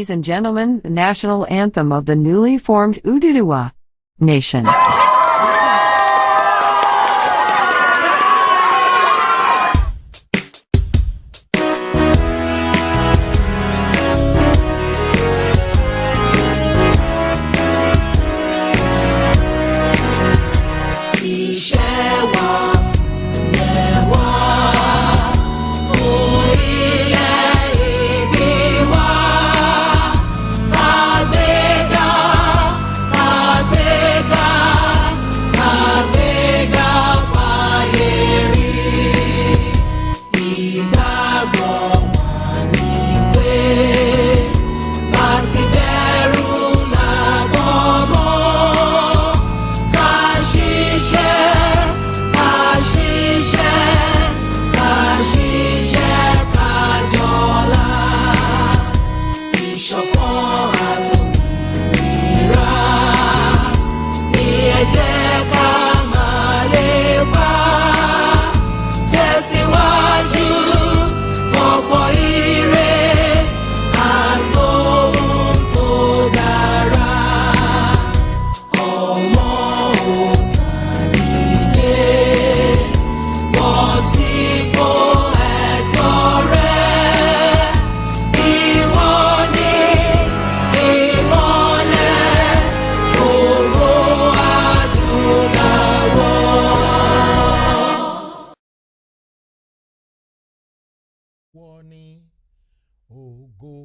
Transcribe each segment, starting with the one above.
Ladies and gentlemen, the national anthem of the newly formed Ududuwa Nation. Woni ògo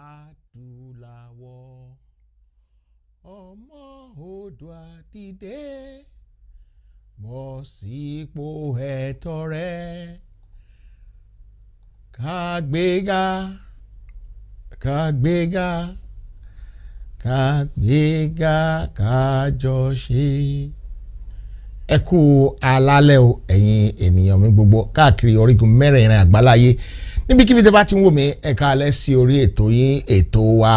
adúláwọ̀ ọmọ Oòduà dìde bọ́ sípò ẹ̀tọ́ rẹ̀ ká gbéga ká jọ ṣe. Ẹ kú alálẹ̀ o ẹ̀yin ènìyàn mi gbogbo káàkiri orígun mẹ́rẹ̀ẹ̀rin àgbáláyé níbikíbi tẹ́ bá ti ń wò mí ẹ káalẹ́ sí orí ètò yín, ètò wa,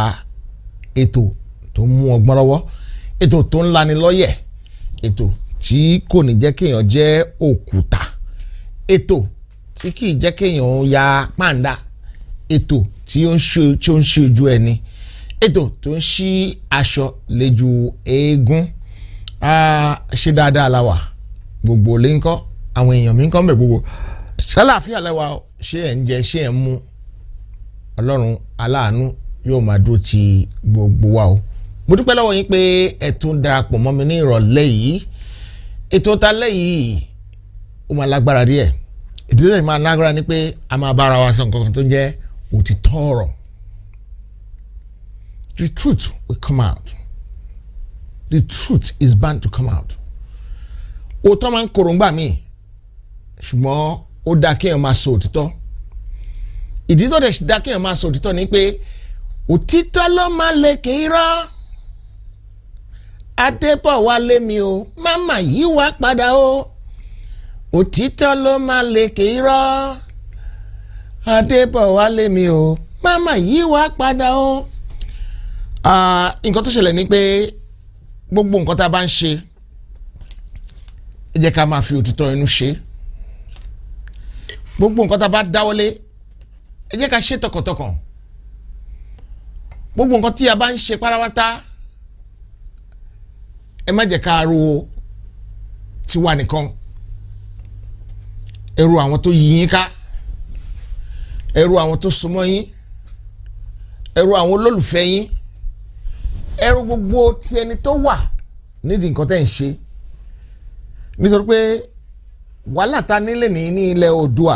ètò tó mú ọgbọ́n lọ́wọ́, ètò tó ń lani lọ́yẹ̀, ètò tí kò ní jẹ́ kéèyàn jẹ́ òkúta, ètò tí kì í jẹ́ kéèyàn ya pàǹdà, ètò tí ó ń ṣe ojú ẹni, ètò tó ń ṣí aṣọ léjú eégún. Ṣe dáadáa la wà gbogbo lè ń kọ́ àwọn èèyàn mi ń kọ́ mẹ́ gbogbo ṣàlàáfíà lẹ́wà ṣé ẹ̀ ń jẹ ṣé ẹ̀ ń mú Ọlọ́run aláàánú yóò máa dúró ti gbogbo wa o. Mo dúpẹ́ lọ́wọ́ yín pé ẹ tún darapọ̀ mọ́ mi ní ìrọ̀lẹ́ yìí. Ètò ta lẹ́yìn ó máa lágbára díẹ̀. Ìdílé yìí máa lágbára ni pé a máa bára wa sọ nǹkan tó jẹ́ òtítọ́ ọ̀rọ̀. The truth will come out. The truth is bound to come out. Òótọ́ máa ń koròǹgbà míì ṣùgbọ́n ó dá kéèyàn máa sọ òtítọ́. Ìdí tó dẹ̀ dá kéèyàn máa sọ òtítọ́ ni pé òtítọ́ ló máa lékè irọ́. Adébọ̀wálé mi o máma yí wá padà o. Òtítọ́ ló máa lékè irọ́. Adébọ̀wálé mi o máma yí wá padà o. Nǹkan tó ṣẹlẹ̀ ni pé gbogbo nǹkan tá a bá ń ṣe ẹ jẹ́ ká máa fi òtítọ́ inú ṣe. Gbogbo nǹkan tá a bá dáwọ́lé ẹ jẹ́ ká ṣe tọkàntọkàn. Gbogbo nǹkan tí a bá ń ṣe pátápátá ẹ má jẹ́ ká ro tiwa nìkan, ẹ ro àwọn tó yí yín ká, ẹ ro àwọn tó súnmọ́ yín, ẹ ro àwọn olólùfẹ́ yín, ẹ ro gbogbo ti ẹni tó wà nídìí nǹkan tẹ́ ń ṣe. Nítorí pé wàhálà ta nílé ní ilẹ̀ Oòduà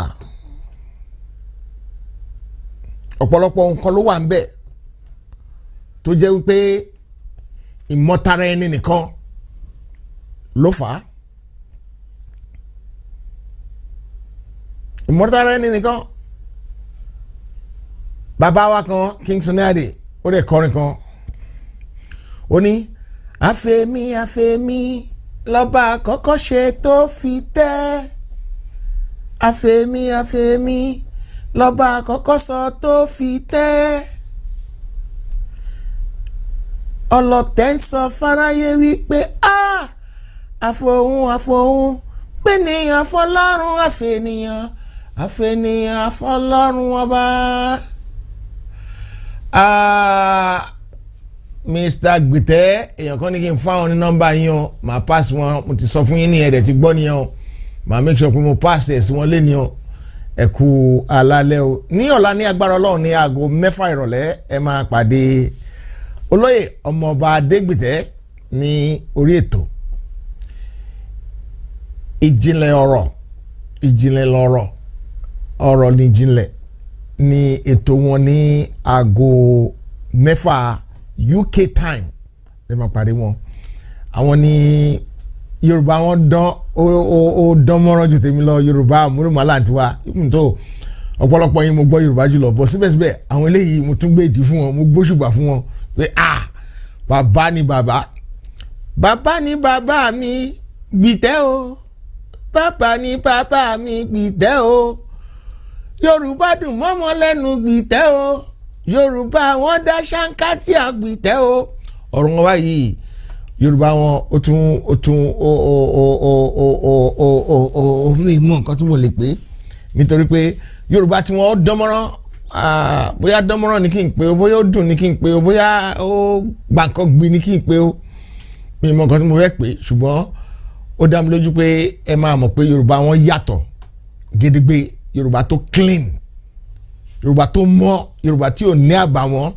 ọ̀pọ̀lọpọ̀ nǹkan ló wà ń bẹ̀ tó jẹ́ wípé ìmọ̀tara ẹni nìkan ló fà á. Ìmọ̀tara ẹni nìkan. Bàbá wa kan King Sunny Adé ó dẹ̀ kọrin kan ó ní àfẹ́mí lọ́ba àkọ́kọ́ ṣe tó fi tẹ́, àfẹ́mí lọ́ba àkọ́kọ́ sọ tó fi tẹ́. Ọlọ́tẹ̀ ń sọ fáráyé wípé àfohùn pènìyàn fọlọ́run, àfẹ́nìyàn àfọlọ́run ọba. Mr. Gbìtẹ́ èèyàn kan ní kí n fáwọn ní nọ́mbà yín o màá pass wọn mo ti sọ fún yín ní ẹ̀dẹ̀ ti gbọ́ nìyẹn o màá make sure pé mo pass ẹ̀ sí wọn lé ní o ẹ kú alálẹ́ o ní ọ̀la ní agbára Ọlọ́run ní aago 6 ìrọ̀lẹ́ ẹ máa pàdé olóyè ọmọọba Adégbìtẹ́ ní orí ètò ìjìnlẹ̀ lọ́rọ̀ ọ̀rọ̀ ní ìjìnlẹ̀ ní ètò wọn ní aago 6 UK time ẹ máa pàdé wọn àwọn ní Yorùbá wọn dán mọ́rán ju tèmi lọ Yorùbá àmúrùmọ́lá àti wa tó ọ̀pọ̀lọpọ̀ yín mo gbọ́ Yorùbá jùlọ bọ̀ síbẹ̀síbẹ̀ àwọn eléyìí mo tún gbé ìdí fún wọn mo gbóṣùbà fún wọn pé bàbá ni bàbá mi Gbìtẹ́ o bàbá ni bàbá mi Gbìtẹ́ o Yorùbá dùn mọ́mọ́ lẹ́nu Gbìtẹ́ o Yorùbá wọn dá ṣáńkátì Gbìtẹ́ o ọ̀rọ̀ wọn báyìí Yorùbá wọn ó tún ní ìmọ̀ nǹkan tí mo lè pè nítorí pé Yorùbá tí wọ́n dánmọ́rán bóyá dánmọ́rán ni kí n pè o bóyá ó dùn ni kí n pè o bóyá ó gbàǹkan gbin ni kí n pè o mi mọ̀ nǹkan tí mo fẹ́ pè ṣùgbọ́n ó dá mi lójú pé ẹ máa mọ̀ pé Yorùbá wọn yàtọ̀ gédégbé Yorùbá tó clean Yorùbá tó mọ́ Yorùbá tí ò ní àbàwọ́n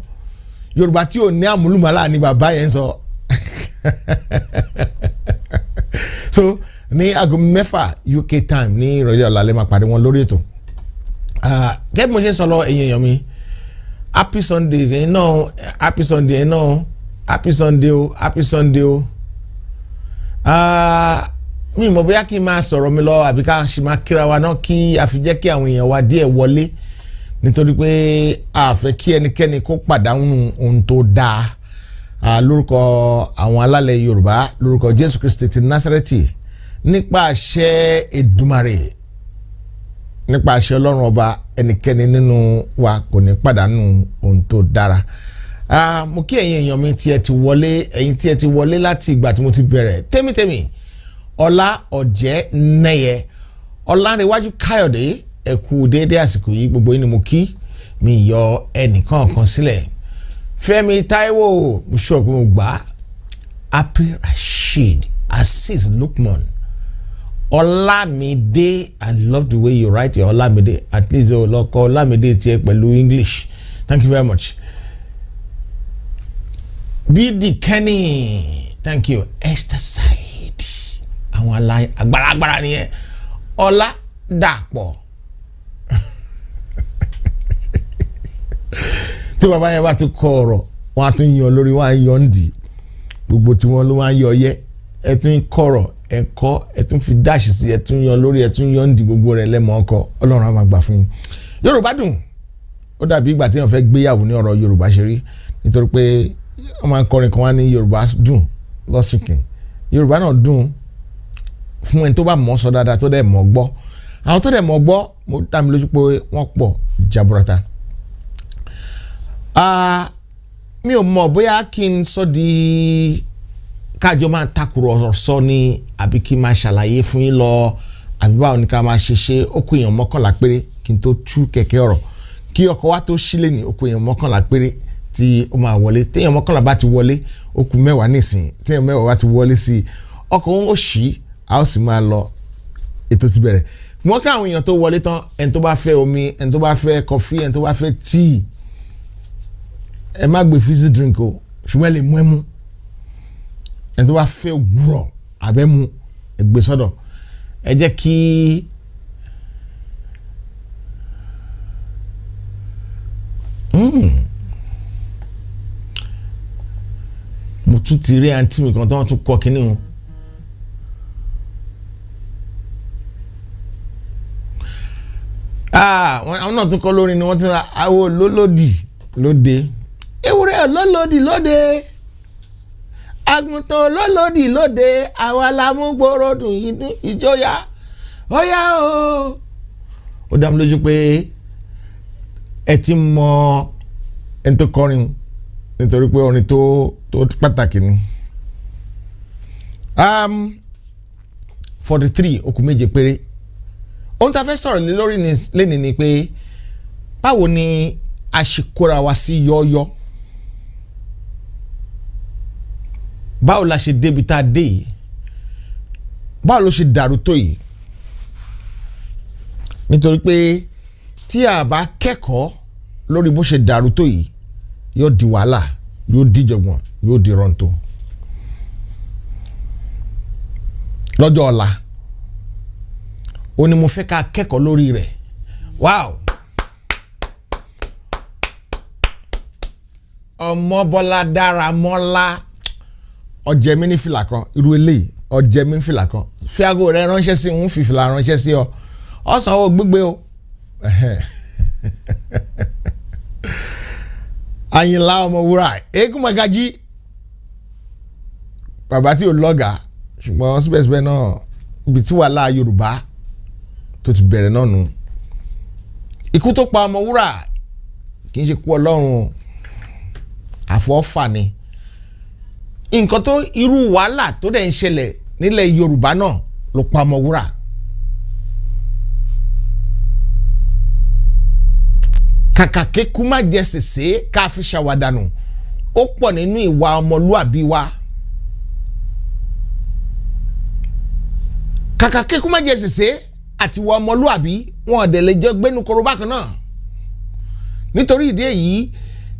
Yorùbá tí ò ní àmúlùmọ́lá ni bàbá yẹn sọ so ní aago 6 UK time ní ìrọ̀lẹ́ ọ̀la lè máa pàdé wọn lórí ètò gẹ́gẹ́ bí mo ṣe ń sọ lọ ẹ̀yin èèyàn mi happy Sunday ẹ̀yin náà happy Sunday ẹ̀yin náà happy Sunday o happy Sunday o mi mọ̀ bóyá kí n máa sọ̀rọ̀ mi lọ àbí ká ṣe máa kíra wa náà kí a fi jẹ́ kí àwọn èèyàn wa díẹ̀ wọlé nítorí pé a fẹ́ kí ẹnikẹ́ni kó pàdánù ohun tó dáa lórúkọ àwọn alálẹ̀ Yorùbá lórúkọ Jésù Kristi ti Násárẹ́tì nípa àṣẹ Èdùmàrè nípa àṣẹ Ọlọ́run ọba ẹnikẹ́ni nínú wa kò ní pàdánù ohun tó dára mo kí ẹ̀yin èèyàn mi tí ẹ ti wọlé láti ìgbà tí mo ti bẹ̀rẹ̀ tẹ́mítẹ́mí Ọlá Ọ̀jẹ́ Nẹ́yẹ Ọlárẹ̀wájú Káyọ̀dé ẹ kú déédéé àsìkò yìí gbogbo yín ni mo kí mi yọ ẹnìkan kan sílẹ̀ Fẹ́mi Táíwò mo sọ pé mo gbà Happy Rasheed Azeez Lukman Olamide I love the way you write your Olamide at least o lọ kọ Olamide tiẹ̀ pẹ̀lú English thank you very much B.D. Kenny thank you Esther Said àwọn agbára nìyẹn Ọlá Dàpọ̀ tí bàbá yẹn bá ti kọ ọ̀rọ̀ wọn á tún yan lórí wọn á yan ń dì gbogbo tí wọn ló wá yọ yẹ ẹ tún kọ̀rọ̀ ẹ kọ́ ẹ tún fi dáàṣì sí ẹ tún yan lórí ẹ tún yan ń dì gbogbo rẹ̀ lẹ́mọ̀ ọkọ Ọlọ́run á máa gbà fún yín. Yorùbá dùn ó dàbí ìgbà tí wọn fẹ́ gbéyàwó ní ọ̀rọ̀ Yorùbá ṣe rí nítorí pé wọ́n máa ń kọrin kan wá ní Yorùbá dùn lọ́sìnkìn Yorùbá náà dùn fún ẹni tó bá mọ̀ sọ dáadáa tó dẹ̀ mọ̀ gbọ́ àwọn tó dẹ̀ mọ̀ gbọ́ mo dá mi lójú pé wọ́n pọ̀ jaburata. Mi ò mọ̀ bóyá kí n sọ di kájọ máa takùrọ̀sọ ni àbí kí n máa ṣàlàyé fún yín lọ àbí báwo ni ká máa ṣe ó kù èèyàn 11 péré kí n tó tú kẹ̀kẹ́ ọ̀rọ̀ kí ọkọ̀ wa tó sílẹ̀ ní ó kù èèyàn 11 péré tí ó máa wọlé téèyàn 11 bá ti wọlé ó kù 10 nísìn téèyàn 10 bá ti wọlé sí ọkọ̀ wọn ó ṣí a ó sì máa lọ ètò ti bẹ̀rẹ̀ wọ́n ká àwọn èèyàn tó wọlé tán ẹni tó bá fẹ́ omi ẹni tó bá fẹ́ kọfí ẹni tó bá fẹ́ tíì ẹ má gbé fizzy drink o ṣùgbọ́n ẹ lè mú ẹmu ẹni tó bá fẹ́ òwúrọ̀ abẹ́mu ẹ gbé sọ́dọ̀ ẹ jẹ́ kí mo tún ti rí àǹtí mi kan tó wọ́n tún kọ́ kínní wọn. àwọn náà tún kọ́ lórí ni wọ́n ti ra àwo lólòdì lóde ewúrẹ́ lólòdì lóde àgùntàn lólòdì lóde àwa la mú gbòòrò dùn ìjọyà ọ̀yá o. ó dá mi lójú pé ẹ ti mọ ẹni tó kọrin nítorí pé orin tó pàtàkì ni. 43 okùn méje péré ohun tá a fẹ́ sọ̀rọ̀ lé lórí lẹ́ni ni pé báwo ni a ṣe kóra wa sí yọ́ọ́yọ́ báwo la ṣe débi tá a dé yìí báwo ló ṣe dàrú tó yìí nítorí pé tí a bá kẹ́kọ̀ọ́ lórí bó ṣe dàrú tó yìí yóò di wàhálà yóò di jọ̀gbọ̀n yóò di rọ̀ǹtò lọ́jọ́ ọ̀la ó ní mo fẹ́ ká kẹ́kọ̀ọ́ lórí rẹ̀ wow ọmọ Bọ́lá dára mọ́lá ọjẹ́ mi ní fìlà kan irú eléyìí ọjẹ́ mi ní fìlà kan fi aago rẹ ránṣẹ́ sí ń fi fìlà ránṣẹ́ sí ọ ọ̀sán ò gbígbé o Àyìnlá Ọmọwúrà eégún Magají bàbá tí ò lọ́gà ṣùgbọ́n síbẹ̀síbẹ̀ náà ibi tí wàhálà Yorùbá tó ti bẹ̀rẹ̀ náà nù ikú tó pa Ọmọwúrà kì í ṣe kú Ọlọ́run àfọ́fà ni nǹkan tó irú wàhálà tó dẹ̀ ń ṣẹlẹ̀ nílẹ̀ Yorùbá náà ló pa Ọmọwúrà kàkà kékú má jẹ sèse ká fi ṣàwádànù ó pọ̀ nínú ìwà ọmọlúàbí wa kàkà kékú má jẹ sèse àti ìwà ọmọlúàbí wọn ọ̀dẹ̀ lè jọ gbénu korobá kan náà nítorí ìdí èyí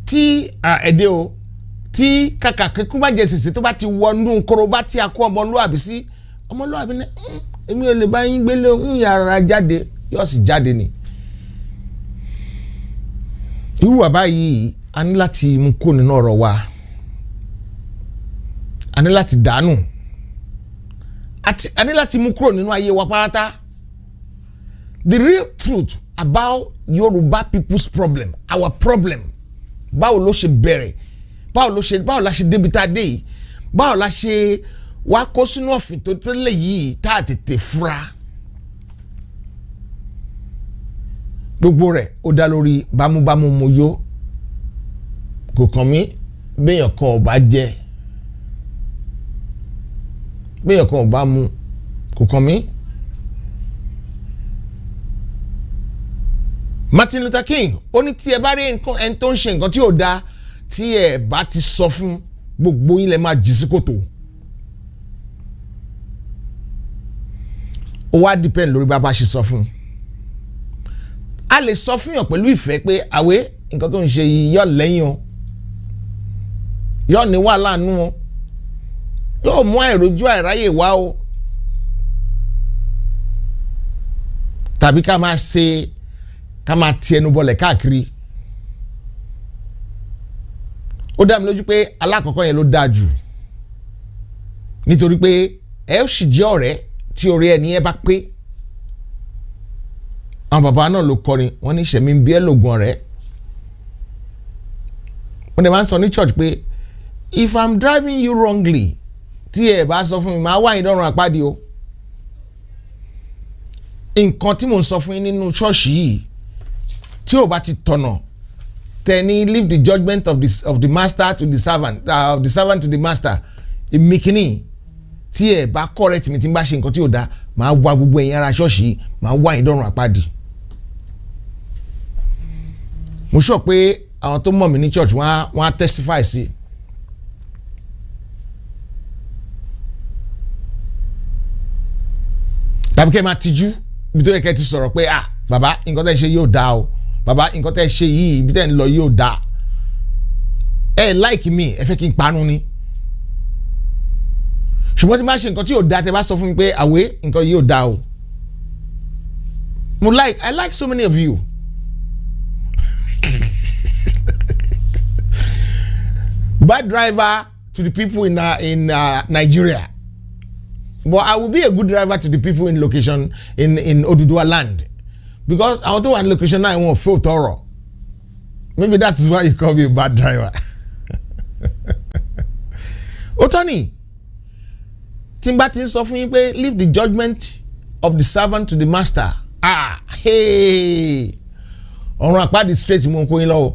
tí ẹ̀dẹ́ o tí kàkà kékú má jẹ sèse tó bá ti wọnú korobá tí a kó ọmọlúàbí sí ọmọlúàbí ní èmi ò lè bá yín gbélé ń yàrá jáde yóò sì jáde ni irú àbá yìí a ní láti mú kó nínú ọ̀rọ̀ wa a ní láti dànù a ní láti mú kúrò nínú ayé wa pátá the real truth about Yoruba people's problem our problem báwo ló ṣe bẹ̀rẹ̀ báwo la ṣe débi tá a dé yìí báwo la ṣe wá kó sínú ọ̀fìn tó tẹ́lẹ̀ yìí tá a tètè fura gbogbo rẹ̀ ó dá lórí bámúbámú mo yó kò kàn mí béèyàn kan ò bá jẹ béèyàn kan ò bá mu kò kàn mí. Martin Luther King ó ní tí ẹ bá rí ẹni tó ń ṣe nǹkan tí ò dáa tí ẹ bá ti sọ fún gbogbo yín lẹ máa jì sí kòtò. Ó wá depend lórí bá bá ṣe sọ fún. A lè sọ fún yàn pẹ̀lú ìfẹ́ pé àwé nǹkan tó ń ṣe yìí yọ lẹ́yìn o yọ ní wàhálà nú o yóò mú àìrójú àìráyè wá o tàbí ká máa ti ẹnu bọlẹ̀ káàkiri. Ó dá mi lójú pé alákọ̀ọ́kọ́ yẹn ló dáa jù nítorí pé ẹ ó sì jẹ́ ọ̀rẹ́ tí orí ẹni ẹ bá pé. Àwọn bàbá náà ló kọrin wọ́n ní ìṣẹ̀mí ń bí ẹ́ lògùn ọ̀rẹ́. Wọ́n dẹ̀ máa ń sọ ní church pé if I'm driving you wrongly tí ẹ bá sọ fún mi máa wá yín lọ́rùn àpáàdé o. Nǹkan tí mò ń sọ fún yín nínú ṣọ́ọ̀ṣì yìí tí ò bá ti tọ̀nà tẹ̀ni leave the judgment of the master to the servant of the servant to the master ìmìkíní tí ẹ bá correct mi tí n bá ṣe nǹkan tí ò dá máa wá gbogbo ẹ̀yin ara ṣọ́ọ̀ṣì yìí máa wá yín lọ́rùn àpáàdé. Mo sọ pé àwọn tó mọ̀ mí ní church wọ́n á testify sí. Tàbí kẹ́ máa tijú ibi tó yẹ kẹ́ ti sọ̀rọ̀ pé bàbá nǹkan tẹ́ ṣe yóò dáa o bàbá nǹkan tẹ́ ṣe yìí ibi tẹ́ ń lọ yóò dáa ẹ like mi ẹ fẹ́ kí n panu ni ṣùgbọ́n tí máa ṣe nǹkan tí yóò dáa tẹ́ bá sọ fún mi pé àwé nǹkan yóò dáa o I like so many of you. Bad driver to the people in Nigeria, but I will be a good driver to the people in location in Oduduwa land because I want to one location now I want feel thorough. Maybe that is why you call me a bad driver. Otoni, Timba ti sọ fún yín pé leave the judgment of the servant to the master. Ọ̀run àpáàdì straight mo ń kó yín lọ́wọ́.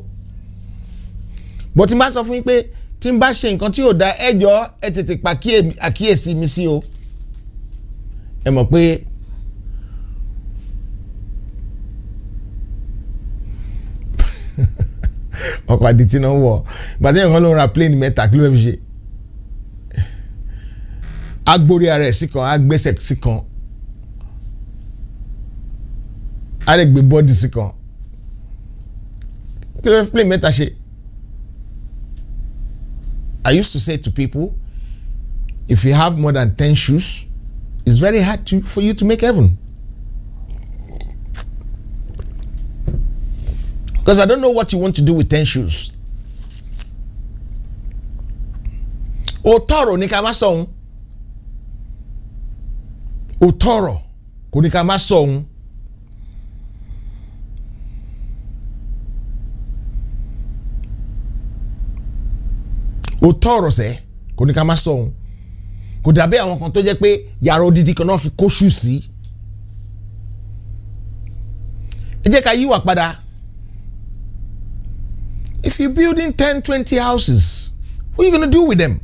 But tí n bá sọ fún yín pé tí n bá ṣe nǹkan tí ò da ẹjọ́ ẹ tètè pa àkíyèsí mi sí o. Ẹ mọ̀ pé ọkọ̀ àdìtì náà wọ̀ gbàtẹ́ yẹn kan ló ń ra plane mẹ́ta kí ló fẹ́ fi ṣe agbórí ara ẹ̀ sí kan agbésẹ̀ sí kan a lè gbé bọ́dì sí kan kí ló fẹ́ fi plane mẹ́ta ṣe. I used to say to people, if you have more than 10 shoes, it's very hard for you to make heaven. Because I don't know what you want to do with 10 shoes. Òtọ́rọ̀ ní ká má sọ̀hún. Òtọ́rọ̀ kò ní ká má sọ̀hún. Òtọ́rọ̀ sẹ́ kò ní ká má sọ̀hún. Kò dàbí àwọn kan tó jẹ́ pé yàrá odidi kan náà fi kó ṣù sí. Ẹ jẹ́ ká yíwà padà. If you're building 10, 20 houses, what are you going to do with them?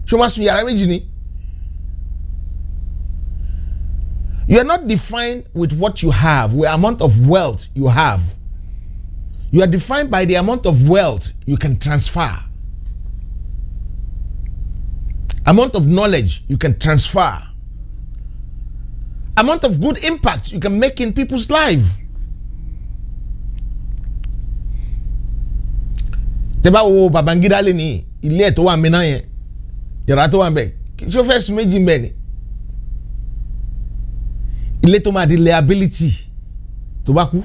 Ṣé o máa sùn yàrá méjì ni? You are not defined with what you have, with the amount of wealth you have. You are defined by the amount of wealth you can transfer. Amount of knowledge you can transfer. Amount of good impact you can make in people's life. Tẹ́bá wo Babangida lé ní ilé ẹ̀ tó wà mìíràn yẹn yàrá tó wà mbẹ̀ ṣé ó fẹ́ sùn méjì mbẹ̀ ni ilé tó máa di liability tó bá kú.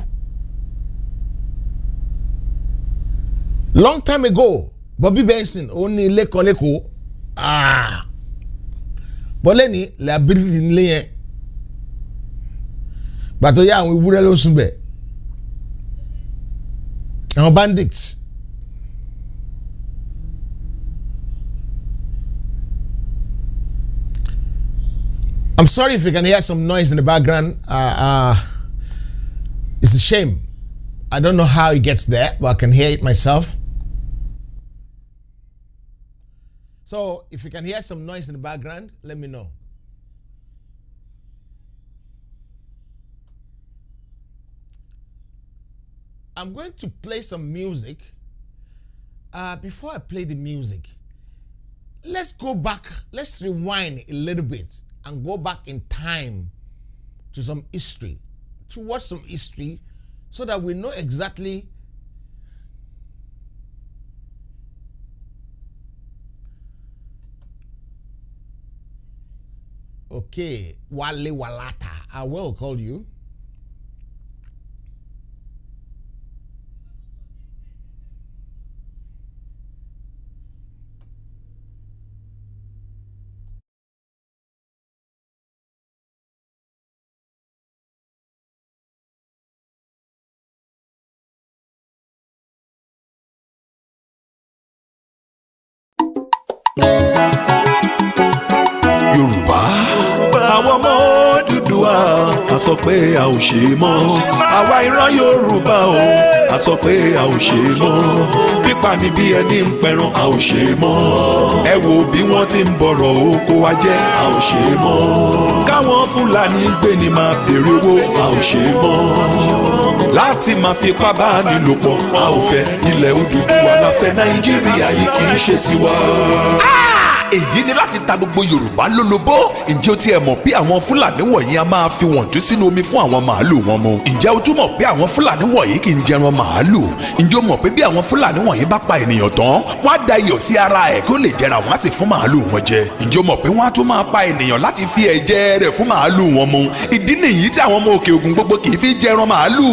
Long time ago Bobby Benson ó ní ilé kan lẹ́kọ̀ọ́ bọ́lẹ̀ ní liability nílé yẹn gbàtọ́ yá àwọn ewúrẹ́ ló sùn bẹ̀ àwọn bandits. I'm sorry if you can hear some noise in the background. It's a shame. I don't know how it gets there, but I can hear it myself. So if you can hear some noise in the background, let me know. I'm going to play some music. Before I play the music, let's go back. Let's rewind a little bit and go back in time to some history, towards some history, so that we know exactly okay, Wale Walata, I will call you. Yorùbá àwọn ọmọ Odùduwà a sọ pé a ò ṣe mọ́ àwa ìran Yorùbá o a sọ pé a ò ṣe mọ́ pípa ni bí ẹni ń pẹran a ò ṣe mọ́ ẹ wo bí wọ́n ti ń bọ̀rọ̀ oko wa jẹ́ a ò ṣe mọ́ káwọn Fúlàní gbé ni máa béèrè owó a ò ṣe mọ́ láti máa fipá bá ní lò pọ̀ a ò fẹ́ ilẹ̀ Odùduwà la fẹ́ Nàìjíríà yìí kì í ṣe sí wa. Èyí ni láti ta gbogbo Yorùbá lólobó. Ǹjẹ́ o tiẹ̀ mọ̀ pé àwọn Fúlàní wọ̀nyí a máa fi wọ̀ntú sínú omi fún àwọn màálù wọn mu? Ǹjẹ́ o tún mọ̀ pé àwọn Fúlàní wọ̀nyí kì í jẹran màálù? Ǹjẹ́ o mọ̀ pé bí àwọn Fúlàní wọ̀nyí bá pa ènìyàn tán, wọ́n á da iyọ̀ sí ara ẹ̀ kí ó lè jẹrà wọ́n á sì fún màálù wọn jẹ? Ǹjẹ́ o mọ̀ pé wọ́n á tún máa pa ènìyàn láti fi ẹ̀jẹ̀ rẹ̀ fún màálù wọn mu? Ìdí nìyí tí àwọn ọmọ òkè ògùn gbogbo kì í fi jẹran màálù.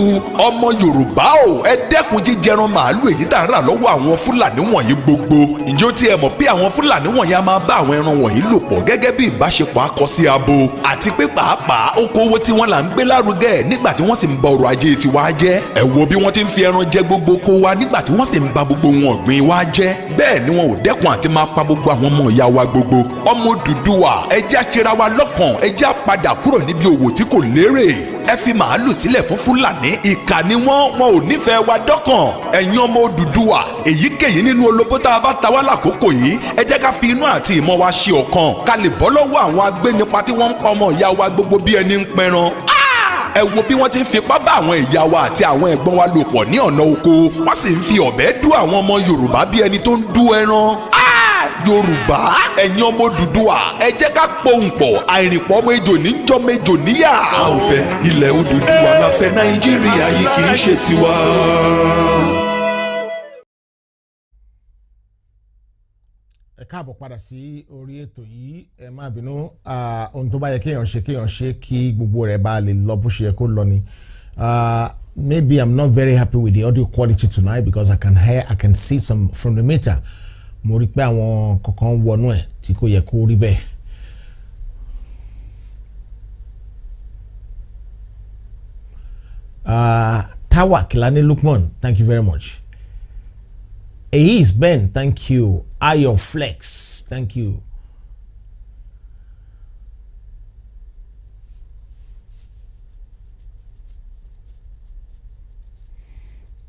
Ọmọ Yorùbá o, ẹ dẹ́kun jíjẹran màálù èyí tá à ń rà lọ́wọ́ àwọn Fúlàní wọ̀nyí gbogbo. Ǹjẹ́ o tiẹ̀ mọ̀ pé àwọn Fúlàní wọ̀nyí a máa bá àwọn ẹran wọ̀nyí lò pọ̀ gẹ́gẹ́ bí ìbáṣepọ̀ akọ sí abo àti pé pàápàá okòwò tí wọ́n là ń gbé lárugẹ nígbà tí wọ́n sì ń ba ọrọ̀ ajé tiwa jẹ́. Ẹ wo bí wọ́n ti ń fi ẹran jẹ gbogbo oko wa nígbà tí wọ́n sì ń ba gbogbo wọn ọ̀gbìn wa jẹ́. Bẹ́ẹ̀ ni wọn ò dẹ́kun àti máa pa gbogbo àwọn ọmọ ìyá wa gbogbo. Ọmọ Odùduwà ẹ jẹ́ á ṣera wa lọ́kàn, ẹ jẹ́ á padà kúrò níbi òwò tí kò lérè. Ẹ fi màálù sílẹ̀ fún Fúlàní, ìkà ni wọ́n ò nífẹ̀ẹ́ wa dọ́kàn. Ẹ̀yin ọmọ Odùduwà èyíkéyìí nínú olóbó tá a bá ta wá lákòókò yìí, ẹ jẹ́ ká fi inú àti ìmọ̀ wa ṣe ọ̀kan ká lè bọ́ lọ́wọ́ àwọn agbénipa tí wọ́n ń pa ọmọ ìyá wa gbogbo bí ẹni ń pẹran. ẹ wo bí wọ́n ti ń fipá bá àwọn ìyá wa àti àwọn ẹ̀gbọ́n wa lò pọ̀ ní ọ̀nà oko wọ́n sì ń fi ọ̀bẹ dú àwọn ọmọ Yorùbá bí ẹni tó ń dú ẹran. Yorùbá ẹ̀yin ọmọ Odùduwà ẹ jẹ́ ká pohùn pọ̀ àìrìnpọ̀ ọmọ ejò níjọ́ méjò níyà. a ò fẹ́ ilẹ̀ Odùduwà la fẹ́ Nàìjíríà yìí kì í ṣe sí wa. ẹ káàbọ̀ padà sí orí ètò yìí ẹ má bínú ohun tó bá yẹ kéèyàn ṣe kí gbogbo rẹ̀ bá lè lọ bó ṣe yẹ kó lọ ni. Maybe I'm not very happy with the audio quality tonight because I can see some from the meter. Mo rí pé àwọn kankan wọnú ẹ̀ tí kò yẹ kó rí bẹ́ẹ̀. Tawa Kilani Lukman, thank you very much. Ace Ben, thank you. Ayo Flex, thank you.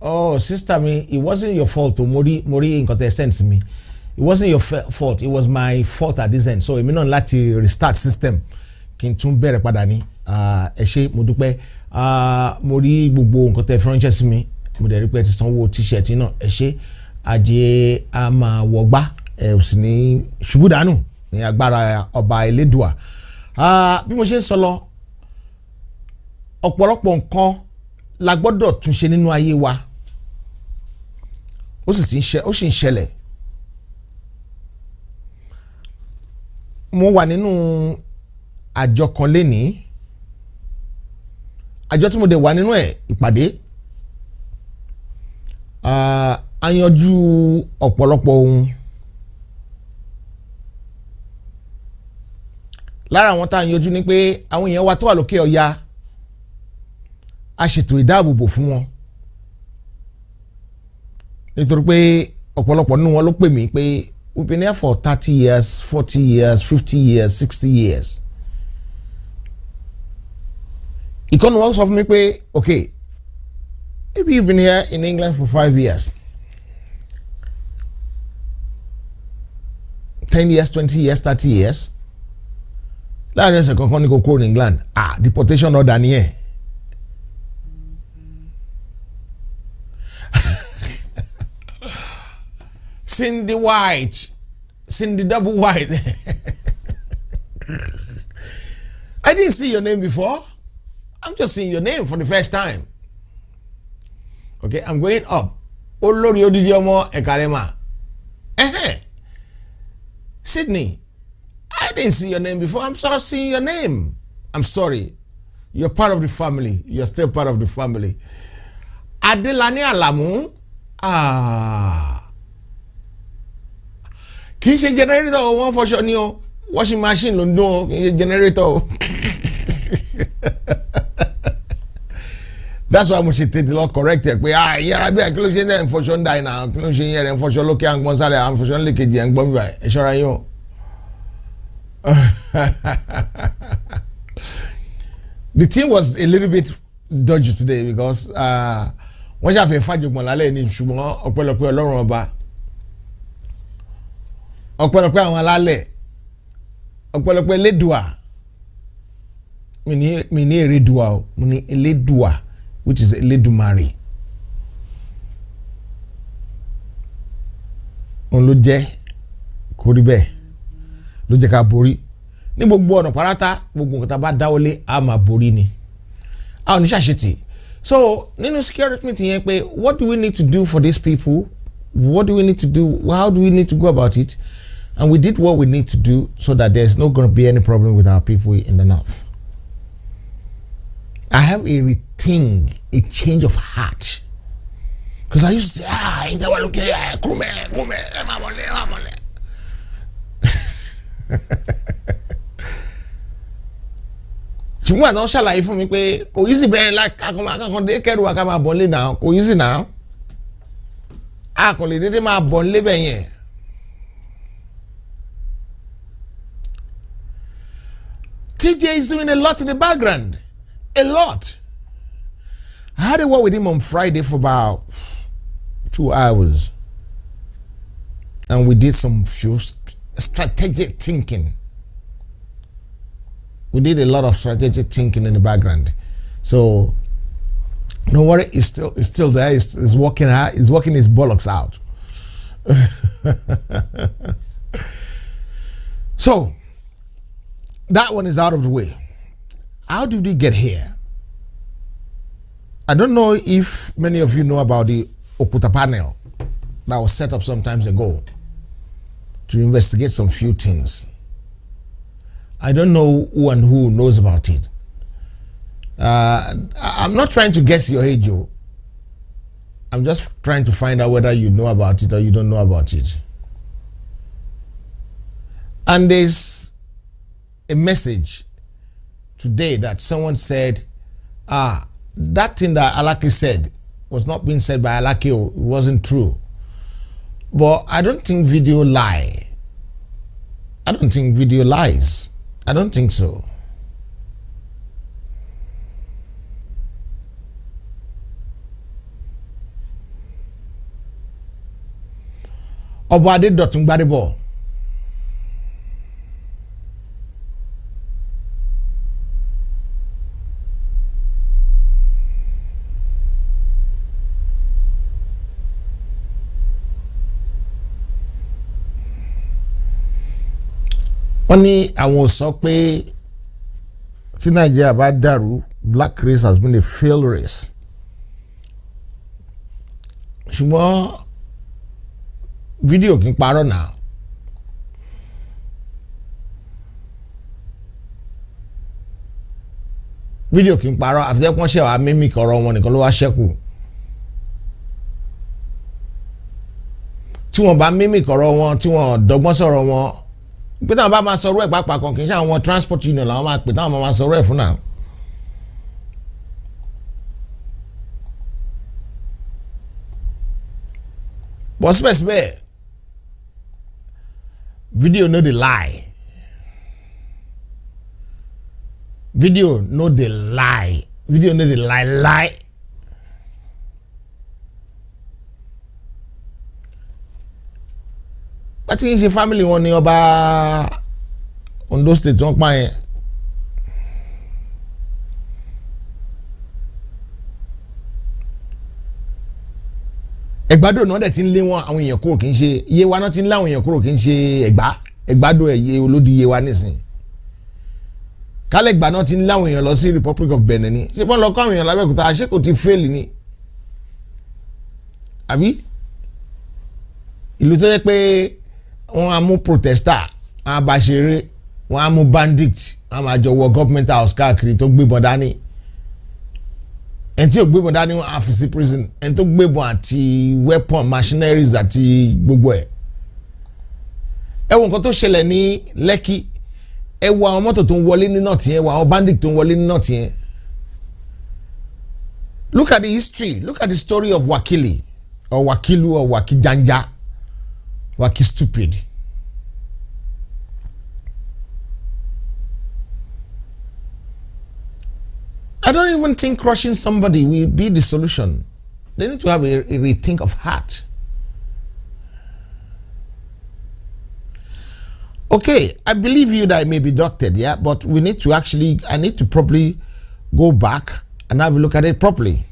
Oh, sister me, it wasn't your fault. Mori nǹkan tẹ́ send to me. It wasn't your fault. It was my fault at this end. So, èmi náà láti restart system. Kí n tún bẹ̀rẹ̀ padà ní. Ẹ ṣé, mo dúpẹ́. Mo rí gbogbo nǹkan tẹ́ fẹ́ránṣẹ́ sí mi. Mo dẹ̀ rí pé ti sanwó t-shirt náà. Ẹ ṣé. Ajé a máa wọgbá. Ẹ ò sì ní ṣubú dànù ní agbára ọba Elédùà. Bí mo ṣe ń sọ lọ, ọ̀pọ̀lọpọ̀ nǹkan la gbọ́dọ̀ tún ṣe nínú ayé wa. Ó sì ń ṣẹlẹ̀. Mo wà nínú àjọ kan lénìí. Àjọ tí mo dẹ̀ wà nínú ẹ̀ ìpàdé. A yanjú ọ̀pọ̀lọpọ̀ ohun. Lára àwọn tá a yanjú ni pé àwọn èèyàn wa tó wà lókè ọya a ṣètò ìdáàbòbò fún wọn. Nítorí pé ọ̀pọ̀lọpọ̀ nínú wọn ló pè mí pé we've been here for 30 years, 40 years, 50 years, 60 years. Ìkànnì wọn sọ fún mi pé okay, maybe you've been here in England for 5 years, 10 years, 20 years, 30 years. Láàrin ẹsẹ̀ kankan ní kò kúrò ní England. Deportation order ni ẹ̀. Cindy White, Cindy Double White. I didn't see your name before. I'm just seeing your name for the first time. Okay, I'm going up. Olórí odidi ọmọ Ekarema. Sydney, I didn't see your name before. I'm sorry seeing your name. I'm sorry. You're part of the family. You're still part of the family. Adelani Alamu. Kì í ṣe generator wọ́n fọṣọ ni o. Washing machine ló ń dún o. Kì í ṣe generator. That's why mo ṣe tètè lọ correct ẹ pé yàrá bí kí ló ṣe ń fọṣọ ń dà iná kí ló ṣe ń yẹrẹ ń fọṣọ lókè àgbọn sálẹ̀ à ń fọṣọ lẹ́kẹ̀jì ẹ̀ ń gbọ́n mi báyìí ẹ ṣọ́ra yín o. The thing was a little bit dodgy today because wọ́n ṣàfihàn fàjọgbọ̀n lálẹ́ ní ṣùgbọ́n ọpẹ́lọpẹ́ Ọlọ́run ọba ọpẹ́lọpẹ́ àwọn alálẹ̀ ọpẹ́lọpẹ́ Elédùà mi ní Erédùà o mo ní Elédùà which is Elédùmarè òun ló jẹ́ kó rí bẹ́ẹ̀ ló jẹ́ ká borí ní gbogbo ọ̀nà pàrátá gbogbo nǹkan tá a bá dáwọ́lé a máa borí ni a ò ní ṣàṣetì. So nínú security meeting yẹn pé what do we need to do for these people, what do we need to do, how do we need to go about it, and we did what we need to do so that there's not going to be any problem with our people in the north. I have a rethink, a change of heart, because I used to say in the world okay kume mamole. Ṣùgbọ́n àtàwọn ṣàlàyé fún mi pé kò easy bẹ́ẹ̀ lákàkàn dé kẹ́rù wa ká máa bọ̀ nílé náà kò easy náà a kò lè dédé máa bọ̀ nílé bẹ́ẹ̀ yẹn. TJ is doing a lot in the background, a lot. I had a word with him on Friday for about 2 hours, and we did some few strategic thinking. We did a lot of strategic thinking in the background. So don't worry, it's still there. He's working hard. He's working his bollocks out. So that one is out of the way. How did we get here? I don't know if many of you know about the Okuta panel that was set up some time ago to investigate some few things. I don't know who and who knows about it. I'm not trying to guess your age, Joe. I'm just trying to find out whether you know about it or you don't know about it. And there's a message today that someone said, that thing that Alaki said was not being said by Alaki, it wasn't true. But I don't think video lie. I don't think video lies. I don't think so. Obade Dotun Gbadebo. Wọ́n ní àwọn sọ pé tí Nàìjíríà bá dàrú, black race has been a failed race. Ṣùgbọ́n fídíò kì í parọ́ náà. Fídíò kì í parọ́ àfihàn pọ́n ṣe wà mímí kọ̀rọ̀ wọn nìkan ló wá ṣẹ́kù. Tí wọ́n bá mímí kọ̀rọ̀ wọn, tí wọ́n dọ́gbọ́n sọ̀rọ̀ wọn, pé táwọn bá máa sọ̀rọ̀ ẹ̀ pàápàá kan kì í ṣe àwọn transport union làwọn máa pè táwọn máa sọ̀rọ̀ ẹ̀ fún náà. But síbẹ̀síbẹ̀ video no dey lie. Video no dey lie. Video no dey lie. But in ṣe family wọn ní ọba Ondo State wọ́n pa yẹn. Ẹ̀gbádò náà dẹ̀ ti ń lé wọn àwọn èèyàn kúrò kì í ṣe Yewa náà ti ń lé àwọn èèyàn kúrò kì í ṣe Ẹ̀gbádò ẹ̀yẹ olódi Yewa nísìn. Kálẹ̀gbà náà ti ń lé àwọn èèyàn lọ sí Republic of Benin ni. Ṣé wọ́n lọ kọ́ àwọn èèyàn lábẹ́òkúta ṣé kò ti fail ni? Àbí? Ìlú tó yẹ pé wọ́n á mú protester, wọ́n á bá ṣeré, wọ́n á mú bandit, wọ́n á máa jọ wọ government house káàkiri tó gbébọn dání. Ẹni tí ò gbébọn dání wọ́n á fi sí prison. Ẹni tó gbébọn àti weapon machineries àti gbogbo ẹ̀. Ẹ wo nǹkan tó ṣẹlẹ̀ ní Lekki. Ẹ wo àwọn mọ́tò tó ń wọlé ní north yẹn, ẹ wo àwọn bandit tó ń wọlé ní north yẹn. Look at the history. Look at the story of Wakili or Wakilu or Wakijanja. Waki stupid. I don't even think crushing somebody will be the solution. They need to have a rethink of heart. Okay, I believe you that it may be doctored, yeah, but we need to I need to probably go back and have a look at it properly.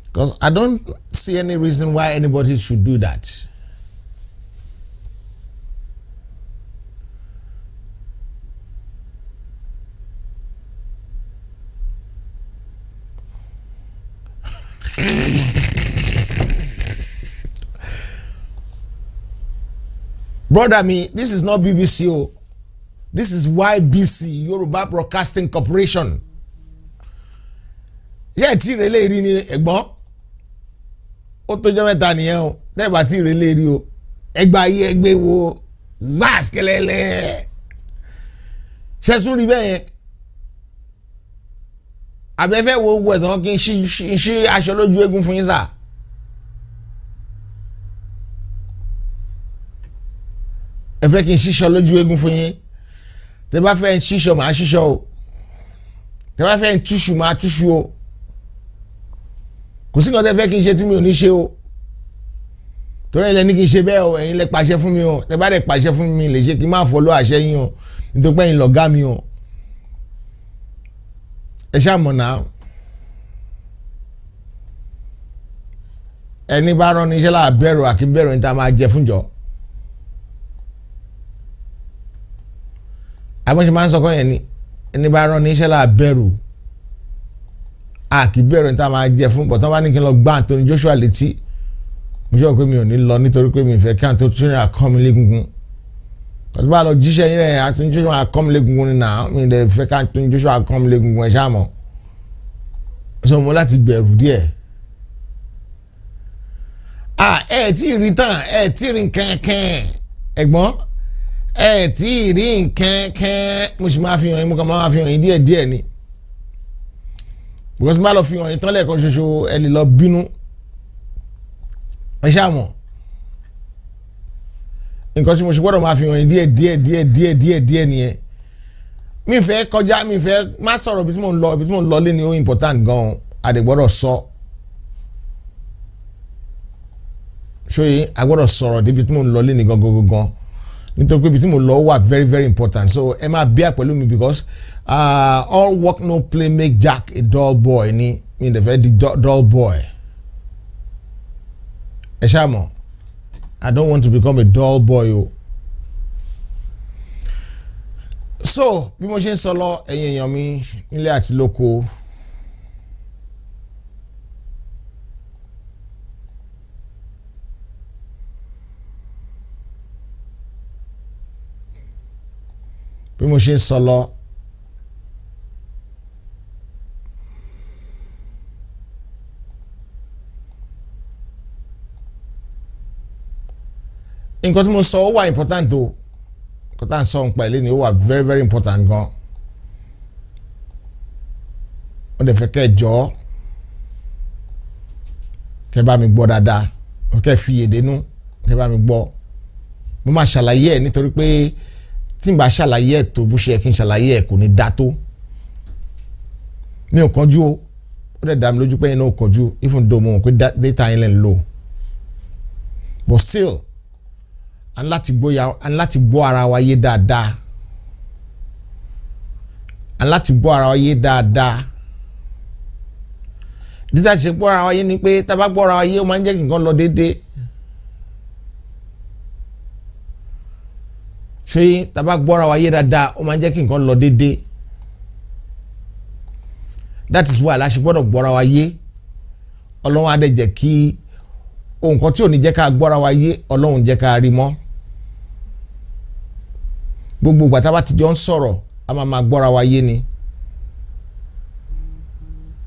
Because I don't see any reason why anybody should do that. Brother me, this is not BBC. This is YBC, Yoruba Broadcasting Corporation. Yeah, ti relay ri ni ẹ̀gbọ́n. Ó tó jọ́ mẹ́ta nìyẹn o. Tẹ́bà ti relay ri o. Ẹgbà yí ẹgbẹ́ wo. Gbàskelele. Ṣé tún rí bẹ́ẹ̀ yẹn? Abẹ́fẹ́ wo gbọ́ ẹ̀tàn kí n ṣí aṣọ lójú eégún fún yín sà. Ẹ fẹ́ kí n ṣíṣọ lójú eégún fún yín. Tẹ́ bá fẹ́ ń ṣíṣọ màá ṣíṣọ o. Tẹ́ bá fẹ́ ń túṣu màá túṣu o. Kò sí nǹkan tẹ́ fẹ́ kí n ṣe tí mi ò ní ṣe o. Torí ẹ̀yin lẹ ní kí n ṣe bẹ́ẹ̀ o, ẹ̀yin lẹ pàṣẹ fún mi o. Tẹ́ bá dẹ̀ pàṣẹ fún mi lè ṣe kí n má follow àṣẹ yín o. Nítorí pé ẹ̀yin lọ̀gá mi o. ẹ ṣáà mọ̀ náà ẹni bá rán ní iṣẹ́ láà bẹ̀rù àkínbẹ̀rù ní ta máa jẹ fúnjọ. àbọ̀nṣe máa ń sọkọ́ yẹn ni ẹni bá rán ní iṣẹ́ láà bẹ̀rù àkínbẹ̀rù ní ta máa jẹ fún bọ̀tán bá ní kí n lọ gbá Anthony Joshua létí mo ṣe pé mi ò ní lọ nítorí pé mi fẹ́ kí Anthony Joshua kọ́ mi légungun kọ́sí bá lọ jíṣẹ́ yín rẹ̀ Anthony Joshua kọ́ mi légungun ni náà mi lè fẹ́ kí Anthony Joshua kọ́ mi légungun ẹ̀ ṣáà mọ̀ ṣe mo láti bẹ̀rù díẹ̀. ẹ tí ì rí tán ẹ tí ì rí nkankan ẹ̀gbọ́n ẹ tí ì rí nkankan mo sì máa fi hàn yín mo kàn máa fi hàn yín díẹ̀ ni because má lọ fi hàn yín tán lẹ́ẹ̀kan ṣoṣo ẹ lè lọ bínú ẹ ṣáà mọ̀ nǹkan tí mo ṣe gbọ́dọ̀ máa fi hàn yín díẹ̀ nìyẹn mi fẹ́ kọjá mi fẹ́ má sọ̀rọ̀ ibi tí mo ń lọ lé ní ó important gan-an àdègbọ́dọ̀ sọ. ṣóyè agbọ́dọ̀ sọ̀rọ̀ débi tí mo ń lọ lé ní gangan nítorí pé ibi tí mo lọ wà very very important so ẹ máa bí pẹ̀lú mi because all work no play make Jack a dull boy ni mi dẹ̀ fẹ́ di dull boy ẹ ṣáà mọ̀ I don't want to become a dull boy o. So bí mo ṣe ń sọ lọ ẹ̀yin èèyàn mi nílé àti lóko. bí mo ṣe ń sọ lọ nǹkan tí mo sọ ó wà important o nǹkan tá à ń sọ nípa ilé ni ó wà very very important gan ó dẹ̀ fẹ́ kẹ́ ẹ jọ kẹ́ bá mi gbọ́ dáadáa kẹ́ fi yèdénú kẹ́ bá mi gbọ́ mo máa ṣàlàyé ẹ̀ nítorí pé tí n bá ṣàlàyé ẹ̀ tó bó ṣe kí n ṣàlàyé ẹ̀ kò ní dá tó mi ò kánjú o ó dẹ̀ dá mi lójú pé yín náà ò kánjú even though mo mọ̀ pé data yín lẹ̀ ń lò but still a ní láti gbọ́ ara wa yé dáadáa a ní láti gbọ́ ara wa yé dáadáa dídá ṣe gbọ́ ara wa yé ni pé tá a bá gbọ́ ara wa yé ó máa ń jẹ́ kí nǹkan lọ déédéé. ṣé tàbá gbọ́ra wa yé dáadáa ó máa ń jẹ́ kí nǹkan lọ déédéé that is why aláṣẹ gbọ́dọ̀ gbọ́ra wa yé ọlọ́run á dẹ̀ jẹ́ kí ohun kan tí ò ní jẹ́ ká gbọ́ra wa yé ọlọ́run jẹ́ ká rí mọ́ gbogbo ìgbà tá a bá ti jọ ń sọ̀rọ̀ a máa gbọ́ra wa yé ni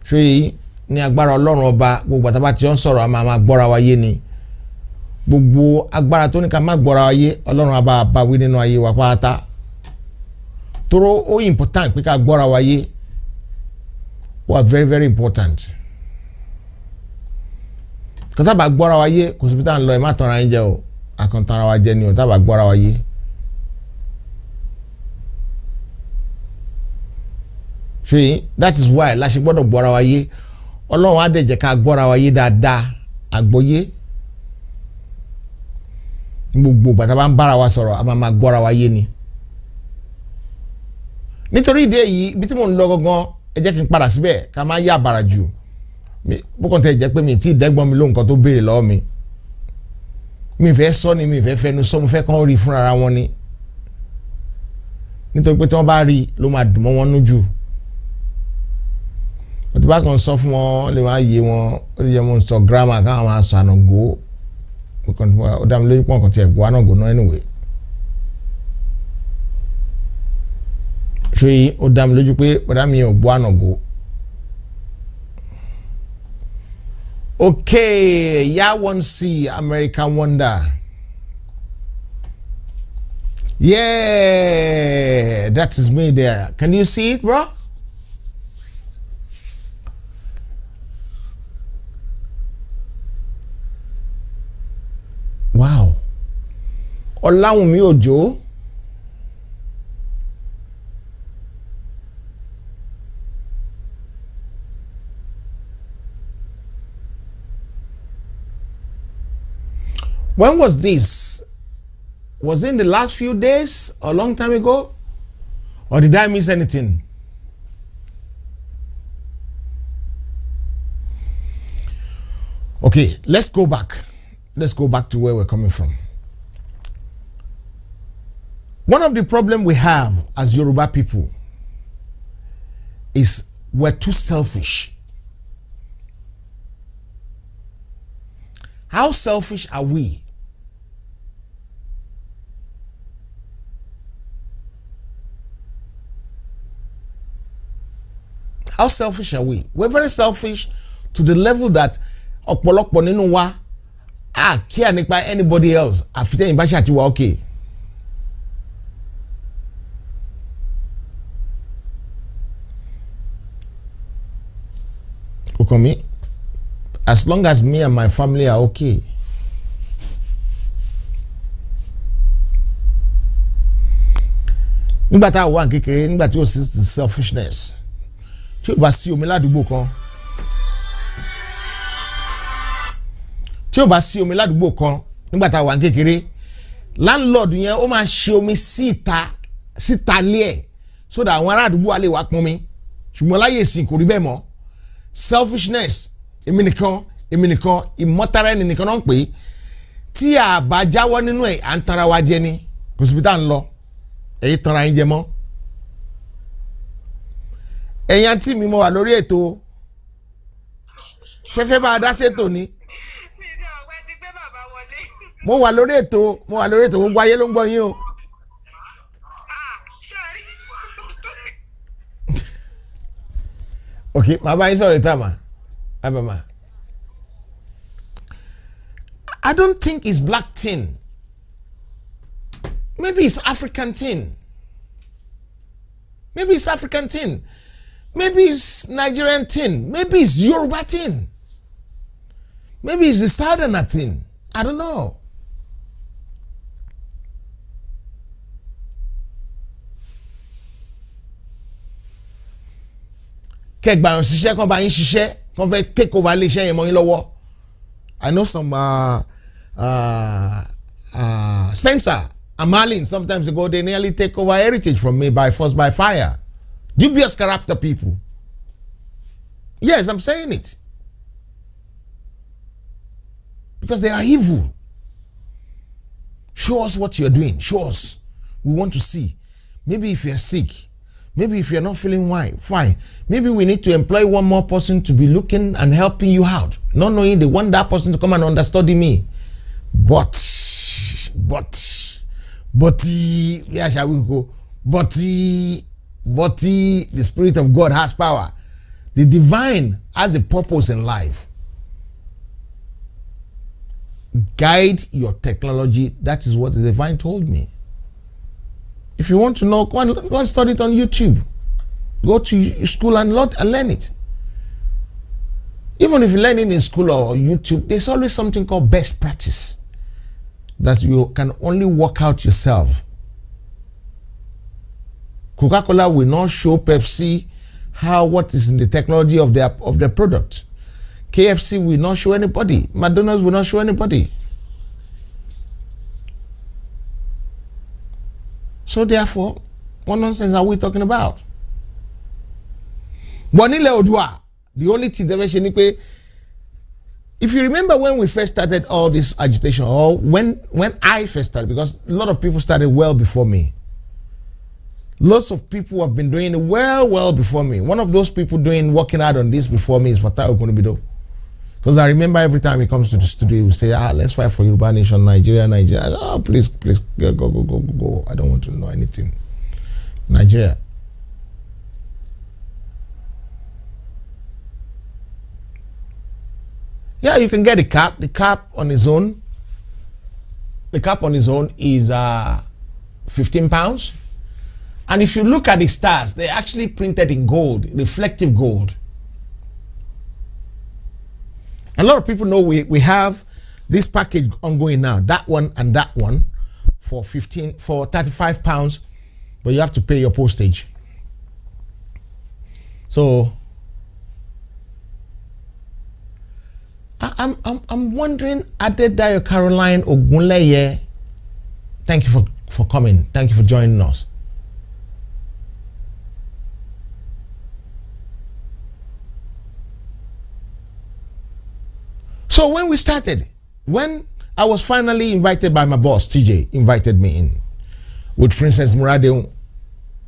ṣé ní agbára ọlọ́run ọba gbogbo ìgbà tá a bá ti jọ ń sọ̀rọ̀ a máa gbọ́ra wa yé ni gbogbo agbára tó ní ká má gbọ́ra ayé ọlọ́run abá bá wí nínú ayé wa pátá tóró ó important pé ká gbọ́ra ayé wà very very important kò tábà gbọ́ra ayé kò síbi tá à ń lọ ẹ̀ má tanra yín jẹ o àkàntara wa jẹ ni o tábà gbọ́ra ayé. ṣé that is why la ṣe gbọ́dọ̀ gbọ́ra ayé ọlọ́run á dẹ̀ jẹ́ ká gbọ́ra ayé dáadáa àgbọ́yé gbogbo bàtà bá ń bára wa sọ̀rọ̀ a máa gbọ́ra wa yé ni nítorí ìdí èyí ibi tí mò ń lọ gangan ẹ jẹ́ kí n padà síbẹ̀ ká má yá àbàrà jù bó kàn tẹ́ jẹ́ pé mi tí ì dẹ́gbọ́n mi ló nǹkan tó béèrè lọ́wọ́ mi fẹ́ sọ ni mi fẹ́ fẹnu sọ mo fẹ́ kàn rí fúnra wọn ni nítorí pé tí wọ́n bá rí ló máa dùn mọ́ wọn nú jù òtí bá kàn sọ fún wọn lè máa yé wọn ó lè yẹ mo ń sọ gírámà káwọn máa sọ ànàgó ó dá mi lójú pọ̀ nǹkan tí ẹ̀ gbọ́ ànàgó náà anyway ṣé ó dá mi lójú pé ọ̀dà mi ò gbọ́ ànàgó. Okay, y'all want to see American Wonder. Yeah, that is me there. Can you see it, bro? Wow. Ọláwùnmí Òjó. When was this? Was it in the last few days or a long time ago? Or did I miss anything? Okay, let's go back. Let's go back to where we're coming from. One of the problems we have as Yoruba people is we're too selfish. How selfish are we? How selfish are we? We're very selfish to the level that ọ̀pọ̀lọpọ̀ nínú wa care nípa anybody else àfi tẹ́yìn bá ṣàti wà okay. Okomi, as long as me and my family are okay. Nígbà tá a wà kékeré, nígbà tí ó sì selfishness. Tí ó bá sí omi ládùúgbò kan. Tí ó bá sí omi ládùúgbò kan nígbà tá a wà kékeré, landlord yẹn ó máa ṣe omi síta lé ẹ̀ so that àwọn ará àdúgbò á lè wá pọn mi. Ṣùgbọ́n láyé ìsìn kò rí bẹ́ẹ̀ mọ́. Selfishness, èmi nìkan, ìmọ̀tara ẹni nìkan náà ń pè é. Tí a bá jáwọ́ nínú ẹ̀ à ń tara wa jẹ ni, kò síbi tá à ń lọ. Èyí tanra yín jẹ mọ́. Ẹ̀yin àǹtí mi mo wà lórí ètò. Ṣé fẹ́ bá a dá sétò ni? Mo wà lórí ètò, gbogbo ayé ló ń gbọ́ yín o. Okay, màá bá yín sọ̀rọ̀ ìta mà. I don't think it's black thing. Maybe it's African thing. Maybe it's Nigerian thing. Maybe it's Yoruba thing. Maybe it's the Southerner thing. I don't know. Kẹgbà yàn ṣiṣẹ́ kan bá yín ṣiṣẹ́ kan fẹ́ take over ilé iṣẹ́ yẹn mọ́ yín lọ́wọ́. I know some Spencer and Marlin sometimes ago they nearly take over heritage from me by force by fire. Dubious character people. Yes, I'm saying it. Because they are evil. Show us what you're doing. Show us. We want to see. Maybe if you're sick, maybe if you're not feeling fine, maybe we need to employ one more person to be looking and helping you out. Not knowing they want that person to come and understudy me. But, where shall we go? But the Spirit of God has power. The divine has a purpose in life. Guide your technology. That is what the divine told me. If you want to know, go and study it on YouTube. Go to school and learn it. Even if you learn it in school or YouTube, there's always something called best practice that you can only work out yourself. Coca-Cola will not show Pepsi what is in the technology of their product. KFC will not show anybody. McDonald's will not show anybody. So therefore, what nonsense are we talking about? Bonile Odua, the only thing that if you remember when we first started all this agitation, or when I first started, because a lot of people started well before me. Lots of people have been doing it well before me. One of those people working out on this before me is Fatai Ogunubido. Because I remember every time he comes to the studio, he will say, let's fight for Yoruba Nation, Nigeria. Oh, please, go. I don't want to know anything. Nigeria. Yeah, you can get the cap. The cap on its own. The cap on its own is £15. And if you look at the stars, they're actually printed in gold, reflective gold. A lot of people know we have this package ongoing now, that one and that one for £35, but you have to pay your postage. So I'm wondering, Adedayo Caroline Ogunleye, thank you for coming. Thank you for joining us. So when we started, when I was finally invited by my boss, TJ, invited me in with Princess Murade,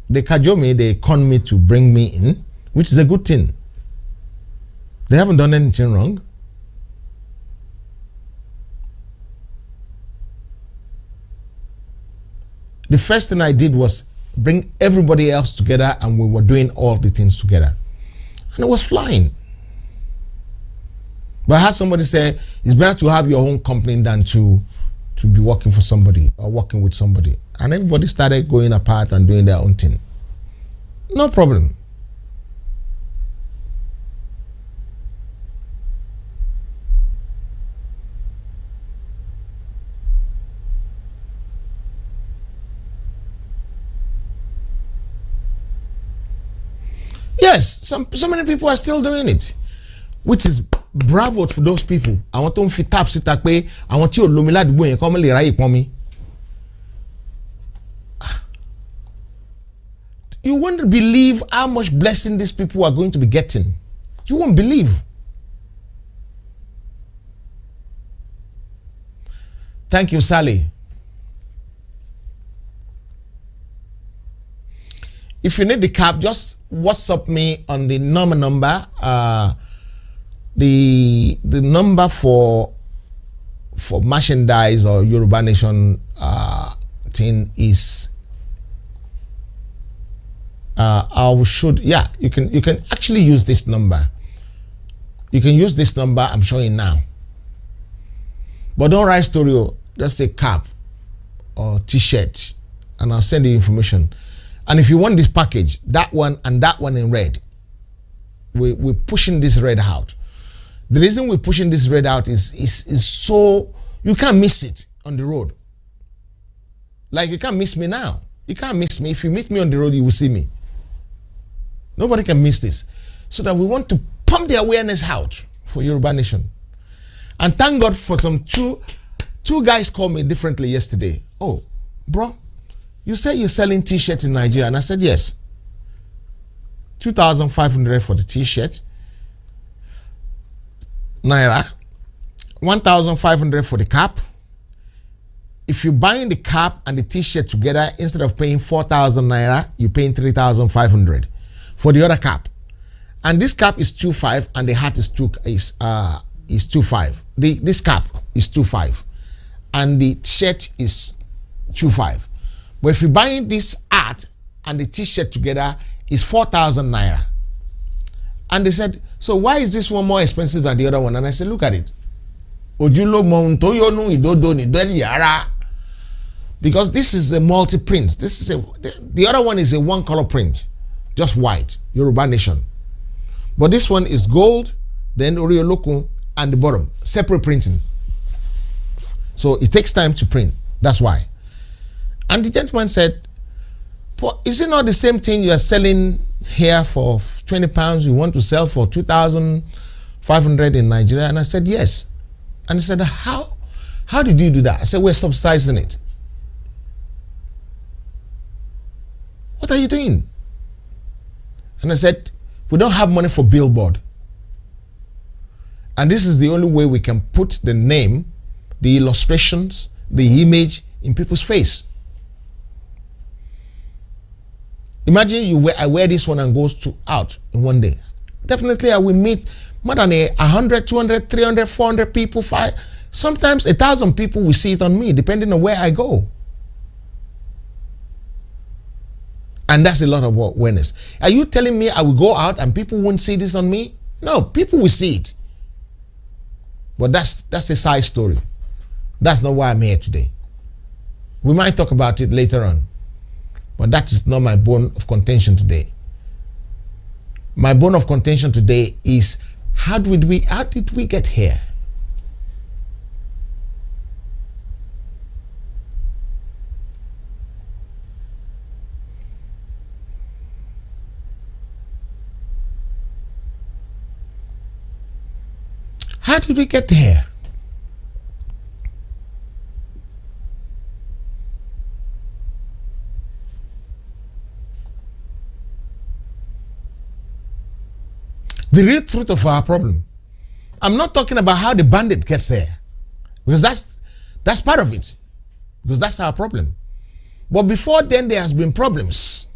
they cajole me, they con me to bring me in, which is a good thing. They haven't done anything wrong. The first thing I did was bring everybody else together, and we were doing all the things together. And it was flying. But I had somebody say, it's better to have your own company than to be working for somebody or working with somebody. And everybody started going apart and doing their own thing. No problem. Yes, so many people are still doing it, which is bravo for those people. I want to fit tap sit pé àwọn tí ò lómi ládùúgbò yẹn kó má lè ráyè pọn mi. You won't believe how much blessing these people are going to be getting. You won't believe. Thank you, Sally. If you need the cap, just WhatsApp me on the number. The number for Machendise or Yoruba Nation thing is you can actually use this number. You can use this number I'm showing now. But don't write story, just say cap or t-shirt, and I'll send you information. And if you want this package, that one and that one in red, we're pushing this red out. The reason we're pushing this red out is so you can't miss it on the road. Like you can't miss me now. You can't miss me. If you meet me on the road, you will see me. Nobody can miss this. So that we want to pump the awareness out for Yoruba Nation. And thank God for some two guys called me differently yesterday. Oh, bro, you say you're selling t-shirts in Nigeria, and I said yes. 2,500 for the t-shirt. Naira. 1,500 for the cap. If you're buying the cap and the t-shirt together, instead of paying 4,000 naira, you're paying 3,500 for the other cap. And this cap is 2.5, and the hat is 2.5. This cap is 2.5, and the shirt is 2.5. But if you're buying this hat and the t-shirt together, it's 4,000 naira. And they said, so why is this one more expensive than the other one? And I said, look at it. Because this is a multi-print. The other one is a one color print, just white, Yoruba Nation. But this one is gold, then Oriolokun, and the bottom, separate printing. So it takes time to print. That's why. And the gentleman said, is it not the same thing you are selling here for 20 pounds? You want to sell for 2,500 in Nigeria? And I said, yes. And he said, how did you do that? I said, we're subsidizing it. What are you doing? And I said, we don't have money for billboard. And this is the only way we can put the name, the illustrations, the image in people's face. Imagine I wear this one and goes out in one day. Definitely I will meet more than 100, 200, 300, 400 people, sometimes 1,000 people will see it on me, depending on where I go. And that's a lot of awareness. Are you telling me I will go out and people won't see this on me? No, people will see it. But that's a side story. That's not why I'm here today. We might talk about it later on. But that is not my bone of contention today. My bone of contention today is how did we get here? How did we get here? The real truth of our problem, I'm not talking about how the bandit gets there, because that's part of it, because that's our problem. But before then, there has been problems.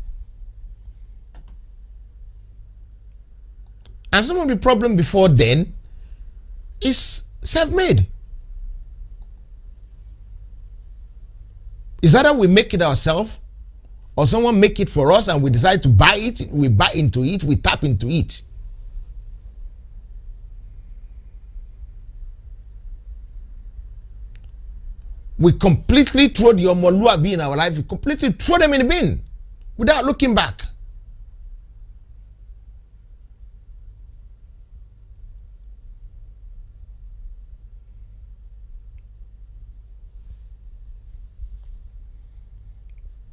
And some of the problem before then is self-made. Is either we make it ourselves or someone make it for us and we decide to buy it, we buy into it, we tap into it. We completely throw the omoluabi in our life, we completely throw them in the bin without looking back.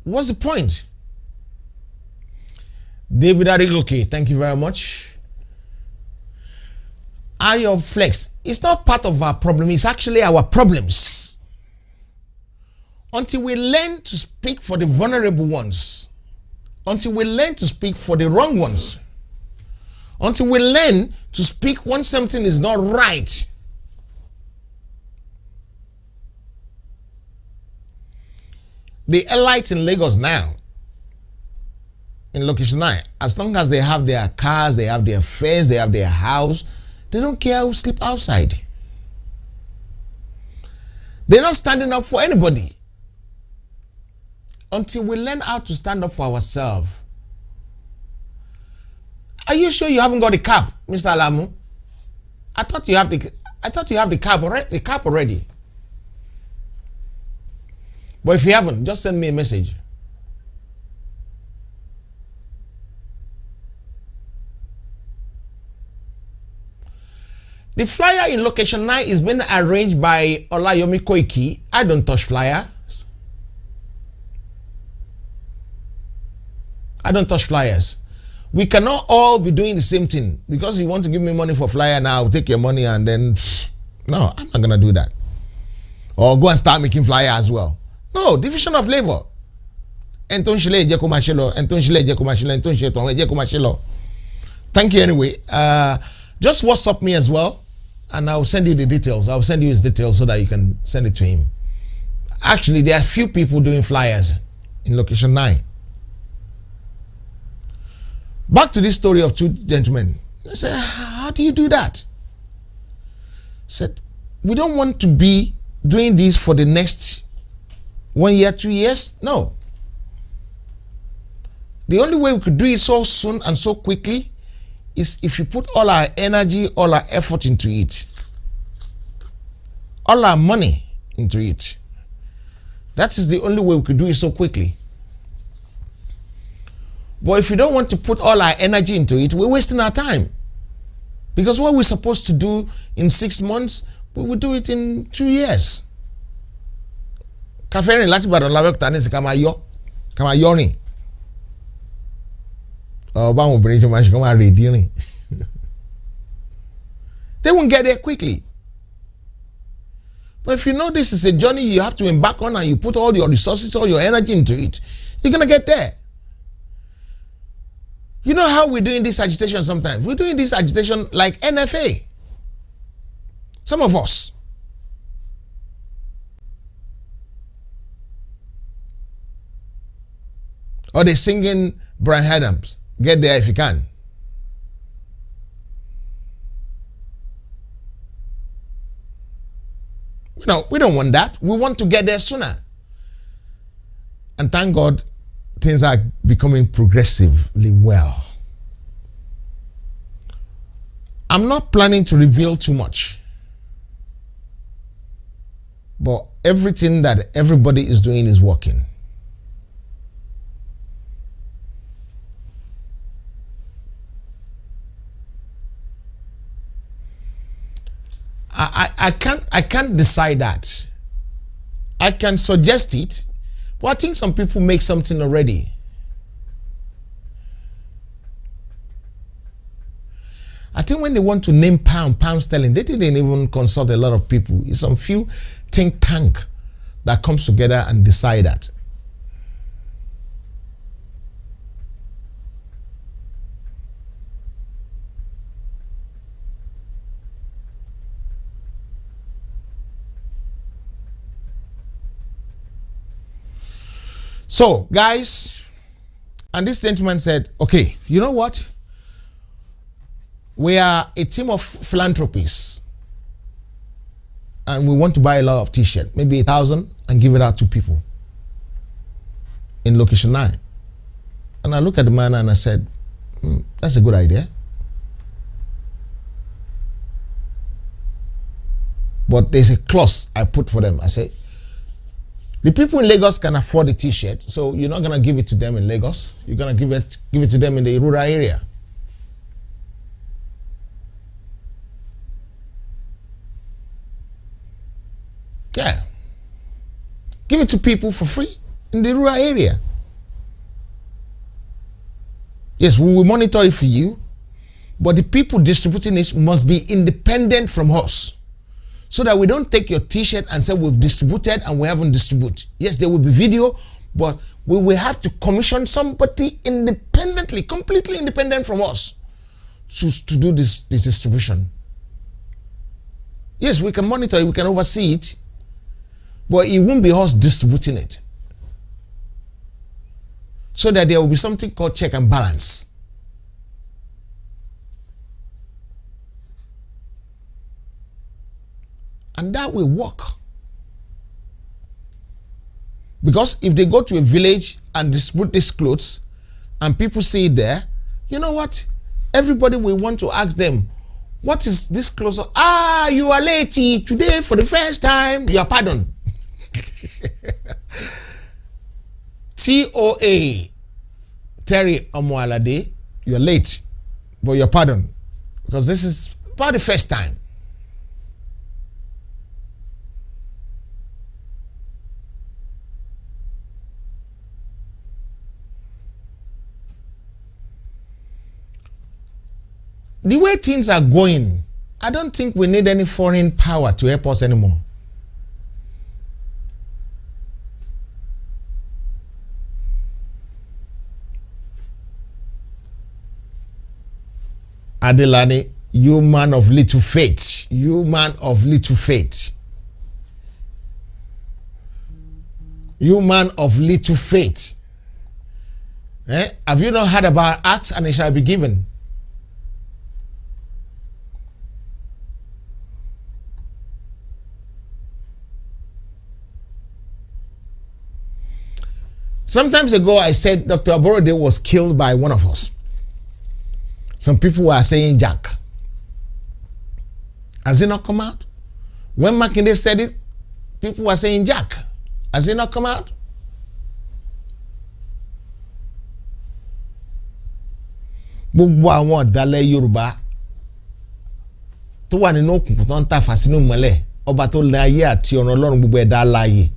What's the point? David Arigoke, thank you very much. Ayo Flex, it's not part of our problem, it's actually our problems. Until we learn to speak for the vulnerable ones, until we learn to speak for the wrong ones, until we learn to speak when something is not right, the elites in Lagos now, in Location 9, as long as they have their cars, they have their fares, they have their house, they don't care who sleep outside. They're not standing up for anybody. Until we learn how to stand up for ourselves. Are you sure you haven't got the cap, Mr. Alamu? I thought you have the cap already. But if you haven't, just send me a message. The flyer in Location 9 is being arranged by Olayomi Koiki. I don't touch flyers. I don't touch flyers. We cannot all be doing the same thing. Because you want to give me money for flyer now, I'll take your money and then... No, I'm not going to do that. Or go and start making flyer as well. No, division of labor. Thank you anyway. Just WhatsApp me as well, and I'll send you the details. I'll send you his details so that you can send it to him. Actually, there are few people doing flyers in Location 9. Back to this story of two gentlemen. I said, how do you do that? I said, we don't want to be doing this for the next 1 year, 2 years. No. The only way we could do it so soon and so quickly is if you put all our energy, all our effort into it. All our money into it. That is the only way we could do it so quickly. But if you don't want to put all our energy into it, we're wasting our time. Because what we're supposed to do in 6 months, we will do it in 2 years. Kaferin láti Ìbàdàn l'Abẹ́òkúta ní ká máa yọ rìn. Báwọn obìnrin ṣe máa ṣe kán máa rèdí rìn. They won't get there quickly. But if you know this is a journey you have to embark on and you put all your resources, all your energy into it, you're going to get there. You know how we're doing this agitation sometimes? We're doing this agitation like NFA. Some of us. Or they're singing Brian Adams. Get there if you can. No, we don't want that. We want to get there sooner. And thank God, things are becoming progressively well. I'm not planning to reveal too much. But everything that everybody is doing is working. I can't decide that. I can suggest it, but I think some people make something already. I think when they want to name pound sterling, they didn't even consult a lot of people. It's some few think tank that comes together and decide that. So, guys, and this gentleman said, okay, you know what? We are a team of philanthropists and we want to buy a lot of t-shirts, maybe 1,000, and give it out to people in location 9. And I look at the man and I said, that's a good idea. But there's a clause I put for them. I say, the people in Lagos can afford the t-shirt, so you're not gonna give it to them in Lagos. You're gonna give it to them in the rural area. Yeah. Give it to people for free in the rural area. Yes, we will monitor it for you, but the people distributing it must be independent from us, so that we don't take your t-shirt and say we've distributed and we haven't distributed. Yes, there will be video, but we will have to commission somebody independently, completely independent from us, to do this distribution. Yes, we can monitor it, we can oversee it, but it won't be us distributing it. So that there will be something called check and balance. And that will work. Because if they go to a village and distribute these clothes and people see it there, you know what? Everybody will want to ask them, what is this clothes? Ah, you are late today for the first time. You are pardoned. TOA, Terry Omoalade, you're late, but you're pardoned. Because this is about the first time. The way things are going, I don't think we need any foreign power to help us anymore. Adelani, you man of little faith. You man of little faith. You man of little faith. Have you not heard about ask and it shall be given? Sometimes ago, I said Dr. Aborode was killed by one of us. Some people were saying Jack. Has it not come out? When Machendise said it, people were saying Jack. Has it not come out? Gbogbo àwọn ọ̀dàlẹ̀ Yorùbá tó wà nínú òkùnkùn tó ń tàfà sínú ìmọ́lẹ̀, ọba tó lẹ ayé àti ọ̀run Ọlọ́run gbogbo ẹ̀dá alààyè,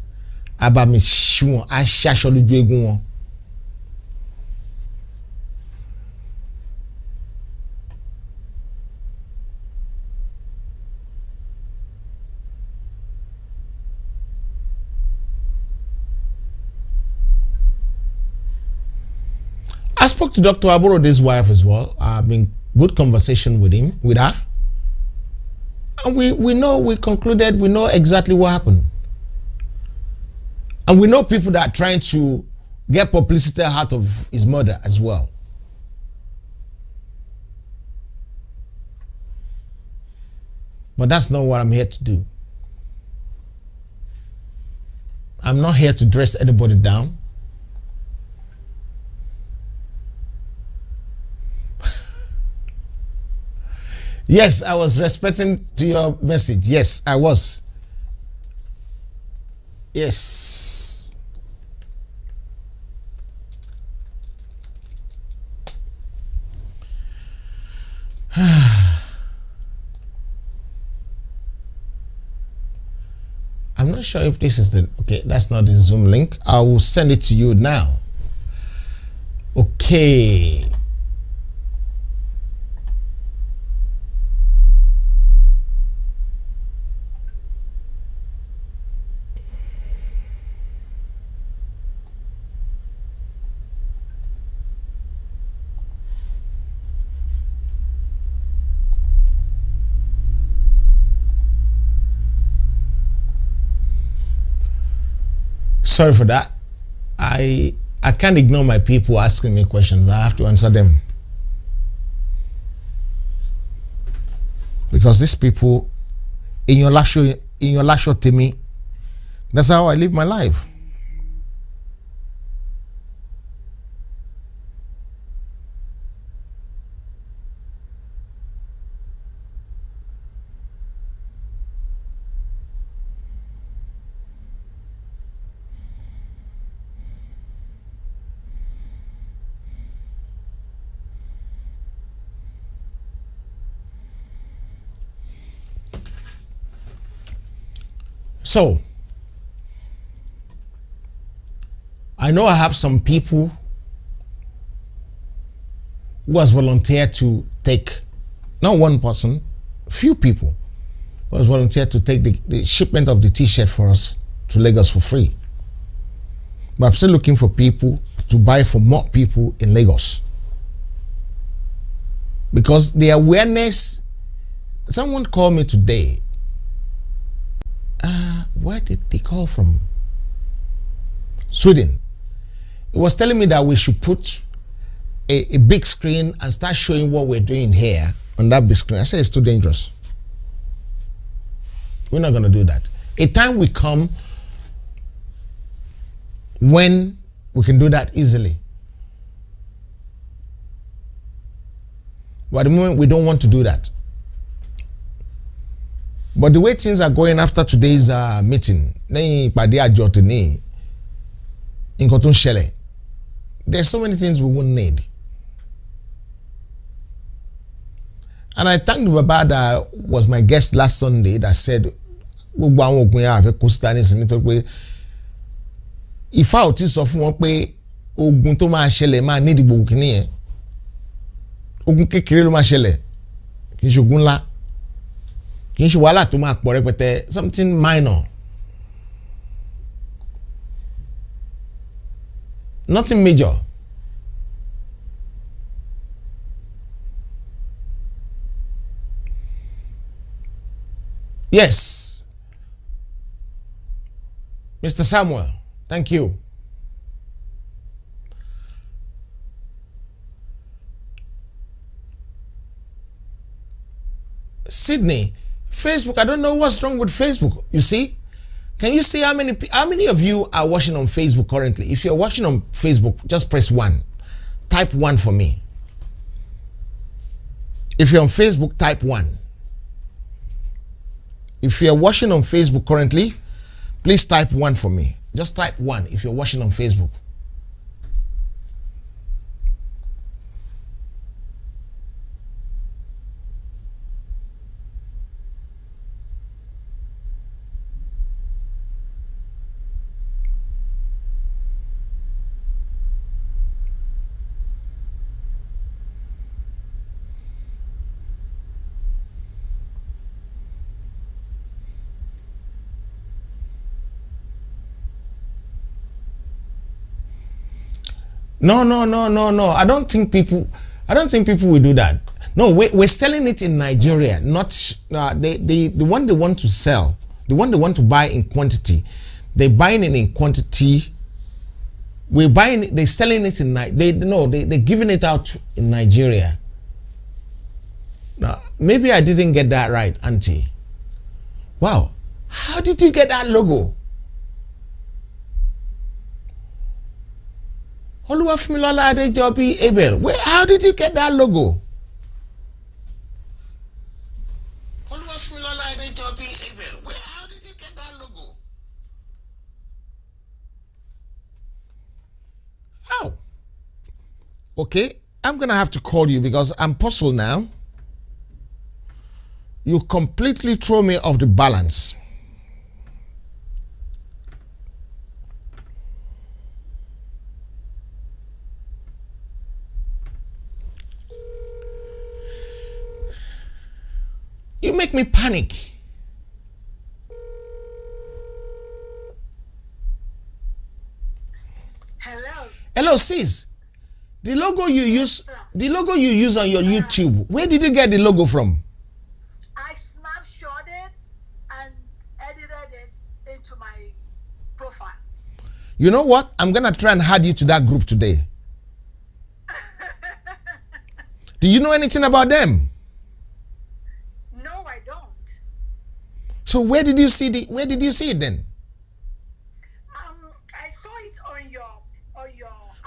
abami ṣí wọn, á ṣaṣọ lójú eégún wọn. I spoke to Dr. Aborode's wife as well. I've been good conversation with her. And we concluded, we know exactly what happened. And we know people that are trying to get publicity out of his murder as well. But that's not what I'm here to do. I'm not here to dress anybody down. Yes, I was responding to your message. Yes, I was. Yes. I'm not sure if this is the... Okay, that's not the Zoom link. I will send it to you now. Okay. Sorry for that. I can't ignore my people asking me questions. I have to answer them. Because these people, in your lasho to me, that's how I live my life. So, I know I have some people who has volunteered to take, not one person, few people who has volunteered to take the shipment of the t-shirt for us to Lagos for free. But I'm still looking for people to buy for more people in Lagos. Because the awareness, someone called me today. Where did they call from? Sweden. It was telling me that we should put a big screen and start showing what we're doing here on that big screen. I said it's too dangerous. We're not going to do that. A time will come when we can do that easily. But at the moment, we don't want to do that. But the way things are going after today's meeting, there's so many things we won't need. And I thank the Baba that was my guest last Sunday that said, if I was of one way, ogun tó máa ṣẹlẹ̀ máa need gbogbo kìíní yẹn. Ogun kékeré ló máa ṣẹlẹ̀. Kì í ṣe ogun ńlá. Kì í ṣe wàhálà tó máa pọ̀ rẹpẹtẹ. Something minor. Nothing major. Yes. Mr. Samuel, thank you. Sydney, Facebook, I don't know what's wrong with Facebook. You see? Can you see how many of you are watching on Facebook currently? If you're watching on Facebook, just press 1. Type 1 for me. If you're on Facebook, type 1. If you're watching on Facebook currently, please type 1 for me. Just type 1 if you're watching on Facebook. No. I don't think people will do that. No, we're selling it in Nigeria, not the one they want to sell, the one they want to buy in quantity. They're buying it in quantity. We're buying it, they're selling it in they're giving it out in Nigeria. Now, maybe I didn't get that right, Auntie. Wow, how did you get that logo? Oluwafemilola Adejobi Abel. How did you get that logo? Oluwafemilola Adejobi Abel. How did you get that logo? How? Okay, I'm gonna have to call you because I'm puzzled now. You completely throw me off the balance. You make me panic. Hello, sis. The logo you use on your YouTube. Where did you get the logo from? I snapshot it and edited it into my profile. You know what? I'm going to try and add you to that group today. Do you know anything about them? No, I don't. So where did you see it then? I saw it on your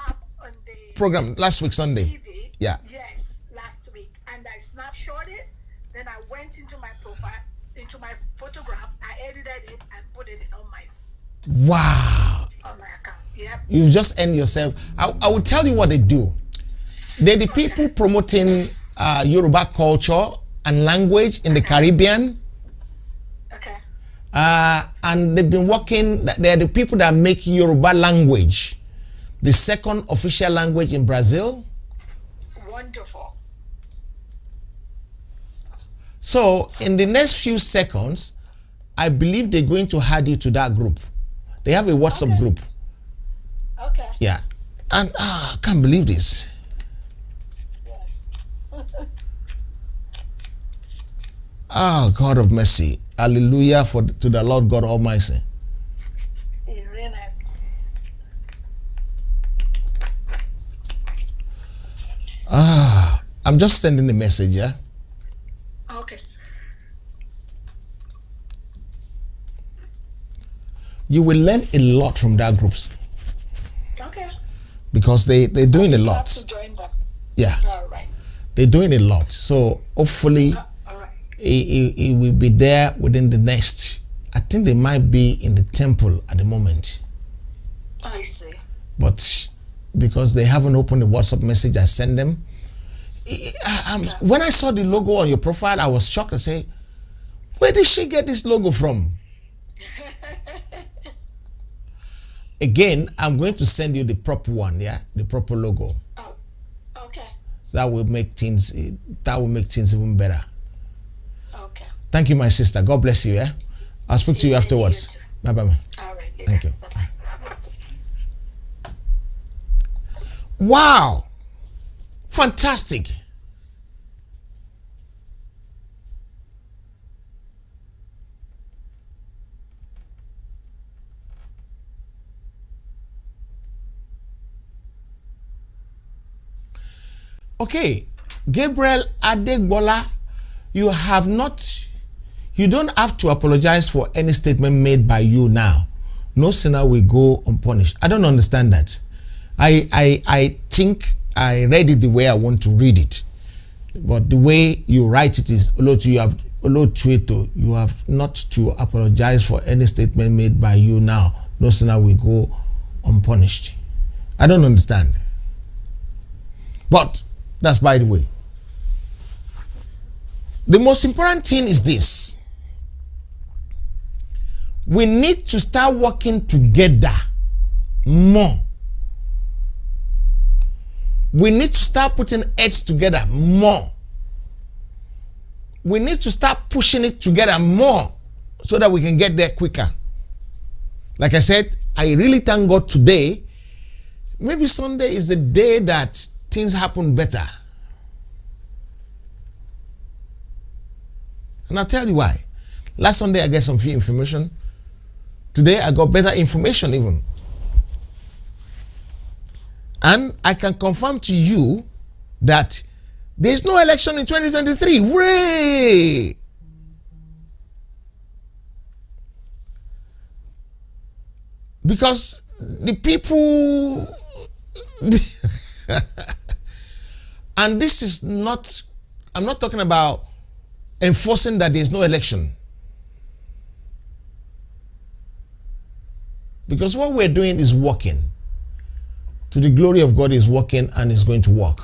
app on the Program last week Sunday. TV. Yeah. Yes, last week, and I snapshot it. Then I went into my profile, into my photograph. I edited it and put it on my account. Yep. You've just earned yourself. I will tell you what they do. They're the people promoting Yoruba culture and language in the Caribbean. Okay. And they've been working, they're the people that make Yoruba language the second official language in Brazil. Wonderful. So in the next few seconds, I believe they're going to add you to that group. They have a WhatsApp group. Okay. Yeah. And I can't believe this. Oh, God of mercy. Hallelujah to the Lord God Almighty. I'm just sending a message, yeah? Okay. You will learn a lot from that groups. Okay. Because they're doing a lot. To join them. Yeah. All right. They're doing a lot. So hopefully it will be there within the next. I think they might be in the temple at the moment. I see. But because they haven't opened the WhatsApp message I send them. When I saw the logo on your profile, I was shocked and say, where did she get this logo from? Again, I'm going to send you the proper one, yeah? The proper logo. Oh, okay. That will make things even better. Okay. Thank you, my sister. God bless you, yeah? I'll speak to you afterwards. Bye-bye. All right. Thank you. Bye-bye. Wow. Fantastic. Okay, Gabriel Adegbola, you don't have to apologize for any statement made by you now. No sinner will go unpunished. I don't understand that. I think I read it the way I want to read it. But the way you write it is, you have not to apologize for any statement made by you now. No sinner will go unpunished. I don't understand. But that's by the way. The most important thing is this. We need to start working together more. We need to start putting heads together more. We need to start pushing it together more so that we can get there quicker. Like I said, I really thank God today. Maybe Sunday is the day that things happen better. And I'll tell you why. Last Sunday I got some few information. Today I got better information even. And I can confirm to you that there is no election in 2023. Hooray! Because the people and this is not, I'm not talking about enforcing that there is no election. Because what we're doing is working. To the glory of God is working and is going to work.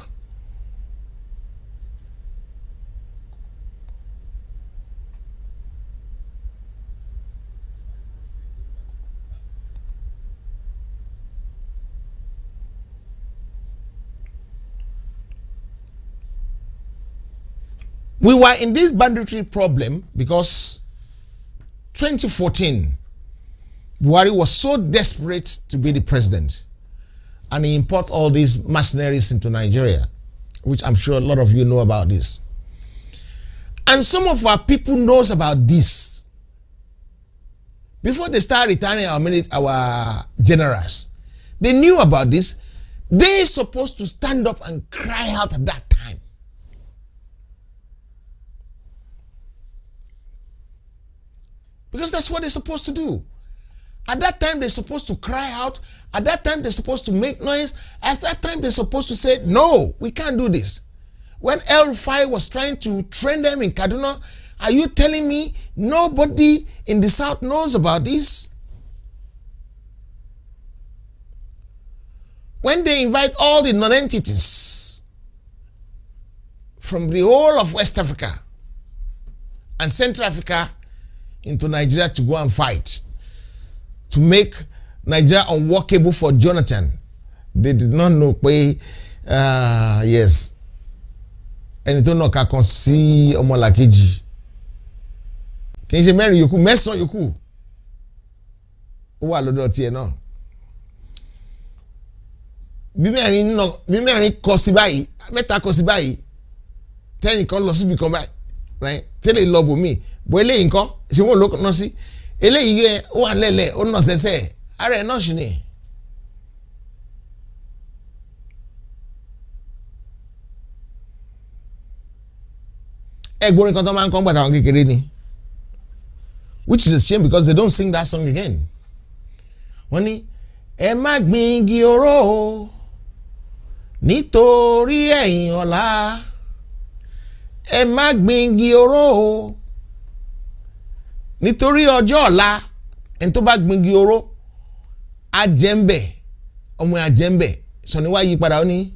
We were in this banditry problem because 2014, Buhari was so desperate to be the president. And he imported all these mercenaries into Nigeria, which I'm sure a lot of you know about this. And some of our people knows about this. Before they start returning our generals. They knew about this. They're supposed to stand up and cry out at that time. Because that's what they're supposed to do. At that time, they're supposed to cry out. At that time, they're supposed to make noise. At that time, they're supposed to say, no, we can't do this. When El-Rufai was trying to train them in Kaduna, are you telling me nobody in the South knows about this? When they invite all the non-entities from the whole of West Africa and Central Africa into Nigeria to go and fight, to make Nigeria unworkable for Jonathan, they did not know yes. Ẹni tó náà ká kan sí ọmọlàkejì kì í ṣe mẹ́rin yòókù mẹ́sàn-án yòókù ó wà lọ́dọ̀ tiẹ̀ náà bí mẹ́rin kọ sí báyìí mẹ́ta kọ sí báyìí tẹ́yìn kan lọ síbi kan báyìí right tẹ́lẹ̀ lọ bòmíì bọ́ eléyìí nǹkan ṣé wọ́n ló ná sí eléyìí yẹ ó wà lẹ́lẹ̀ ó nà sẹ́sẹ́ ara ẹ̀ náà ṣì ni. Ẹgbọ́n kan tó máa ń kọ́ gbàtà àwọn kékeré ni, which is a shame because they don't sing that song again. Wọ́n ní ẹ má gbin igi oró o nítorí ẹ̀yìn ọ̀la, ẹ má gbin igi oró o nítorí ọjọ́ ọ̀la. Ẹni tó bá gbin igi oró á jẹ ń bẹ̀, ọmọ á jẹ ń bẹ̀. Sọ̀ni wá yí padà ó ní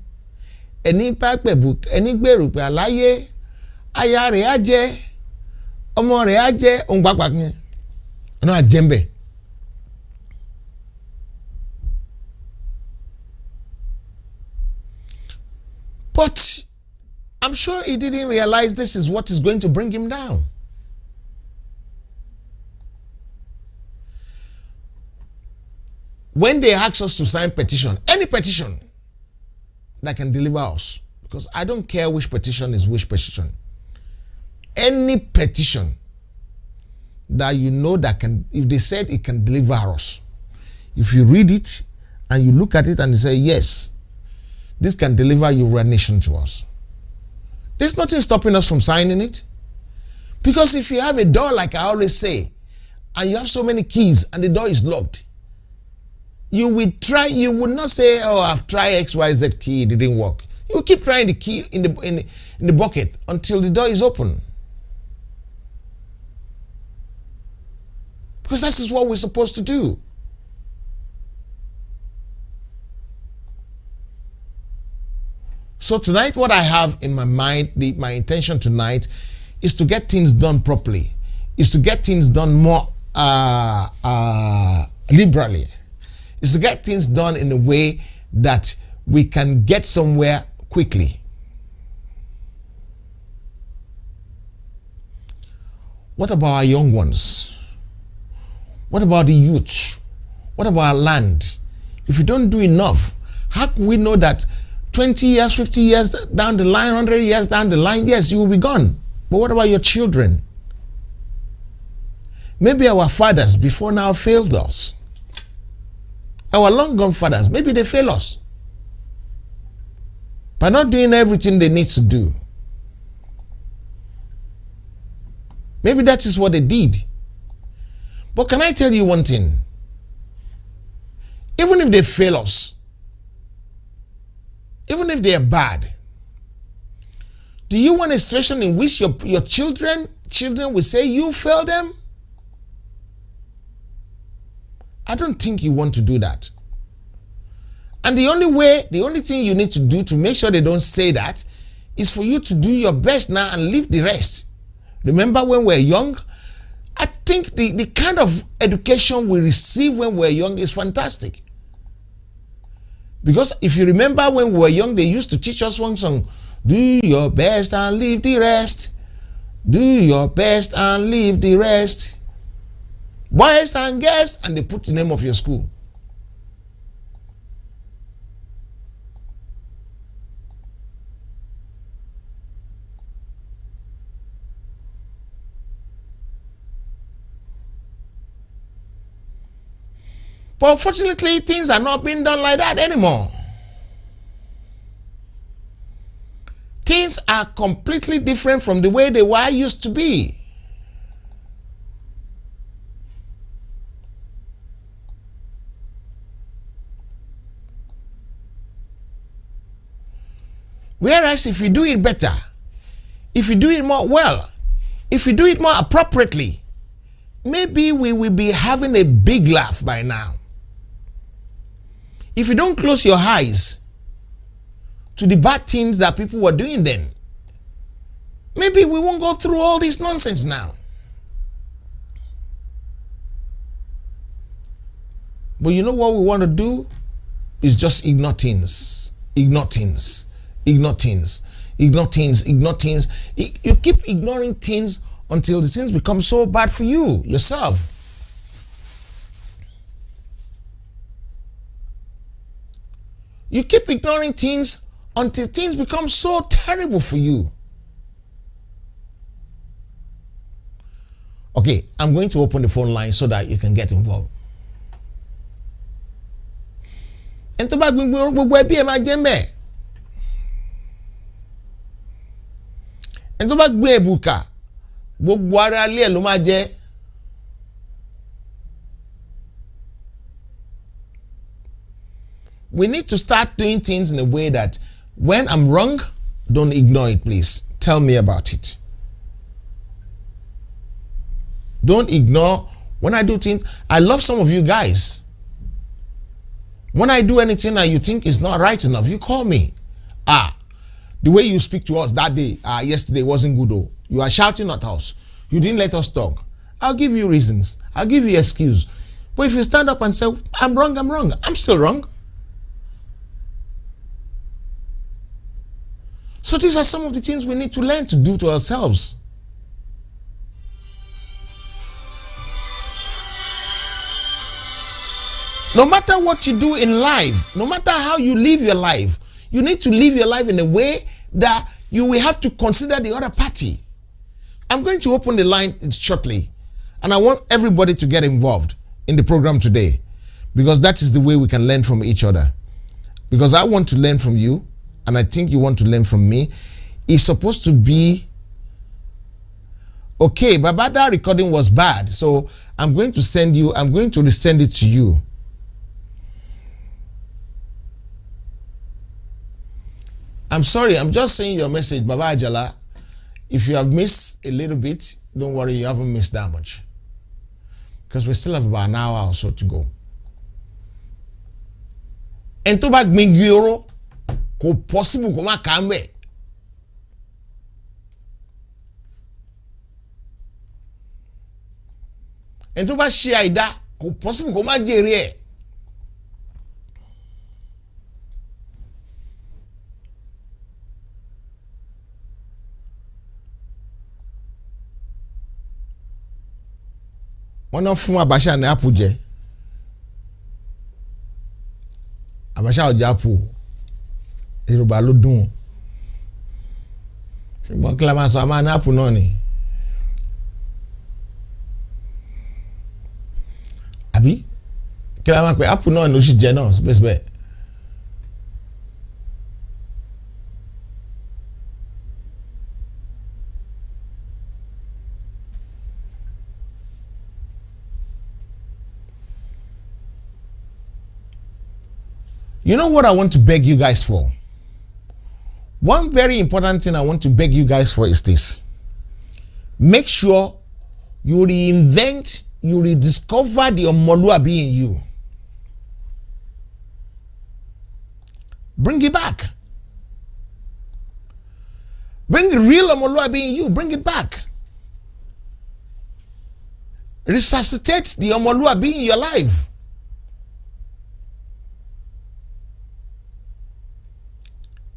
ẹni bá pẹ̀bù ẹni gbèrú pé àláyé aya rẹ̀ á jẹ́ ọmọ rẹ̀ á jẹ́ ohun pàápàá kan ọ̀nà àjẹ́mbẹ̀. But I'm sure he didn't realize this is what is going to bring him down. When they ask us to sign petition, any petition that can deliver us, because I don't care which petition is which petition, any petition that you know that can, if they said it can deliver us, if you read it and you look at it and you say, yes, this can deliver your nation to us, there's nothing stopping us from signing it. Because if you have a door, like I always say, and you have so many keys and the door is locked, you will try, you will not say, oh, I've tried XYZ key, it didn't work. You will keep trying the key in the bucket until the door is open. Because this is what we're supposed to do. So tonight, what I have in my mind, my intention tonight is to get things done properly, is to get things done more liberally, is to get things done in a way that we can get somewhere quickly. What about our young ones? What about the youth? What about our land? If you don't do enough, how can we know that 20 years, 50 years down the line, 100 years down the line, yes, you will be gone. But what about your children? Maybe our fathers before now failed us. Our long gone fathers, maybe they fail us by not doing everything they need to do. Maybe that is what they did. But can I tell you one thing? Even if they fail us, even if they are bad, do you want a situation in which your children will say you failed them? I don't think you want to do that. And the only thing you need to do to make sure they don't say that is for you to do your best now and leave the rest. Remember when we're young? I think the kind of education we receive when we're young is fantastic. Because if you remember when we were young, they used to teach us one song, do your best and leave the rest. Do your best and leave the rest. Boys and girls, and they put the name of your school. But unfortunately, things are not being done like that anymore. Things are completely different from the way they were used to be. Whereas if you do it better, if you do it more well, if you do it more appropriately, maybe we will be having a big laugh by now. If you don't close your eyes to the bad things that people were doing then, maybe we won't go through all this nonsense now. But you know what we want to do is just ignore things, ignore things. Ignore things, ignore things, ignore things. You keep ignoring things until the things become so bad for you, yourself. You keep ignoring things until things become so terrible for you. Okay, I'm going to open the phone line so that you can get involved. And to back and tó bá gbé ebuka gbogbo ara lé ló máa jẹ. We need to start doing things in a way that when I'm wrong, don't ignore it, please. Tell me about it. Don't ignore when I do things. I love some of you guys. When I do anything that you think is not right enough, you call me. The way you speak to us that day, yesterday wasn't good though. You are shouting at us. You didn't let us talk. I'll give you reasons. I'll give you excuse. But if you stand up and say, I'm wrong, I'm still wrong. So these are some of the things we need to learn to do to ourselves. No matter what you do in life, no matter how you live your life, you need to live your life in a way that you will have to consider the other party. I'm going to open the line shortly, and I want everybody to get involved in the program today, because that is the way we can learn from each other. Because I want to learn from you, and I think you want to learn from me. It's supposed to be okay, but that recording was bad, so I'm going to resend it to you. I'm sorry, I'm just saying your message, Baba Ajala. If you have missed a little bit, don't worry, you haven't missed that much. Because we still have about an hour or so to go. And to back Mingiro, ko possible ko ma kambe. And to back Shiaida, ko possible ko ma jere. Wọ́n náà fún Abacha ní apple jẹ. Abacha ò jẹ apple. Yoruba ló dùn. Ṣùgbọ́n kí la máa sọ a máa ní apple náà ni. Àbí? Kí la máa pè apple náà ni ó sì jẹ náà síbẹ̀síbẹ̀. You know what I want to beg you guys for? One very important thing I want to beg you guys for is this. Make sure you reinvent, you rediscover the Omoluabi in you. Bring it back. Bring the real Omoluabi in you. Bring it back. Resuscitate the Omoluabi in your life.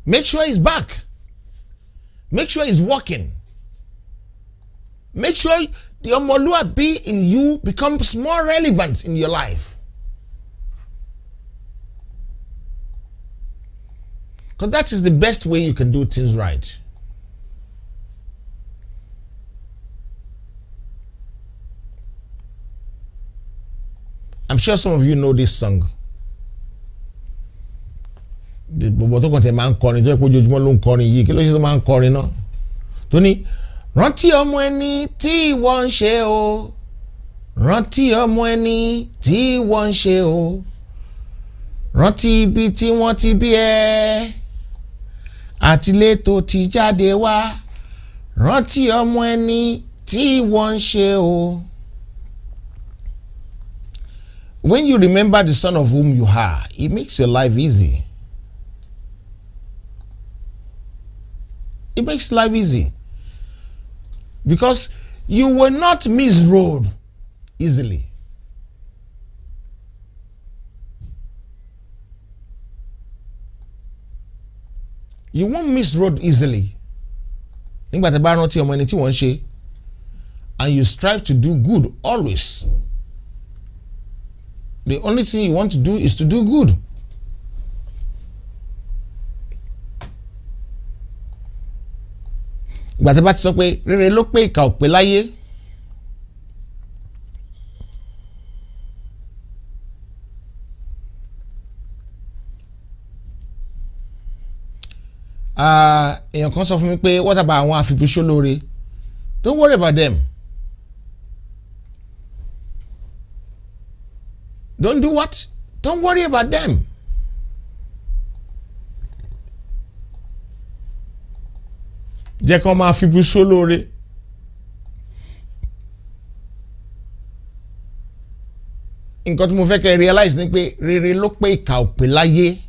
Make sure he's back. Make sure he's working. Make sure the Omoluabi in you becomes more relevant in your life. Because that is the best way you can do things right. I'm sure some of you know this song. Bọ̀bọ̀ tó kàn tẹ̀ máa ń kọrin tó yẹ kó ojoojúmọ́ ló ń kọrin yìí kí ló ṣe tó máa ń kọrin náà tó ní rántí ọmọ ẹni tí wọ́n ń ṣe o rántí ọmọ ẹni tí wọ́n ń ṣe o rántí ibi tí wọ́n ti bí ẹ àtìlé tó ti jáde wá rántí ọmọ ẹni tí wọ́n ń ṣe o. When you remember the son of whom you are, it makes your life easy. It makes life easy. Because you will not miss road easily. You won't miss road easily. Nígbà tí bá rántí ọmọ ẹni tí wọ́n ń ṣe, and you strive to do good always. The only thing you want to do is to do good. Ìgbà tí bá ti sọ pé rere ló pé ìkà ò pé láyé. Èèyàn kan sọ fún mi pé what about àwọn àfipéṣólóore? Don't worry about them. Don't do what? Don't worry about them. Jẹ́ kó máa fi àfipéṣólóore. Nǹkan tí mo fẹ́ kẹ́ realize ni pé rere ló pé ìkà ò pé láyé.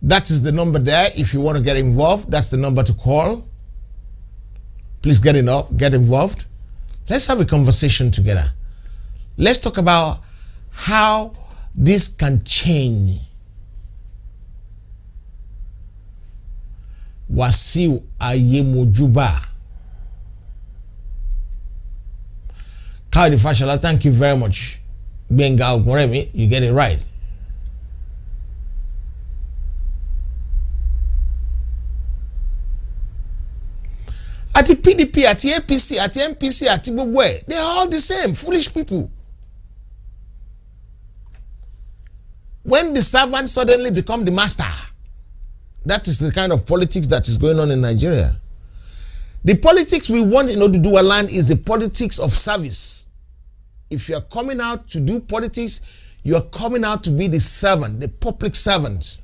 That is the number there. If you want to get involved, that's the number to call. Please get involved. Let's have a conversation together. Let's talk about how this can change. Wasiu Ayemojuba. Kaudi Fashola, thank you very much. Benga Ogunremi, you get it right. Àti PDP, àti APC, àti MPC, àti gbogbo ẹ̀, they are all the same, foolish people. When the servant suddenly become the master, that is the kind of politics that is going on in Nigeria. The politics we want in Oduduwa land is the politics of service. If you are coming out to do politics, you are coming out to be the servant, the public servant.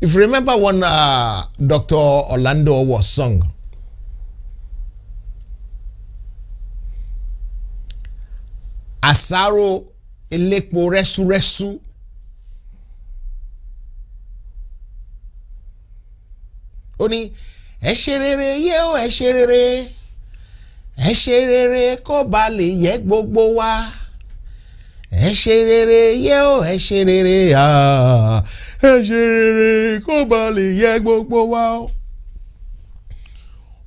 If you remember when Dr. Orlando was sung, Asaro Elekpo Resu Resu. Ó ní ẹ ṣe rere yé o ẹ ṣe rere. Ẹ ṣe rere kó ba lè yẹ gbogbo wa. Ẹ ṣe rere yé o ẹ ṣe rere ẹ ṣe rere kó ba lè yẹ gbogbo wa.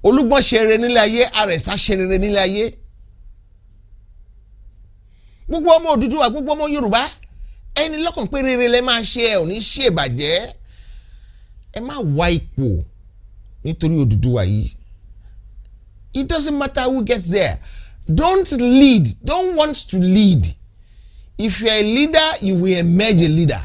Olúgbọ́n ṣe rere nílé ayé, Àrẹ̀sà ṣe rere nílé ayé. Gbogbo ọmọ Odùduwà, gbogbo ọmọ Yorùbá, ẹni lọ́kàn pé rere lẹ máa ṣe ẹ ò ní ṣe ìbàjẹ́. Ẹ má wá ipò nítorí Odùduwà yìí. It doesn't matter who gets there. Don't lead. Don't want to lead. If you are a leader, you will emerge a leader.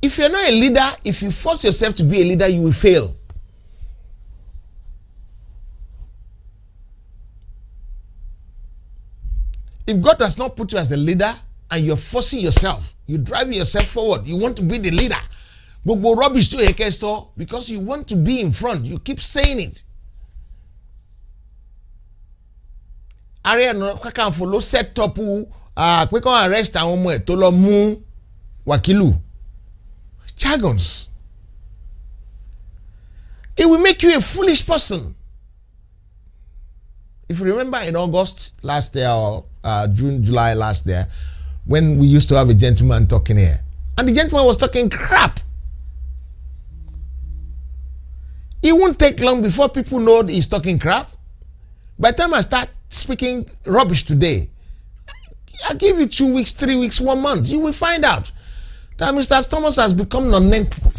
If you're not a leader, if you force yourself to be a leader, you will fail. If God does not put you as the leader and you're forcing yourself, you're driving yourself forward, you want to be the leader. Gbogbo rubbish to eke so because you want to be in front, you keep saying it. Ààrẹ Ọ̀nà Kakanfò ló set up pé kó arrest àwọn ọmọ ẹ̀ tó lọ mú Wàkílù. Jargons. It will make you a foolish person. If you remember in August last year or July last year, when we used to have a gentleman talking here, and the gentleman was talking crap. It won't take long before people know he's talking crap. By the time I start speaking rubbish today, I give you 2 weeks, 3 weeks, 1 month. You will find out that Mr. Thomas has become non-entity.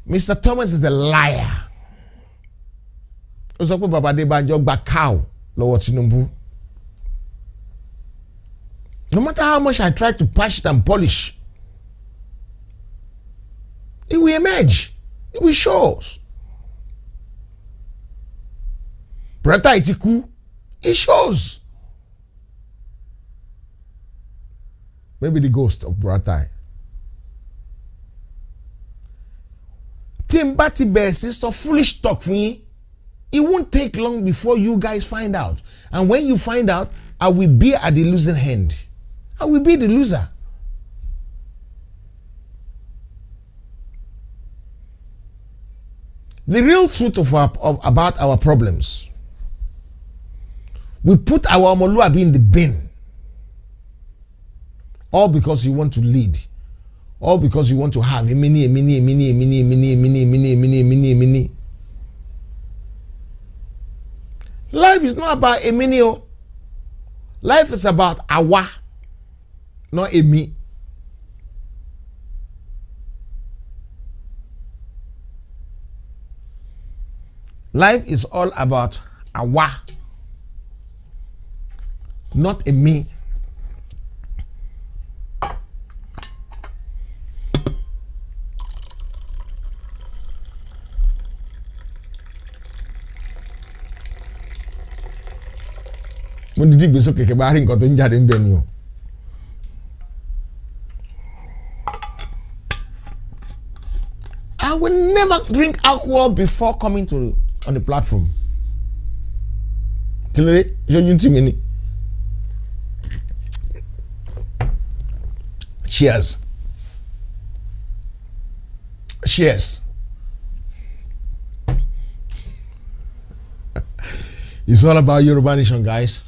Mr. Thomas is a liar. Ó sọ pé Baba Adébánjọ gba cow lọ́wọ́ Tinubu. No matter how much I try to patch it and polish, it will emerge. It will show us. Brata Itiku, it shows. Maybe the ghost of Buratai. Timbati Bessie so foolish talk for me. It won't take long before you guys find out. And when you find out, I will be at the losing hand. I will be the loser. The real truth about our problems. We put our Omoluabi in the bin. All because you want to lead. All because you want to have a mini. Life is not about a mini. Life is about awa, not a me. Life is all about awa, not a me. Mo didi gbe sókè ke bá rí nǹkan tó ń jáde ńbẹ̀ ni o. I will never drink alcohol before coming on the platform. Kílódé ṣojú tì mí ni. Cheers. Cheers. It's all about Yoruba Nation, guys.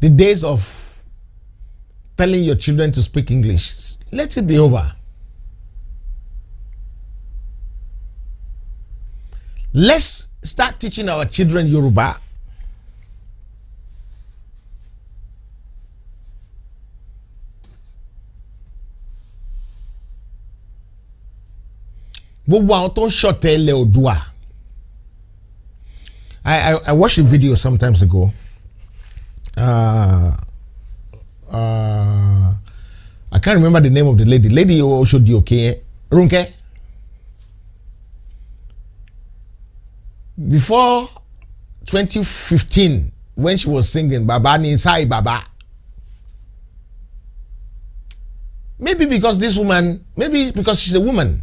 The days of telling your children to speak English, let it be over. Let's start teaching our children Yoruba. Gbogbo àwọn tó ń ṣọ̀tẹ̀ ilẹ̀ Oòduà. I watched a video some times ago. I can't remember the name of the lady. Lady Oshodi okay, Runke. Before 2015, when she was singing Baba Ni Sai Baba, maybe because this woman, maybe because she's a woman,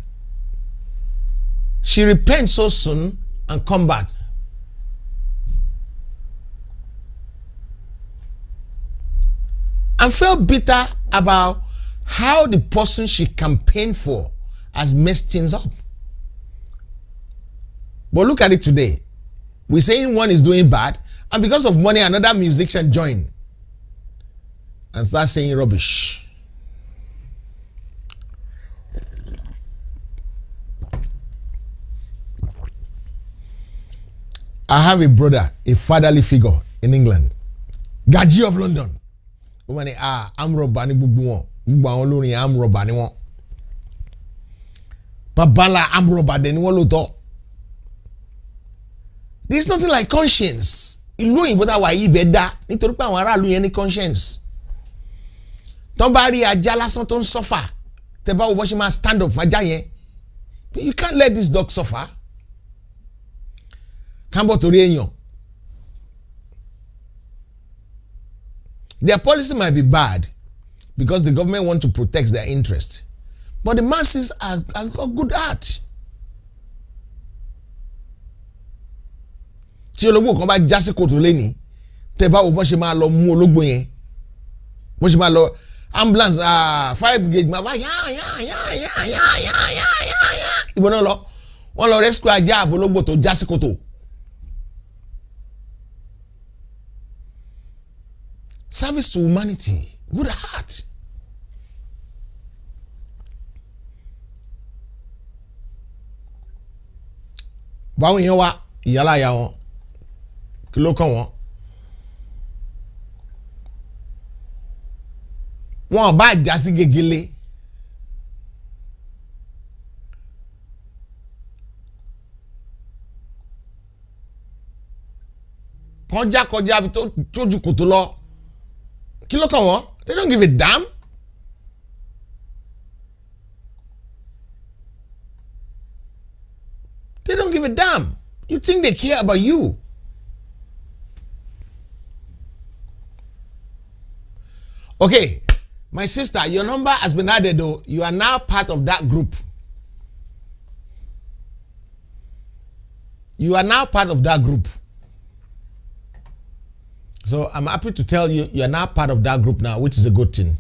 she repents so soon and come back. And felt bitter about how the person she campaigned for has messed things up. But look at it today. We're saying one is doing bad, and because of money, another musician join and start saying rubbish. I have a brother, a fatherly figure in England, Gaji of London. Woman, I'm robber ni gbogbo àwọn olórin I'm robber ni wọ́n. Babala I'm robber de ni wọ́n lóòótọ́. There's nothing like conscience. Ìlú òyìnbó tá wà yìí bẹ́ẹ̀ dá nítorí pé àwọn aráàlú yẹn ní conscience. Tó bá rí ajá lásán tó ń suffer, tẹ́ bá wo bó ṣe máa stand up fajá yẹn. You can't let this dog suffer. Kámbọ̀ torí èèyàn. Their policy might be bad because the government want to protect their interests. But the masses are good at. Tí ológbò kan bá já sí kòtò lẹ́ni, tẹ́ bá wo bọ́n ṣe máa lọ mú ológbò yẹn. Bọ́n ṣe máa lọ, ambulance fire brigade ma ba ya ibo náà lọ wọ́n lọ rescue ajá àbólógbò tó já sí kòtò. Service to humanity, good heart. Báwo yẹn wá ìyálà ya wọn kí ló kàn wọ́n. Wọ́n bá já sí gegele. Kọjá bí tó tójú kòtò lọ. Kí ló kàn wọ́n? They don't give a damn. They don't give a damn. You think they care about you? Okay, my sister, your number has been added though. You are now part of that group. You are now part of that group. So I'm happy to tell you, you are now part of that group now, which is a good thing.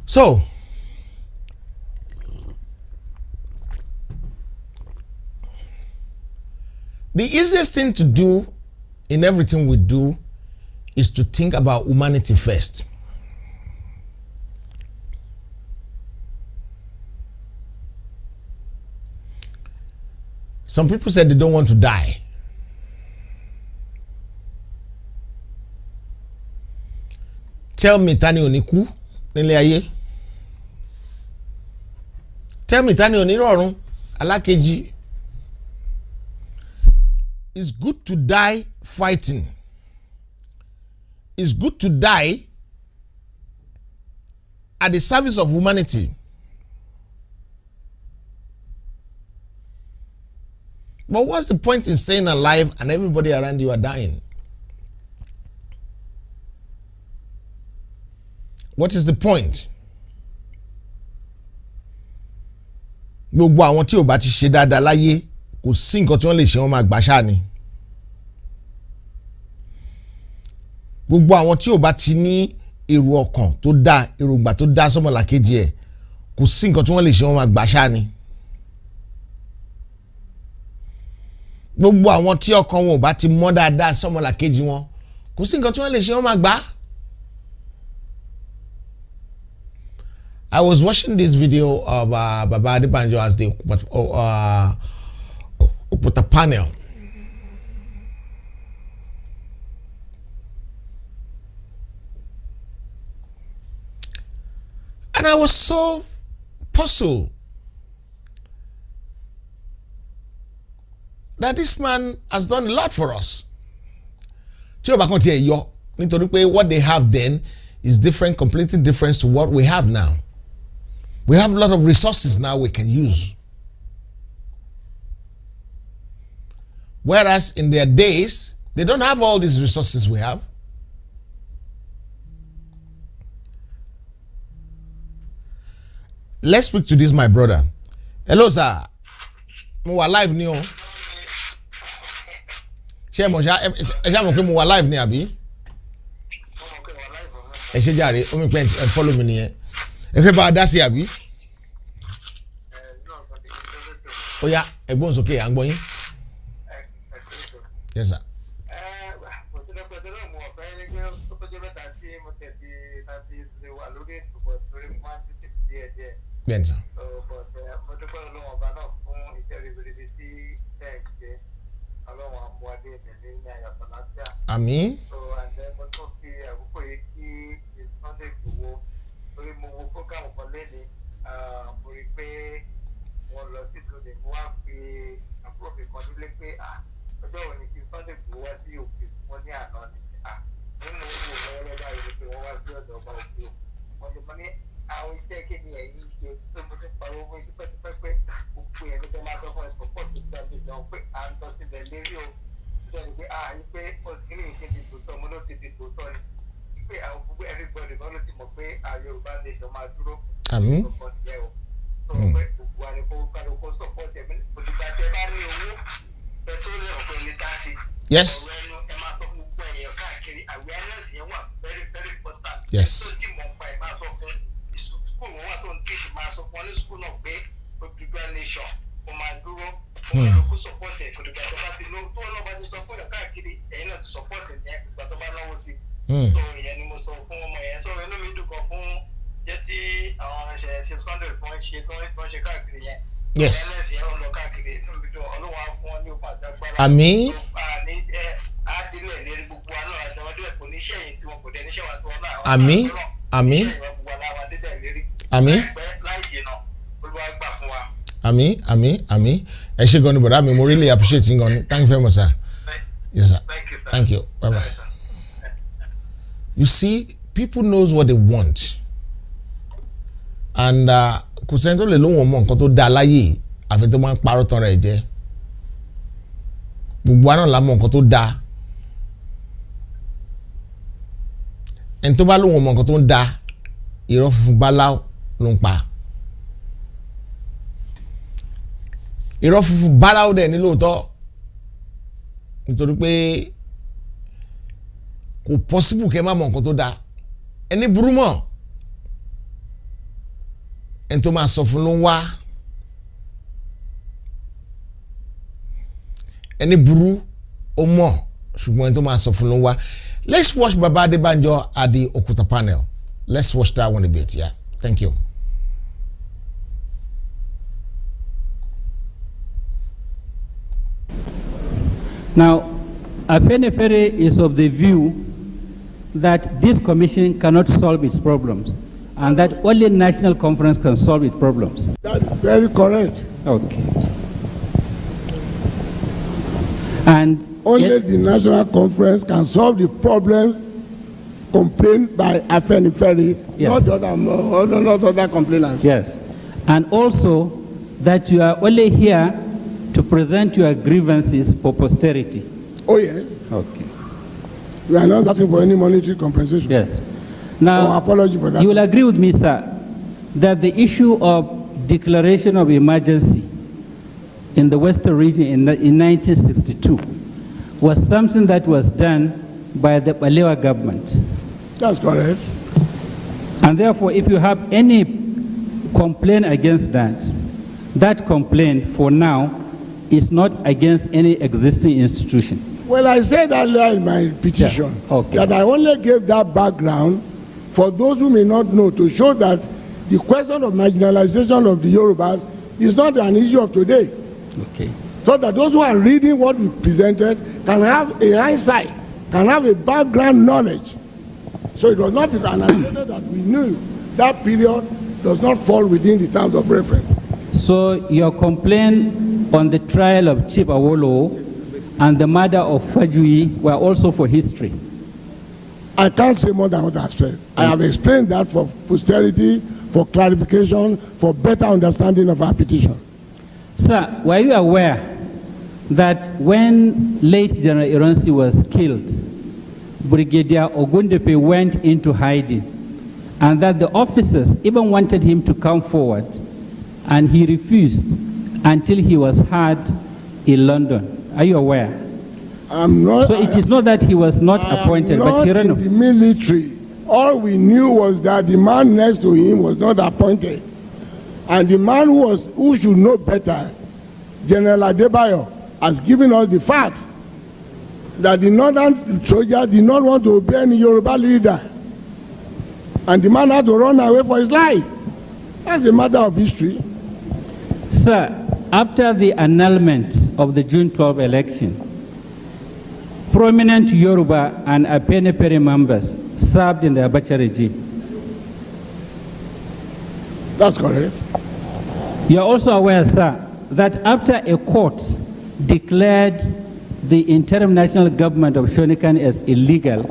So, the easiest thing to do in everything we do is to think about humanity first. Some people said they don't want to die. Tell me, Tani Oniku, nílé ayé. Tell me, Tani onírọ̀rùn alákejì. It's good to die fighting. It's good to die at the service of humanity. But what's the point in staying alive and everybody around you are dying? What is the point? Gbogbo àwọn tí ò bá ti ṣe dáadáa láyé kò sí nǹkan tí wọ́n lè ṣe wọ́n máa gbà ṣáà ni. Gbogbo àwọn tí ò bá ti ní èrò ọkàn tó dáa, èròǹgbà tó dáa sọ́mọlàkejì ẹ̀ kò sí nǹkan tí wọ́n lè ṣe wọ́n máa gbà ṣáà ni. Gbogbo àwọn tí ọkàn wọn ò bá ti mọ́ dáadáa sọ́mọlàkejì wọn kò sí nǹkan tí wọ́n lè ṣe wọ́n máa gbà. I was watching this video of Baba Adebanjo as they put a panel. And I was so puzzled that this man has done a lot for us. Nítorí pé what they have then is different, completely different to what we have now. We have a lot of resources now we can use. Whereas in their days, they don't have all these resources we have. Let's speak to this, my brother. Hello, sir. Mo wà live ni o. Ṣé mo mọ̀ pé mo wà live ni àbí? Ẹ ṣé jàre, o mi pé ẹ follow mi nìyẹn. Ẹ fẹ́ bá a dá sí àbí? Ó yá, ẹ̀gbọ́n sókè à ń gbọ́ yín. Yes, sir. Bẹ́ẹ̀ni sir. Àmín. Yoruba nation máa dúró. Àmín. Yes. Yes. Yes. Àmín. Àmín. Àmín. Àmín. Àmín. Àmín. Àmín. Ẹ ṣé gan ni bọ̀dá mi, mo really appreciate you gan ni. Thank you very much, sir. Yes, sir. Thank you. Bye bye. You see, people knows what they want. And kò sẹ́ni tó lè lóhùn ọmọ nǹkan tó dáa láyé àfi tó máa ń parọ́ tán rẹ̀ jẹ́. Gbogbo àná la mọ̀ nǹkan tó dáa. Ẹni tó bá lóhùn ọmọ nǹkan tó ń dáa, irọ́ funfun báláú ló ń pa. Irọ́ funfun báláú dẹ̀ ní lóòótọ́. Nítorí pé kò possible kẹ́ má mọ̀ nǹkan tó dáa. Ẹni burú mọ̀. Ẹni tó máa sọ fún ló ń wá. Ẹni burú ó mọ̀ ṣùgbọ́n ẹni tó máa sọ fún ló ń wá. Let's watch Baba Adebanjo at the Okuta panel. Let's watch that one a bit, yeah. Thank you. Now, Afenifere is of the view that this commission cannot solve its problems and that only national conference can solve its problems. That is very correct. Okay. And only the national conference can solve the problems complained by Afenifere, yes. not other complainants. Yes. And also that you are only here to present your grievances for posterity. Oh, yes. Okay. We are not asking for any monetary compensation. Yes. Now, or apology for that. You will agree with me, sir, that the issue of declaration of emergency in the Western region in 1962 was something that was done by the Balewa government. That's correct. And therefore, if you have any complaint against that, that complaint for now is not against any existing institution. Well, I said earlier in my petition that I only gave that background for those who may not know, to show that the question of marginalization of the Yorubas is not an issue of today. Okay. So that those who are reading what we presented can have a hindsight, can have a background knowledge. So it was not analyzed that we knew that period does not fall within the terms of reference. So your complaint on the trial of Chief Awolowo and the murder of Fajui were also for history? I can't say more than what I've said. I have explained that for posterity, for clarification, for better understanding of our petition. Sir, were you aware that when late General Ironsi was killed, Brigadier Ogundepe went into hiding, and that the officers even wanted him to come forward, and he refused until he was heard in London? Are you aware? I'm not. So it is not that he was not appointed, but he ran. In the military, all we knew was that the man next to him was not appointed, and the man who should know better, General Adebayo, has given us the facts that the northern soldiers did not want to obey any Yoruba leader, and the man had to run away for his life. That's a matter of history. Sir, after the annulment of the June 12 election, prominent Yoruba and Apenepere members served in the Abacha regime. That's correct. You are also aware, sir, that after a court declared the interim national government of Shonikan as illegal,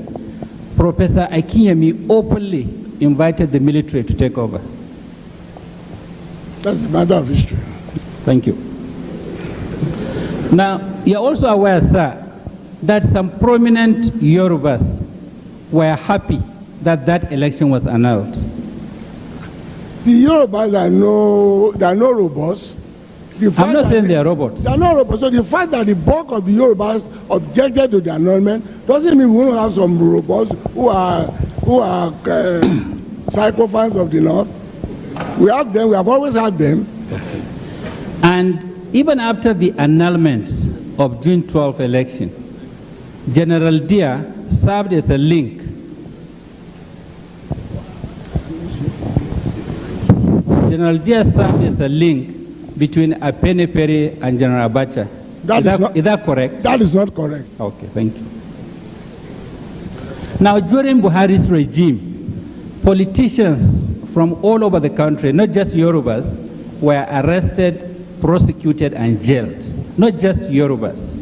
Professor Akinyemi openly invited the military to take over. That's a matter of history. Thank you. Now, you're also aware, sir, that some prominent Yorubas were happy that that election was annulled. The Yorubas are no robots. I'm not saying they are robots. They are not robots. So the fact that the bulk of the Yorubas objected to the annulment doesn't mean we won't have some robots who are sycophants of the North. We have them. We have always had them. And even after the annulment of June 12 election, General Dia served as a link. General Dia served as a link between Apene Peri and General Abacha. Is that correct? That is not correct. Okay, thank you. Now, during Buhari's regime, politicians from all over the country, not just Yorubas, were arrested, prosecuted, and jailed. Not just Yorubas.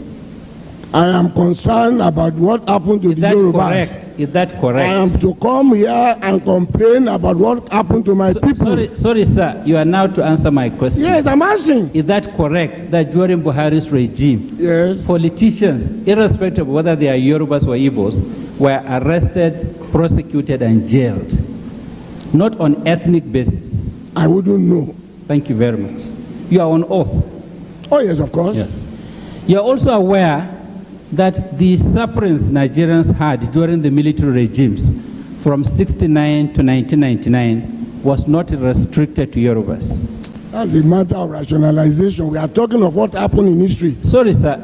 I am concerned about what happened to the Yorubas. Is that correct? I am to come here and complain about what happened to my people. Sorry, sir. You are now to answer my question. Yes, I'm asking. Is that correct that during Buhari's regime, yes, politicians, irrespective of whether they are Yorubas or Igbos, were arrested, prosecuted, and jailed? Not on ethnic basis. I wouldn't know. Thank you very much. You are on oath. Oh, yes, of course. Yes. You are also aware that the sufferings Nigerians had during the military regimes from 1969 to 1999 was not restricted to Yorubas. That's a matter of rationalization. We are talking of what happened in history. Sorry, sir.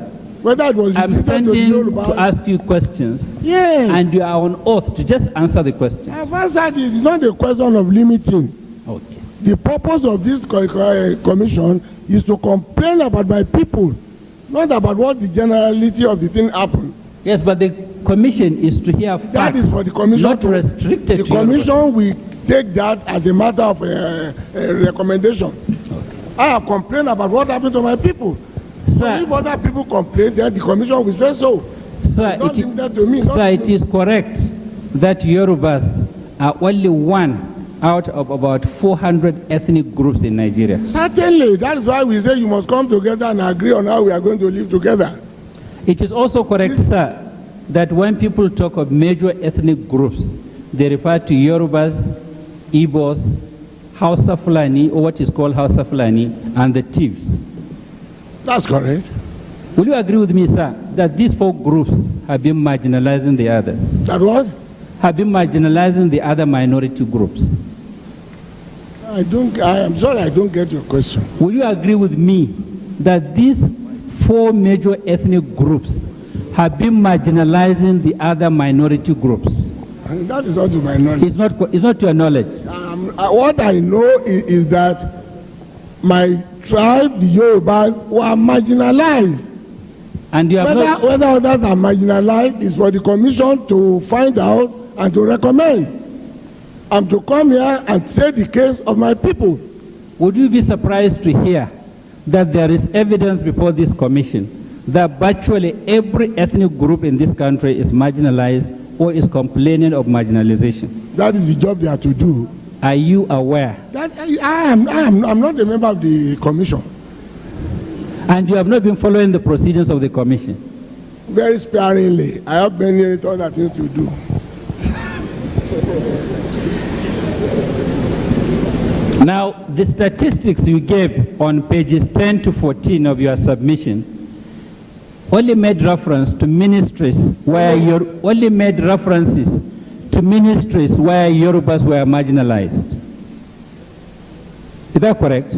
Whether it was I'm standing to ask you questions. Yes. And you are on oath to just answer the questions. I've answered it. It's not a question of limiting. Okay. The purpose of this commission is to complain about my people, not about what the generality of the thing happened. Yes, but the commission is to hear facts. That is for the commission. Not restricted to the commission will take that as a matter of a recommendation. Okay. I have complained about what happened to my people. Sir, so if other people complain, then the commission will say so. Sir, it is correct that Yorubas are only one out of about 400 ethnic groups in Nigeria. Certainly. That is why we say you must come together and agree on how we are going to live together. It is also correct, sir, that when people talk of major ethnic groups, they refer to Yorubas, Igbos, Hausa Fulani, or what is called Hausa Fulani, and the Tivs. That's correct. Will you agree with me, sir, that these four groups have been marginalizing the others? That what? Have been marginalizing the other minority groups. I am sorry, I don't get your question. Will you agree with me that these four major ethnic groups have been marginalizing the other minority groups? And that is not to my knowledge. It's not to your knowledge. What I know is that my tribe, the Yorubas, were marginalized. And you have whether others are marginalized is for the commission to find out and to recommend. I'm to come here and say the case of my people. Would you be surprised to hear that there is evidence before this commission that virtually every ethnic group in this country is marginalized or is complaining of marginalization? That is the job they are to do. Are you aware? That I'm not a member of the commission. And you have not been following the proceedings of the commission? Very sparingly. I have many other things to do. Now, the statistics you gave on pages 10 to 14 of your submission only made reference to ministries where Yorubas were marginalized. Is that correct?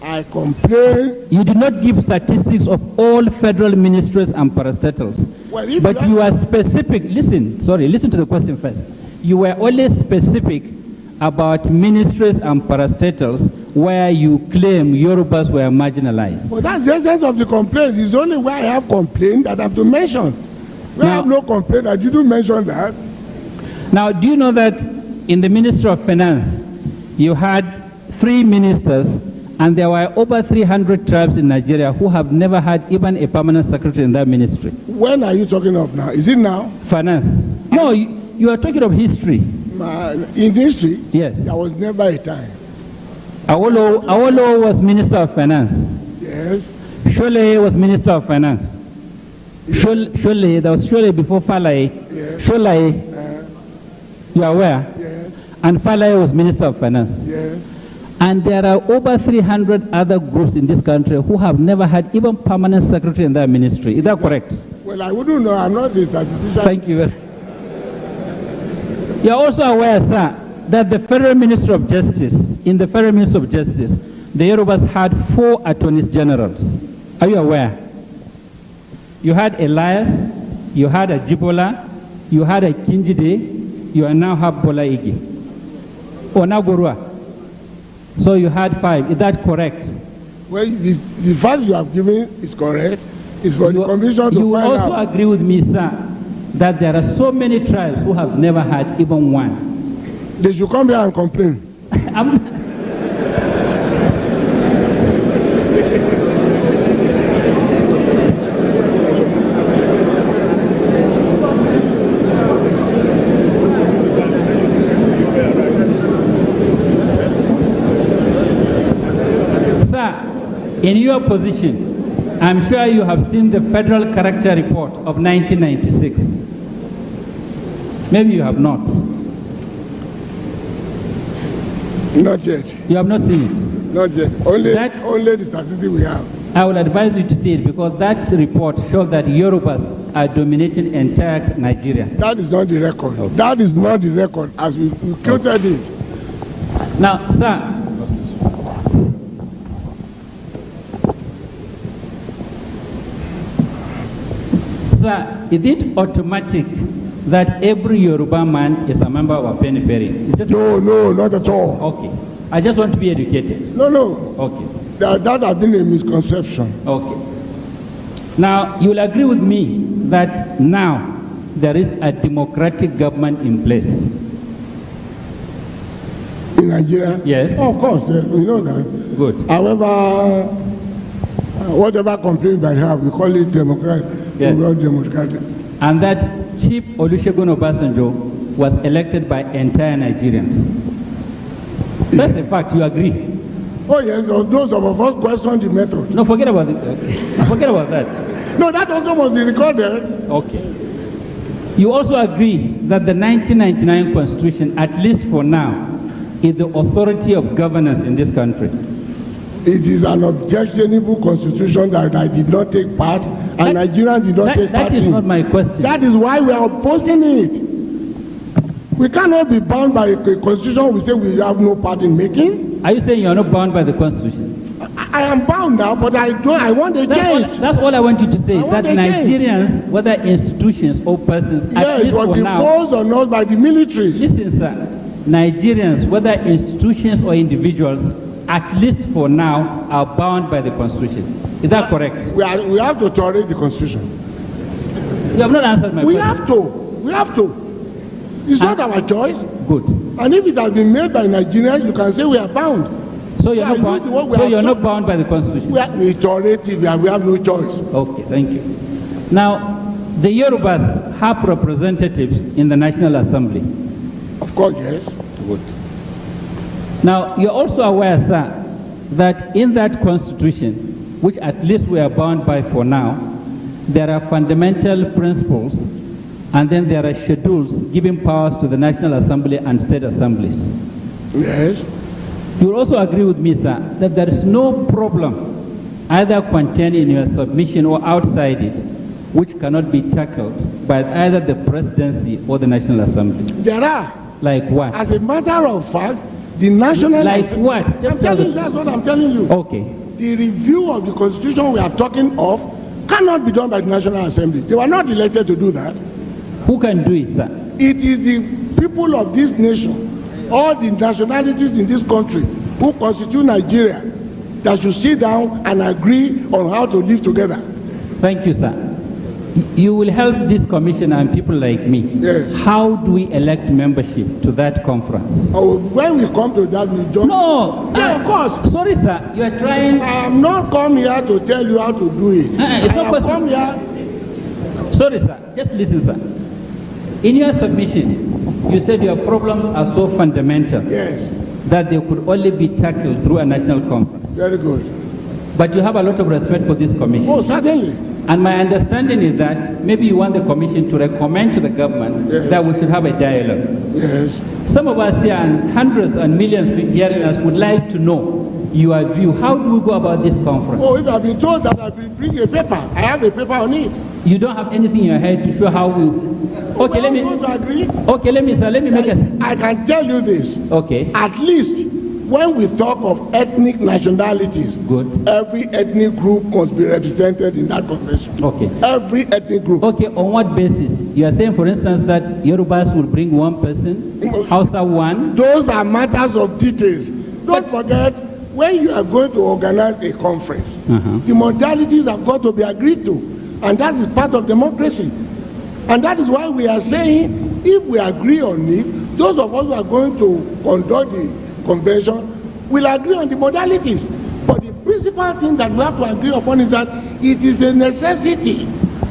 I complain. You did not give statistics of all federal ministries and parastatals. Well, but you are specific. Listen to the question first. You were only specific about ministries and parastatals where you claim Yorubas were marginalized. Well, that's the essence of the complaint. It's only where I have complained that I have to mention. Where I have no complaint, I didn't mention that. Now, do you know that in the Ministry of Finance, you had 3 ministers, and there were over 300 tribes in Nigeria who have never had even a permanent secretary in that ministry? When are you talking of now? Is it now? Finance. No, you are talking of history. In history? Yes. There was never a time. Awolowo was Minister of Finance. Yes. Shole was Minister of Finance. Shole, there was Shole before Falaye. Yes. Shole, you are aware? Yes. And Falaye was Minister of Finance. Yes. And there are over 300 other groups in this country who have never had even permanent secretary in their ministry. Is that correct? Well, I wouldn't know. I'm not the statistician. Thank you very much. You are also aware, sir, that the Federal Ministry of Justice, in the Federal Ministry of Justice, the Yorubas had 4 attorneys generals. Are you aware? You had Elias, you had a Jibola, you had a Kinjide, you now have Bola Igi. Or Nagorua. So you had 5. Is that correct? Well, the fact you have given is correct. It's for the commission to you find also out. agree with me, sir, that there are so many tribes who have never had even one. They should come here and complain. Sir, in your position, I'm sure you have seen the Federal Character Report of 1996. Maybe you have not. Not yet. You have not seen it. Not yet. Only the statistics we have. I will advise you to see it because that report shows that Yorubas are dominating entire Nigeria. That is not the record. Okay. That is not the record as we quoted it. Now, sir, is it automatic that every Yoruba man is a member of Peniperi? No, not at all. Okay. I just want to be educated. No. Okay. That has been a misconception. Okay. Now, you will agree with me that now there is a democratic government in place. In Nigeria? Yes. Oh, of course, we know that. Good. However, whatever complaint we have, we call it democratic. Yes. Not democratic. And that Chief Olusegun Obasanjo was elected by entire Nigerians. That's a fact, you agree? Oh yes, those of us question the method. No, forget about it. Forget about that. No, that also must be recorded. Okay. You also agree that the 1999 Constitution, at least for now, is the authority of governance in this country. It is an objectionable constitution that I did not take part, and Nigerians did not take part in. That is not my question. That is why we are opposing it. We cannot be bound by a constitution we say we have no part in making. Are you saying you are not bound by the Constitution? I am bound now, but I want a change. That's all I want you to say. That Nigerians, whether institutions or persons, at least it was for now, imposed on us by the military. Listen, sir. Nigerians, whether institutions or individuals, at least for now, are bound by the Constitution. Is that correct? We have to tolerate the Constitution. You have not answered my question. We have to. It's not our choice. Good. And if it has been made by Nigerians, you can say we are bound. So you're not bound. So you're not bound by the Constitution. We tolerate it. We have no choice. Okay, thank you. Now, the Yorubas have representatives in the National Assembly. Of course, yes. Good. Now, you're also aware, sir, that in that Constitution, which at least we are bound by for now, there are fundamental principles, and then there are schedules giving powers to the National Assembly and state assemblies. Yes. You will also agree with me, sir, that there is no problem either contained in your submission or outside it, which cannot be tackled by either the presidency or the National Assembly. There are. Like what? As a matter of fact, the National Assembly... Like what? That's what I'm telling you. Okay. The review of the Constitution we are talking of cannot be done by the National Assembly. They were not elected to do that. Who can do it, sir? It is the people of this nation, all the nationalities in this country who constitute Nigeria, that should sit down and agree on how to live together. Thank you, sir. You will help this commission and people like me. Yes. How do we elect membership to that conference? Oh, when we come to that, we don't... No. Yeah, of course. Sorry, sir. You are trying... I am not come here to tell you how to do it. It's not possible. Come here... Sorry, sir. Just listen, sir. In your submission, you said your problems are so fundamental. Yes. That they could only be tackled through a national conference. Very good. But you have a lot of respect for this commission. Oh, certainly. And my understanding is that maybe you want the commission to recommend to the government that we should have a dialogue. Yes. Some of us here and hundreds and millions hearing us would like to know your view. How do we go about this conference? Oh, if I've been told that I will bring a paper, I have a paper on it. You don't have anything in your head to show how we. Okay, let me. Going to agree. Okay, let me make a. I can tell you this. Okay. At least when we talk of ethnic nationalities, Good. every ethnic group must be represented in that convention. Okay. Every ethnic group. Okay, on what basis? You are saying, for instance, that Yorubas will bring one person, Hausa one. Those are matters of details. Don't forget, when you are going to organize a conference, the modalities have got to be agreed to, and that is part of democracy. And that is why we are saying, if we agree on it, those of us who are going to conduct the convention will agree on the modalities. But the principal thing that we have to agree upon is that it is a necessity.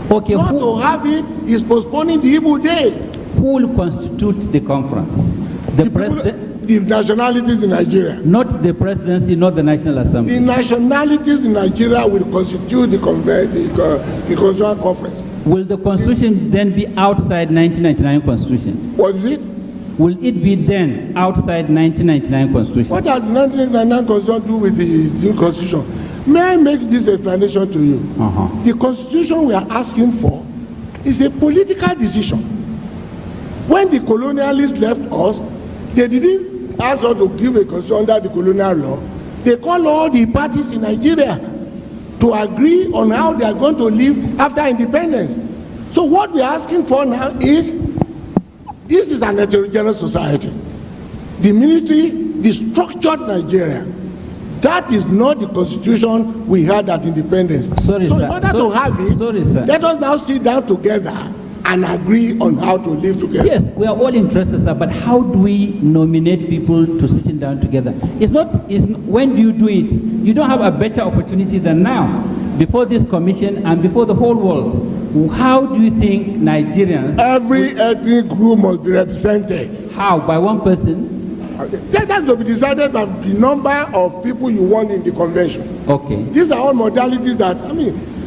Okay, Not to have it is postponing the evil day. who will constitute the conference? The president? The nationalities in Nigeria. Not the presidency, not the National Assembly. The nationalities in Nigeria will constitute the constitutional conference. Will the constitution then be outside 1999 constitution? What is it? Will it be then outside 1999 constitution? What does the 1999 constitution do with the constitution? May I make this explanation to you? The constitution we are asking for is a political decision. When the colonialists left us, they didn't ask us to give a constitution under the colonial law. They called all the parties in Nigeria to agree on how they are going to live after independence. So what we are asking for now is, this is an heterogeneous society. The military, the structured Nigeria, that is not the constitution we had at independence. Sorry, so sir. in order to have it, let us now sit down together and agree on how to live together. Yes, we are all interested, sir, but how do we nominate people to sitting down together? When do you do it? You don't have a better opportunity than now, before this commission and before the whole world. How do you think Nigerians... Every ethnic group must be represented. How? By one person? That has to be decided by the number of people you want in the convention. Okay. These are all modalities that,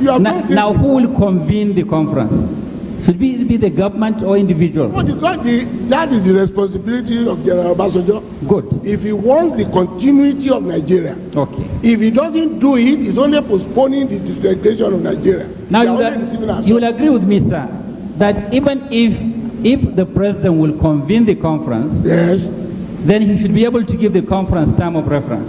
you have now who will convene the conference? Should it be the government or individuals? That is the responsibility of General Obasanjo. Good. If he wants the continuity of Nigeria, okay. If he doesn't do it, he's only postponing the disintegration of Nigeria. Now you will agree with me, sir, that even if the president will convene the conference, yes, then he should be able to give the conference time of reference.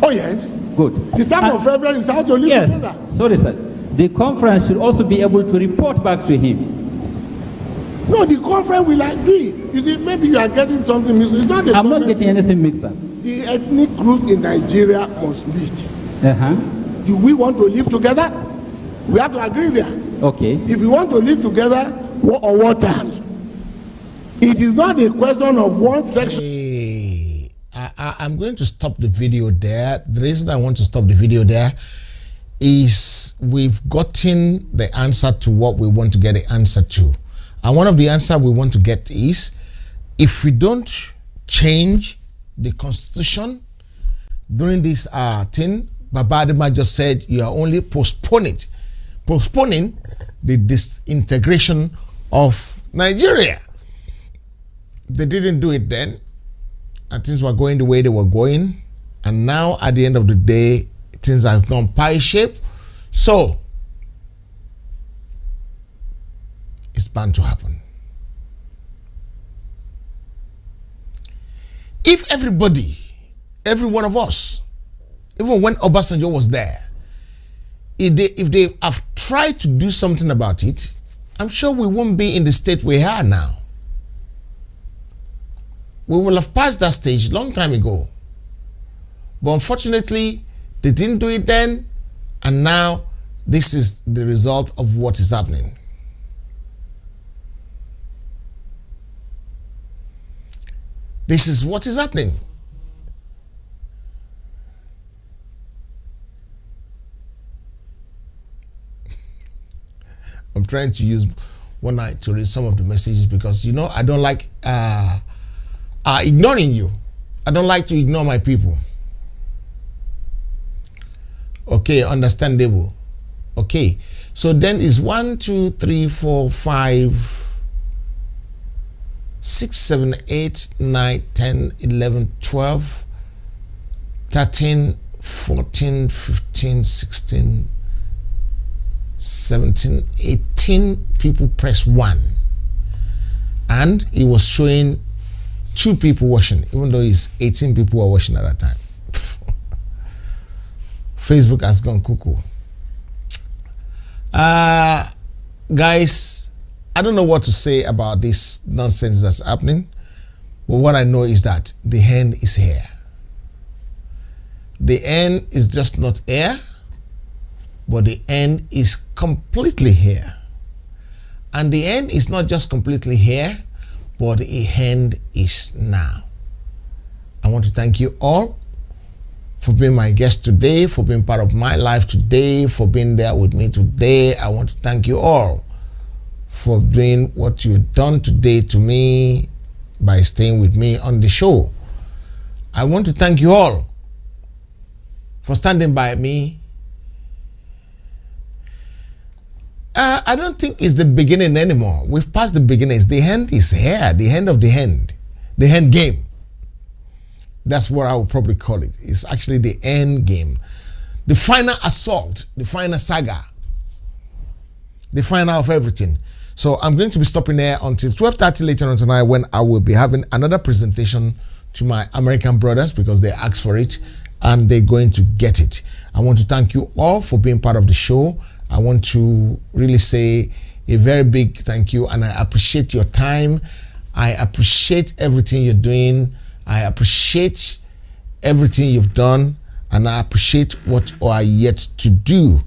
Oh yes. Good. The time of reference is how to live together. Sorry, sir. The conference should also be able to report back to him. No, the conference will agree. You see, maybe you are getting something mixed. It's not the I'm not getting anything mixed up. The ethnic group in Nigeria must meet. Do we want to live together? We have to agree there. Okay. If we want to live together, on what terms? It is not a question of one section. Hey, I'm going to stop the video there. The reason I want to stop the video there is we've gotten the answer to what we want to get the answer to. And one of the answers we want to get is, if we don't change the constitution during this thing, Baba Adema just said you are only postponing the disintegration of Nigeria. They didn't do it then, and things were going the way they were going, and now at the end of the day, things have gone pie-shaped. So it's bound to happen. If everybody, every one of us, even when Obasanjo was there, if they have tried to do something about it, I'm sure we won't be in the state we are now. We will have passed that stage long time ago. But unfortunately, they didn't do it then, and now this is the result of what is happening. This is what is happening. I'm trying to use one eye to read some of the messages because, I don't like ignoring you. I don't like to ignore my people. Okay, understandable. Okay, so then it's 1, 2, 3, 4, 5, 6, 7, 8, 9, 10, 11, 12, 13, 14, 15, 16, 17, 18 people press 1. And it was showing 2 people watching, even though it's 18 people were watching at that time. Facebook has gone cuckoo. Guys, I don't know what to say about this nonsense that's happening, but what I know is that the end is here. The end is just not here, but the end is completely here. And the end is not just completely here, but the end is now. I want to thank you all for being my guest today, for being part of my life today, for being there with me today. I want to thank you all for doing what you've done today to me by staying with me on the show. I want to thank you all for standing by me. I don't think it's the beginning anymore. We've passed the beginnings. The end is here. The end of the end. The end game. That's what I would probably call it. It's actually the end game. The final assault. The final saga. The final of everything. So I'm going to be stopping there until 12:30 later on tonight, when I will be having another presentation to my American brothers, because they asked for it and they're going to get it. I want to thank you all for being part of the show. I want to really say a very big thank you, and I appreciate your time. I appreciate everything you're doing. I appreciate everything you've done, and I appreciate what you are yet to do.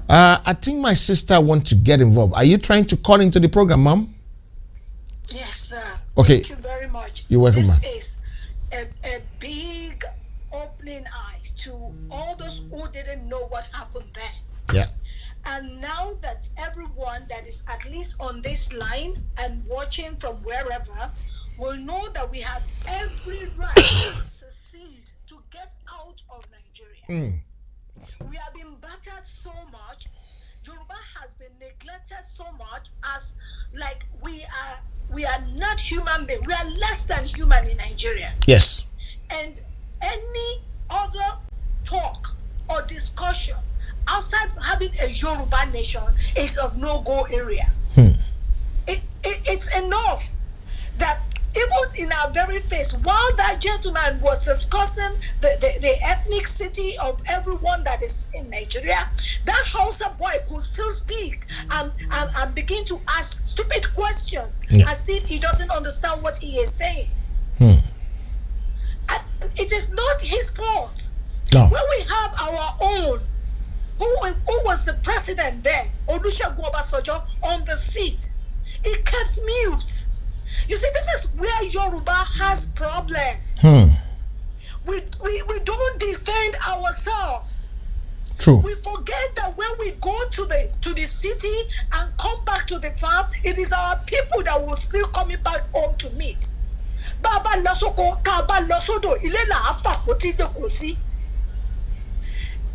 I think my sister wants to get involved. Are you trying to call into the program, Mom? Yes, sir. Okay. Thank you very much. You're welcome, This ma'am. is a big opening eyes to all those who didn't know what happened then. Yeah. And now that everyone that is at least on this line and watching from wherever will know that we have every right to secede, to get out of Nigeria. We have been battered so much. Yoruba has been neglected so much, as like we are not human beings. We are less than human in Nigeria. Yes. And any other talk or discussion outside having a Yoruba nation is of no-go area. It's enough that even in our very face, while that gentleman was discussing the ethnicity of everyone that is in Nigeria, that Hausa boy could still speak and begin to ask stupid questions as if he doesn't understand what he is saying. And it is not his fault. No. When we have our own, who was the president then, Olusegun Obasanjo, on the seat, he kept mute. You see, this is where Yoruba has problem. We don't defend ourselves. True. We forget that when we go to the city and come back to the farm, it is our people that will still coming back home to meet. Baba losoko, kaba losodo, ile la afa koti de kosi.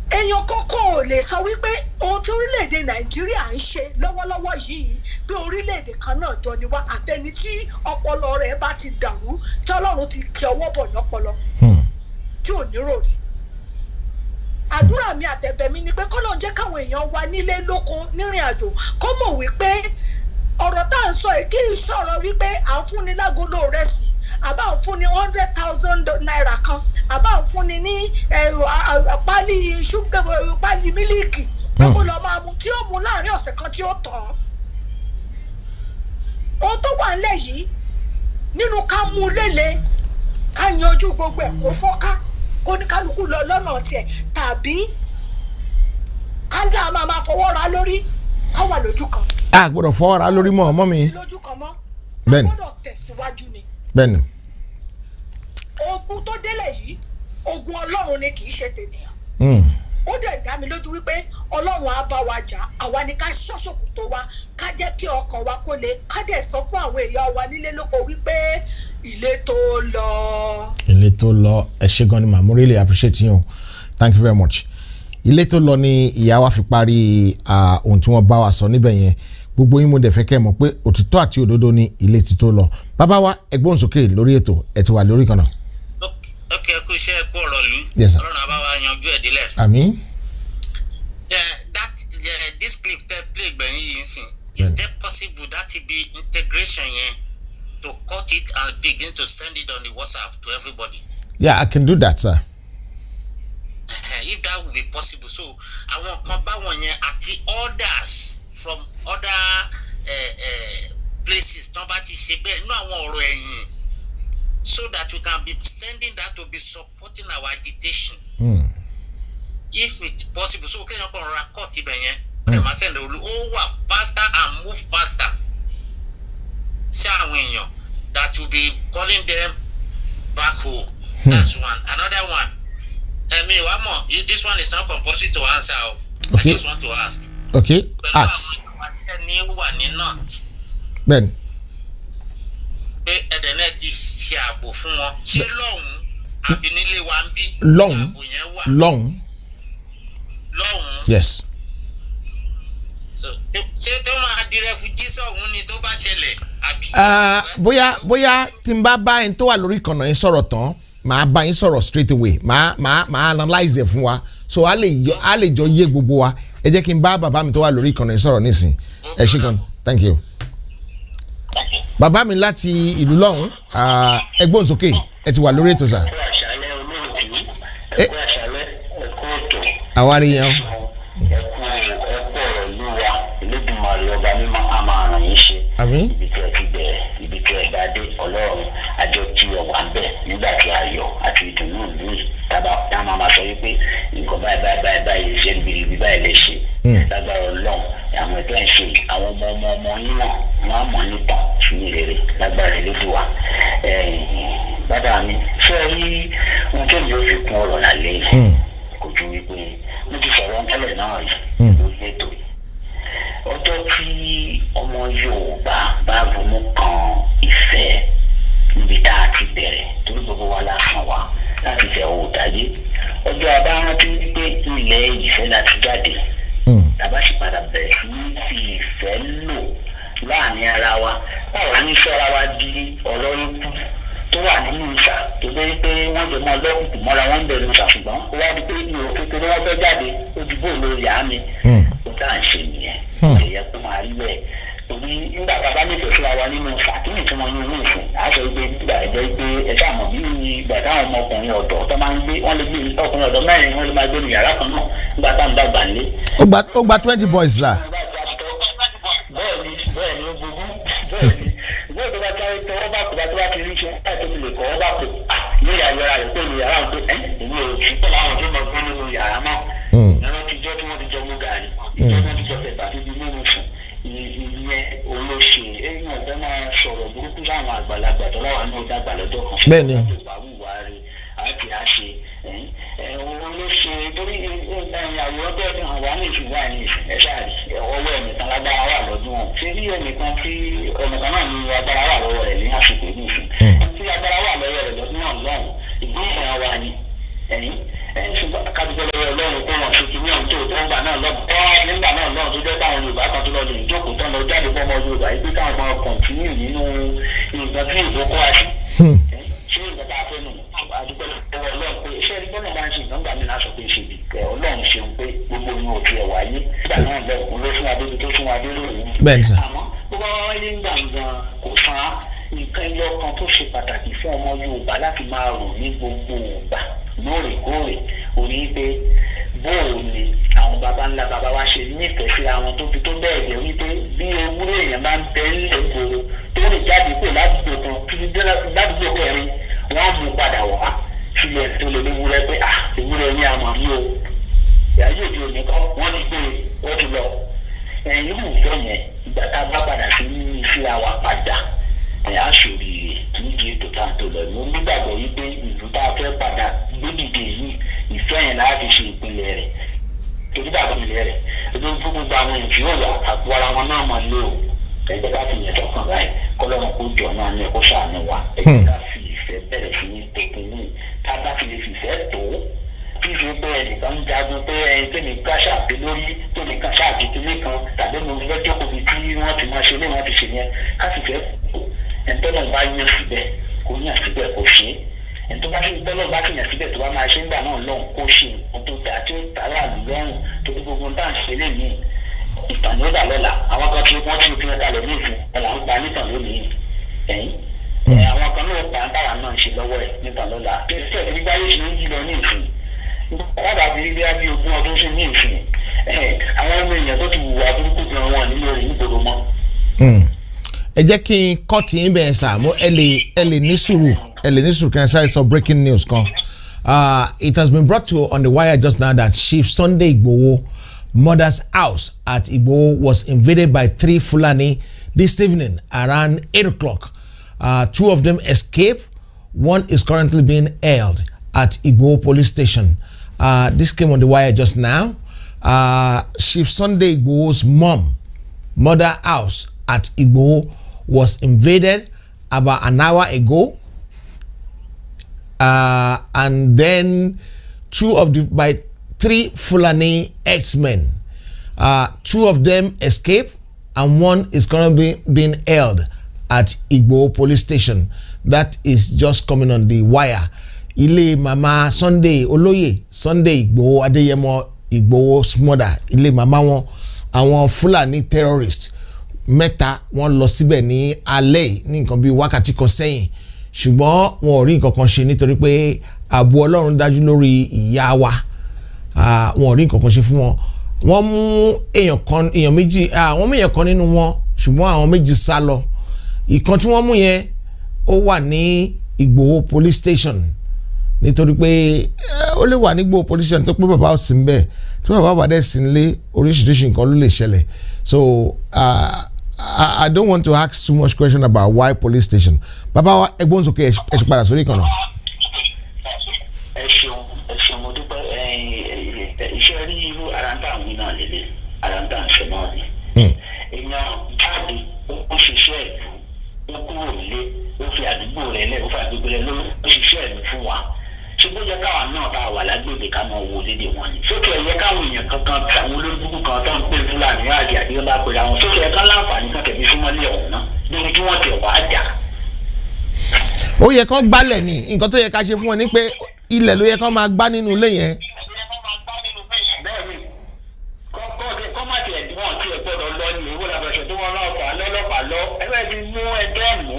Èèyàn kọ́kọ́ ò lè sọ wípé ohun tí orílẹ̀-èdè Nàìjíríà ń ṣe lọ́wọ́lọ́wọ́ yìí pé orílẹ̀-èdè kan náà jọ ni wá, àtẹni tí ọpọlọ rẹ̀ bá ti dàrú tí Ọlọ́run ti kí ọwọ́ bọ̀ lọ́pọlọ tí ò ní ròrí. Àdúrà mi àtẹ̀bẹ̀ mi ni pé k'Ọlọ́run jẹ́ káwọn èèyàn wa nílé lóko nírìn àjò kó mọ̀ wípé ọ̀rọ̀ tá à ń sọ yìí kì í sọ̀rọ̀ wípé à ń fúnni lágolo rẹsì, àbá ń fúnni 100,000 naira kan, àbá ń fúnni ní pálí ṣúgà, pálí mílíìkì pé kó lọ máa mu tí ó mu láàrin ọ̀sẹ̀ kan tí ó tàn. Ohun tó wà nílẹ̀ yìí nínú ká mú lélẹ̀ ká yanjú gbogbo ẹ̀ kó fọ́ká kó ní kálukú lọ lọ́nà tiẹ̀, tàbí ká dá máa fọwọ́ ra lórí ká wà lójú kan. A gbọ́dọ̀ fọwọ́ ra lórí mọ́ ọmọ mi. Lójú kan mọ́. Bẹ́ẹ̀ni. A gbọ́dọ̀ tẹ̀síwájú ni. Bẹ́ẹ̀ni. Ogun tó délẹ̀ yìí, ogun Ọlọ́run ni kì í ṣe tènìyàn. Ó dẹ̀ dá mi lójú wípé Ọlọ́run á bá wa jà, àwa ni ká ṣọ́ṣòkò tó wa, ká jẹ́ kí ọkàn wa kó le, ká dẹ̀ sọ fún àwọn èèyàn wa nílé lóko wípé ilé tó lọ. Ilé tó lọ, ẹ ṣé gan ni màá, mo really appreciate you. Thank you very much. Ilé tó lọ ni ìyá wa fi parí ohun tí wọ́n bá wa sọ níbẹ̀ yẹn, gbogbo yín mo dẹ̀ fẹ́ kẹ́ mọ̀ pé òtítọ́ àti òdodo ní ilé tí tó lọ bàbá wa ẹgbọ́n sókè lórí ètò ẹ ti wà lórí kan náà. ok kú iṣẹ́ kú ọ̀rọ̀ lù. Yes, sir. ọlọ́run àbá wa yanjú ẹ̀ délẹ̀. àmín. This clip tẹ́ play gbẹ̀yìn yìí sìn is there possible that it be integration yẹn to cut it and begin to send it on the WhatsApp to everybody. Yeah, I can do that, sir. If that would be possible, so àwọn kan báwọn yẹn àti others from other places tán bá ti ṣe bẹ́ẹ̀ nínú àwọn ọ̀rọ̀ ẹ̀yìn so that we can be sending that to be supporting our agitation. If it's possible, so kéèyàn kan rọra cut ibẹ̀ yẹn ẹ̀ máa send olú ó wà faster and move faster ṣé àwọn èèyàn that will be calling them back home. That's one. Another one. This one is not compulsory to answer. Okay. I just want to ask. Okay, ask. Ben. Pé ẹ̀dẹ̀nẹ̀ ti ṣe ààbò fún wọn. Ṣé lọ́hùn àbí nílé wa ń bí? Lọ́hùn. Yes. So ṣé tó máa di refugee sọ̀hún ni tó bá ṣẹlẹ̀ àbí? Bóyá tí n bá bá ẹni tó wà lórí ìkànnà yín sọ̀rọ̀ tán màá bá yín sọ̀rọ̀ straight away màá analyse ẹ̀ fún wa so a lè jọ yé gbogbo wa ẹ jẹ́ kí n bá bàbá mi tó wà lórí ìkànnà yín sọ̀rọ̀ nísìn ẹ ṣé gan thank you. Bàbá mi láti ìlú lọ́hùn ẹgbọ́n sókè ẹ ti wà lórí ètò sà. Àwárí yẹn. Àmín. Ibi tí ẹ bá dé ọlọ́run àjọ tí ọ wà ń bẹ̀ nígbà tí ayọ̀ àti ìdùnnú ìlú tá máa ma sọ wípé nǹkan báyìí ṣe ń bìrì báyìí lè ṣe lágbára ọlọ́run àwọn ẹgbẹ́ ń ṣe àwọn ọmọ yín náà wọ́n á mọ̀ nípa fún ìrere lágbára Elédùà. Bàbá mi ṣé rí ohun tó yóò fi kún ọ̀rọ̀ lálẹ́ yìí kò ju wípé mo ti sọ̀rọ̀ tẹ́lẹ̀ náà yìí lórí ètò ọjọ́ tí ọmọ Yorùbá bá ronú kan ìfẹ́ níbi tá a ti bẹ̀rẹ̀ torí gbogbo wa láàfin wa láti fẹ́ owó dáyé ọjọ́ abárántí wípé ilẹ̀ ìfẹ́ láti jáde tàbá sì padà bẹ̀rẹ̀ sí ní fi ìfẹ́ lò láàrin ara wa báwo ní sọ́ra wa di ọ̀rọ̀ ikú tó wà nínú ìṣà tó dé pé wọ́n jẹ mọ́ lọ́kùnkùn mọ́ra wọn ń bẹ̀rù ìṣà ṣùgbọ́n ó wá di pé ìrò kékeré wọn fẹ́ jáde ó di bóun lórí àmì ó dá à ń ṣe nìyẹn ẹ̀yẹ kó máa rí bẹ́ẹ̀ torí nígbà tá a bá nífẹ̀ẹ́ síra wa nínú ìṣà kí ni tí wọ́n yín ní ìsìn á sọ pé nígbà ẹ̀jẹ̀ pé ẹ̀ṣẹ̀ àmọ̀ bí ìgbà táwọn ọmọkùnrin ọ̀dọ́ tó máa ń gbé wọ́n lè gbé ọkùnrin ọ̀dọ́ mẹ́rin wọ́n lè máa gbé ní yàrá kan náà nígbà tá à ń dàgbà nílé. ó gba 20 boys là. bẹ́ẹ̀ni ó gbogbo ìwé tó bá sáré tó ọba kò bá tó bá ti rí iṣẹ́ láì tó ti lè kọ́ ọba kò ní ìyàwó rẹ̀ pé ní yàrá ń pè èmi ò sí pé láwọn tó mọ̀ gbé nínú yàrá náà ẹ̀rọ ti jọ́ tí wọ́n ti jọ mú gàrí ìjọ tí wọ́n ti jọ fẹ̀ bàtí bí nínú sùn ìyẹn olóṣè ẹ̀yìn ọ̀fẹ́ máa sọ̀rọ̀ burúkú sáwọn àgbàlagbà tó láwọn ní ọjà àgbàlọ́jọ́ kan bẹ́ẹ̀ni àti àṣe olóṣè torí àwòrán bẹ́ẹ̀ fi hàn wá ní ìfìwà ní ẹ̀ṣà ọwọ́ ẹ̀mìkan lágbára wà lọ́dún wọn ṣé rí ẹnìkan tí ọmọkan náà ní agbára wà lọ́wọ́ rẹ̀ ní àsìkò ní ìsìn tí agbára wà lọ́wọ́ rẹ̀ lọ́dún náà lọ́hùn ìgbésẹ̀ wa ni ṣùgbọ́n kájúgbọ́ lọ́wọ́ ọlọ́run kó wọn ṣe kìíní ọ̀hún tó ń gbà náà lọ́wọ́ nígbà náà lọ́hùn tó jẹ́ táwọn Yorùbá kan tó lọ lè jókòó tán lọ jáde fọmọ Yorùbá yìí pé káwọn máa kọ̀ǹtínú nínú nǹkan tí ìbò kó wa sí ṣé nǹkan tá a fẹ́ nù àdúgbò lọ́wọ́ ọlọ́run pé iṣẹ́ ẹni bọ́lá máa ń ṣe nǹkan gbà mí náà sọ pé ṣe bí ọlọ́run ṣeun pé gbogbo ní òkè ẹ̀wà yé nígbà náà lọ́kùn ló fún adé tó fún adé lónìí. àmọ́ bó bá wáyé ń gbàngàn kò san nǹkan ẹyọ kan tó ṣe pàtàkì fún ọmọ Yorùbá láti máa rò ní gbogbo ìgbà lóòrèkóòrè òní pé bóò ni àwọn baba ńlá baba wa ṣe nífẹ̀ẹ́ sí àwọn tó fi tó bẹ́ẹ̀ jẹ́ wípé bí ewúrẹ́ èèyàn máa ń bẹ nílẹ̀ gbòòrò tó lè jáde kó ládùúgbò kan títí ládùúgbò kẹrin wọ́n mú padà wá sílẹ̀ tó lè léwúrẹ́ pé ewúrẹ́ ní àmọ́ yìí o ìyá yóò di òní kọ́ wọ́n ti gbé wọ́n ti lọ ẹ̀yìn ìlú ìfẹ́ yẹn ìgbà tá a bá padà sí ní ìfẹ́ àwa padà aṣòrìrè nídìí ètò tá a tó lọ ní onígbàgbọ́ wípé ìlú tá a fẹ́ padà gbódìdè yìí ìfẹ́ yẹn láti ṣe ìpínlẹ̀ rẹ̀ torí bàbá ìpínlẹ̀ rẹ̀ ẹgbẹ́ gbogbo àwọn èèyàn tí yóò wà àpò ara wọn náà máa lé o ẹgbẹ́ ká fi yẹn tọkàn báyìí kọ́lọ́run kó jọ náà ní ẹ̀kọ́ ṣàánú wa ẹgbẹ́ ká fi ìfẹ́ bẹ̀rẹ̀ sí ní tòkun ní tá a bá fi lè fìfẹ́ tó fífi pé ẹnìkan ń jagun pé ẹni tó ní ká ṣàpè lórí tó ní ká ṣàpètè nìkan tàbí mo fẹ́ jókòó bí tí wọ́n ẹni tó bá ṣe tọ́lọ́ bá kìyàn síbẹ̀ tó bá máa ṣe ń gbà náà lọ́hùn kó ṣe nǹkan tó tà tí ó tààrà lọ́rùn tó ní gbogbo nǹkan ṣe lè ní ìtàn lọ́dà lọ́la àwọn kan tí wọ́n ti fi ẹ̀ka lọ ní ìsìn ọ̀là ń pa nítàn lónìí ẹ̀yìn àwọn kan náà pa táwa náà ń ṣe lọ́wọ́ ẹ̀ nítàn lọ́la tẹ́sítẹ̀ tí gbígbá yóò ṣe ń jí lọ ní ìsìn wọ́n dàbí bí bí ogún ọdún ṣe ní ìsìn àwọn ọmọ èèyàn tó ti wùwà burúkú gan wọn nínú rẹ̀ nígboro mọ́. ẹ jẹ́ kí n kọ́ tí ń bẹ̀rẹ̀ sà mo ẹ lè ní sùúrù kí n sáré sọ breaking news kan. It has been brought to on the wire just now that Chief Sunday Igboho mother's house at Igboho was invaded by 3 Fulani this evening around 8 o'clock. 2 of them escaped. 1 is currently being held at Igboho police station. This came on the wire just now. Chief Sunday Igboho's mother house at Igboho was invaded about an hour ago. And then 3 Fulani X-men. 2 of them escaped and 1 is currently being held at Igboho police station. That is just coming on the wire. Ilé Mama Sunday Olóyè Sunday Igboho Adéyẹmọ Igboho's mother. Ilé mama wọn àwọn Fulani terrorist mẹ́ta wọ́n lọ síbẹ̀ ní alẹ́ ní nǹkan bíi wákàtí kan sẹ́yìn ṣùgbọ́n wọn ò rí nǹkan kan ṣe nítorí pé ààbò Ọlọ́run dájú lórí ìyá wa wọn ò rí nǹkan kan ṣe fún wọn. Wọ́n mú èèyàn méjì wọ́n mú èèyàn kan nínú wọn ṣùgbọ́n àwọn méjì sá lọ. Ìkan tí wọ́n mú yẹn ó wà ní Igboho police station nítorí pé ó lè wà ní Igboho police station tó pé bàbá ò sí ń bẹ̀ tí bàbá bá dẹ̀ sí ń lé oríṣiríṣi nǹkan ló lè ṣẹlẹ̀. So I don't want to ask too much question about why police station. Bàbá wa ẹgbọ́n sókè ẹ ti padà sórí kan náà. ẹ ṣeun mo dúpẹ́ iṣẹ́ rí irú aráńtà mi náà lélẹ̀ aráńtà ń ṣe náà ni. èèyàn jáde ó ṣiṣẹ́ ìlú ó kúrò nílé ó fi àdúgbò rẹ̀ lẹ̀ ó fi àdúgbò rẹ̀ lórí ó ṣiṣẹ́ ìlú fún wa. ṣé bó yẹ káwa náà bá wà lágbègbè ká máa wo lédè wọn ni. sókè ẹ̀yẹ káwọn èèyàn kankan àwọn olóògùn kan tó ń pè Fúlàní àdì àdìyọ́lá pẹ̀lú àwọn sókè ẹ̀ká láǹfààní kan tẹ̀lé súnmọ́lé ọ̀hún náà lórí kí wọ́n tẹ̀ wá jà. Ó yẹ kán gbálẹ̀ ni nǹkan tó yẹ ká ṣe fún wọn ni pé ilẹ̀ ló yẹ kán máa gbá nínú ilé yẹn. bẹ́ẹ̀ni kọ́ má tiẹ̀ tí wọ́n tiẹ̀ gbọ́dọ̀ lọ ní ìwé làbẹ̀ṣẹ̀ tó wọ́n lọ́pàá lọ ẹgbẹ́ ti mú ẹgbẹ́ mú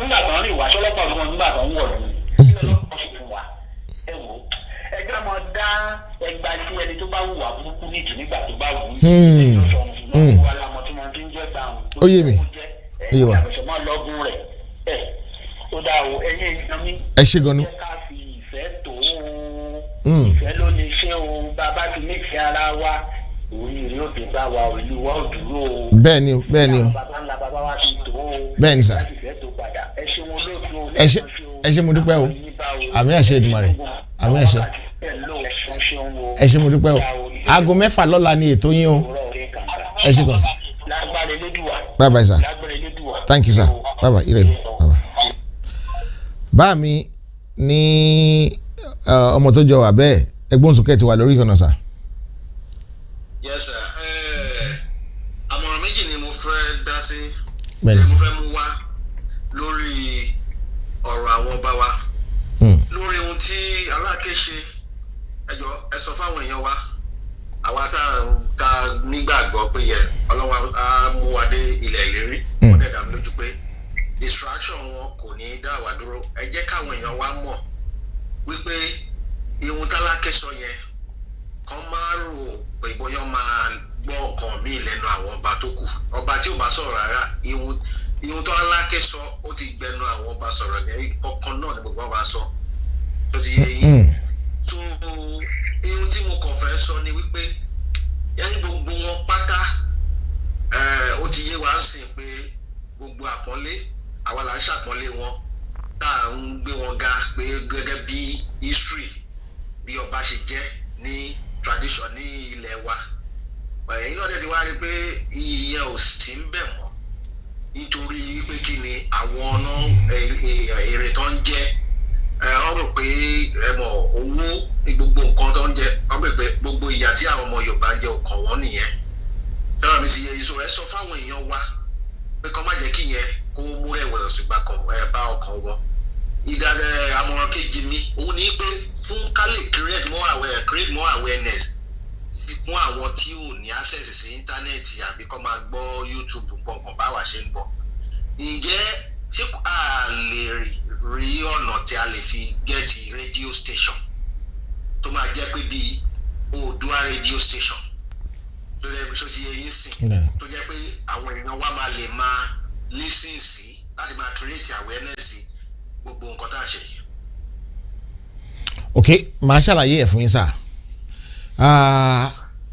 nígbà tó ń rìn wá sọ́lọ́pàá fún wọn nígbà tó ń wọ̀ lù ẹgbẹ́ mọ̀ dá ẹgbà sí ẹni tó bá wùwà burúkú nídìí nígbà tó bá wù ú wà lámọ̀ tí wọ́n ti ń jẹ́ gbàùn ó yé mi ó yé wa àbẹ̀sọ̀mọ́ lọ́gùn rẹ̀ ó dá o ẹ̀yìn ìyàn mi ẹ ṣe gan ni. ká fi ìfẹ́ tó o ìfẹ́ ló lè ṣe o bàbá ti nífẹ̀ẹ́ ara wa oríire ó ti bá wa ìlú wa ò dúró o. bẹ́ẹ̀ ni o bẹ́ẹ̀ ni o bàbá ńlá bàbá wa ti tó o. bẹ́ẹ̀ ni sà ẹ ṣe mo dúpẹ́ o àmì àṣẹ Èdùmàrè àmì àṣẹ ẹ ṣe mo dúpẹ́ o aago 6 lọ́la ni ètò yín o ẹ ṣe gan. bye bye sir thank you sir bye bye ire bye bye. bá mi ní ọmọ tó jọ wà bẹ́ẹ̀ ẹgbọ́n sókè ti wà lórí ìkànnà sà. yes sir àmọ̀ràn méjì ni mo fẹ́ dá sí mo fẹ́ mú wá lórí ọ̀rọ̀ àwọn ọba wa lórí ohun tí aláàké ṣe ẹjọ́ ẹ sọ fáwọn èèyàn wa àwa tá nígbàgbọ́ pé yẹ ọlọ́wọ́ á mú wa dé ilẹ̀ ìlérí wọ́n dẹ̀ dá mi lójú pé distraction wọn kò ní dá wa dúró ẹ jẹ́ káwọn èèyàn wa mọ̀ wípé ihun tálákẹ́ sọ yẹn kàn máa rò pé bóyá máa gbọ́ nǹkan míì lẹ́nu àwọn ọba tó kù ọba tí ò bá sọ̀rọ̀ rárá ihun tó alákẹ́ sọ ó ti gbẹnu àwọn ọba sọ̀rọ̀ ní ọkàn náà ni gbogbo ọba sọ tó ti yẹ yín so ihun tí mo kàn fẹ́ sọ ni wípé yẹn gbogbo wọn pátá ó ti yé wa ń sìn pé gbogbo àpọ́nlé àwa là ń ṣàpọ́nlé wọn tá à ń gbé wọn ga pé gẹ́gẹ́ bí history bí ọba ṣe jẹ́ ní tradition ní ilẹ̀ wa ẹ̀yin náà dẹ̀ ti wá rí pé ìyẹn ò sí ń bẹ̀ mọ́ nítorí pé kí ni àwọn ọ̀nà èrè tó ń jẹ́ wọ́n rò pé owó gbogbo nǹkan tó ń jẹ wọ́n rò pé gbogbo ìyà tí àwọn ọmọ Yorùbá ń jẹ ò kàn wọ́n nìyẹn tẹ́lá mi ti yẹ iṣu ẹ sọ fáwọn èèyàn wa pé kọ́ má jẹ́ kí yẹn kó mú rẹ̀wẹ̀sì bá ọkàn kejì mi òun ní pé fún ká lè create more awareness fún àwọn tí ò ní access sí íńtánẹ́ẹ̀tì àbí kọ́ máa gbọ́ YouTube kankan báwa ṣe ń gbọ́. Ǹjẹ́ ṣé a lè rí ọ̀nà tí a lè fi gẹ́ẹ̀tì radio station tó máa jẹ́ pé bíi Oòduà radio station tó jẹ́ pé ṣó ti yẹ yín sìn tó jẹ́ pé àwọn èèyàn wa máa lè máa listen sí láti máa create awareness gbogbo nǹkan tá à ń ṣe yìí. Okay, màá ṣàlàyé ẹ̀ fún yín sir.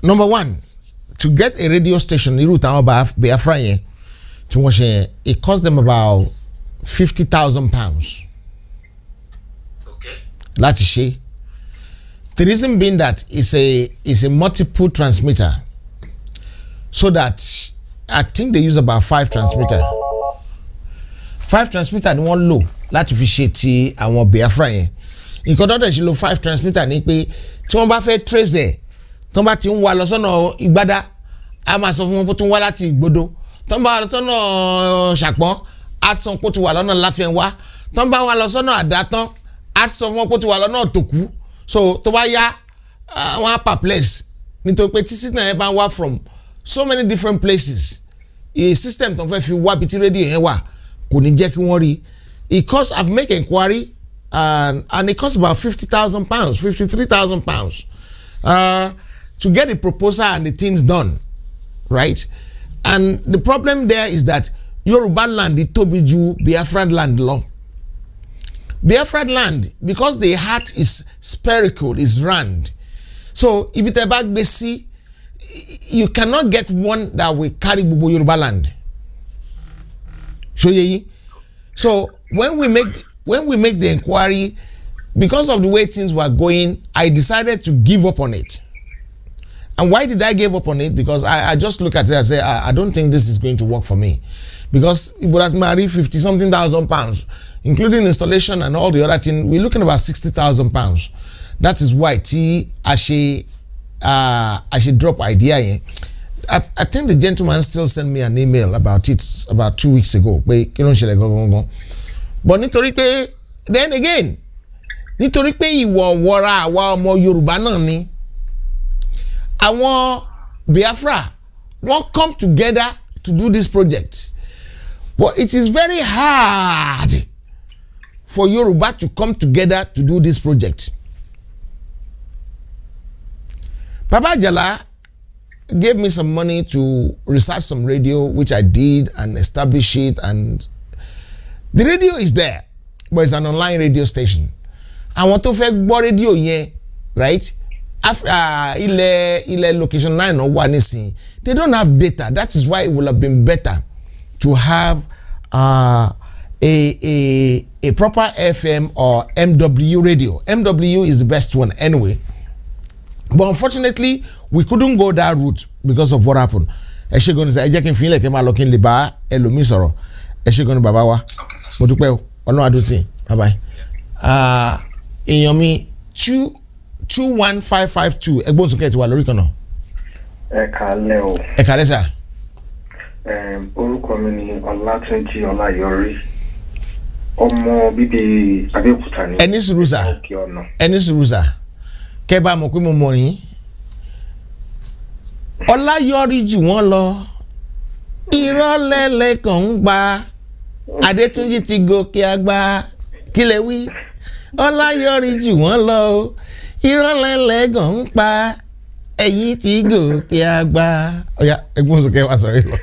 Number one, to get a radio station irú táwọn Biafra yẹn tí wọ́n ṣe yẹn, it cost them about £50,000. Okay. Láti ṣe. The reason being that it's a multiple transmitter, so that I think they use about 5 transmitter. 5 transmitter ni wọ́n lò láti fi ṣe ti àwọn Biafra yẹn. Nǹkan tó dẹ̀ ṣe lo 5 transmitter ni pé tí wọ́n bá fẹ́ trace ẹ̀ tí wọ́n bá ti ń wá lọ sọ́nà Ìgbádá a máa sọ fún wọn pé tí wọ́n wá láti Ìgbódò tí wọ́n bá wá lọ sọ́nà Ṣàpọ́n á sọ pé tí wà lọ́nà Láfẹnwá tí wọ́n bá wá lọ sọ́nà Àdátán á sọ fún wọn pé tí wà lọ́nà Tòkú. So tó bá yá wọ́n á perplex nítorí pé tí signal yẹn bá wá from so many different places a system tó ń fẹ́ fi wá bí tí rédíò yẹn wà kò ní jẹ́ kí wọ́n rí. It cost, I've made inquiry and it cost about £50,000, £53,000 to get the proposal and the things done, right? And the problem there is that Yoruba land it tóbi ju Biafran land lọ. Biafran land, because the heart is spherical, is round. So if it ever gbé sí, you cannot get one that will carry gbogbo Yoruba land. So when we make the inquiry, because of the way things were going, I decided to give up on it. And why did I give up on it? Because I just look at it and say, I don't think this is going to work for me. Because it would have married £50-something thousand, including installation and all the other things. We're looking about £60,000. That is why I should drop idea. I think the gentleman still sent me an email about it about 2 weeks ago. But nítorí pé, then again, nítorí pé ìwọ wọra àwa ọmọ Yorùbá náà ni, àwọn Biafra won't come together to do this project. But it is very hard for Yoruba to come together to do this project. Baba Jala gave me some money to research some radio, which I did and establish it, and the radio is there, but it's an online radio station. I want to fẹ́ gbọ́ radio yẹn, right? Ilẹ̀ location 9 or 1 nísìnyí, they don't have data. That is why it would have been better to have a proper FM or MW radio. MW is the best one anyway. But unfortunately, we couldn't go that route because of what happened. Ẹ ṣé gan ni sẹ́, ẹ jẹ́ kí n fi ilẹ̀ kí n máa lọ kí n lè bá ẹlòmíì sọ̀rọ̀. Ẹ ṣé gan ni bàbá wa. Mo dúpẹ́ o, Ọlọ́run adúntì. Bye bye. Èèyàn mi 21552 ẹgbọ́n sókè ti wà lórí kan náà. Ẹ káalẹ́ o. Ẹ káalẹ́ sà. Orúkọ mi ni Ọlátúnjí Ọláyọrí. Ọmọ bíbí Abẹ́òkúta ni. Ẹni sùúrù sà. Ẹni sùúrù sà. Kẹ́ bá mọ̀ pé mo mọ̀ yín. Ọláyọrí jù wọ́n lọ. Ìrọ̀lẹ́lẹ̀ kan ń gba. Adétúnjí ti gòkè àgbà. Kí lẹ wí? Ọláyọrí jù wọ́n lọ. Ìrọ̀lẹ́lẹ̀ kan ń pa. Ẹ̀yin ti gòkè àgbà. Ọ̀yá ẹgbọ́n sókè wá sọ̀rọ̀ lọ.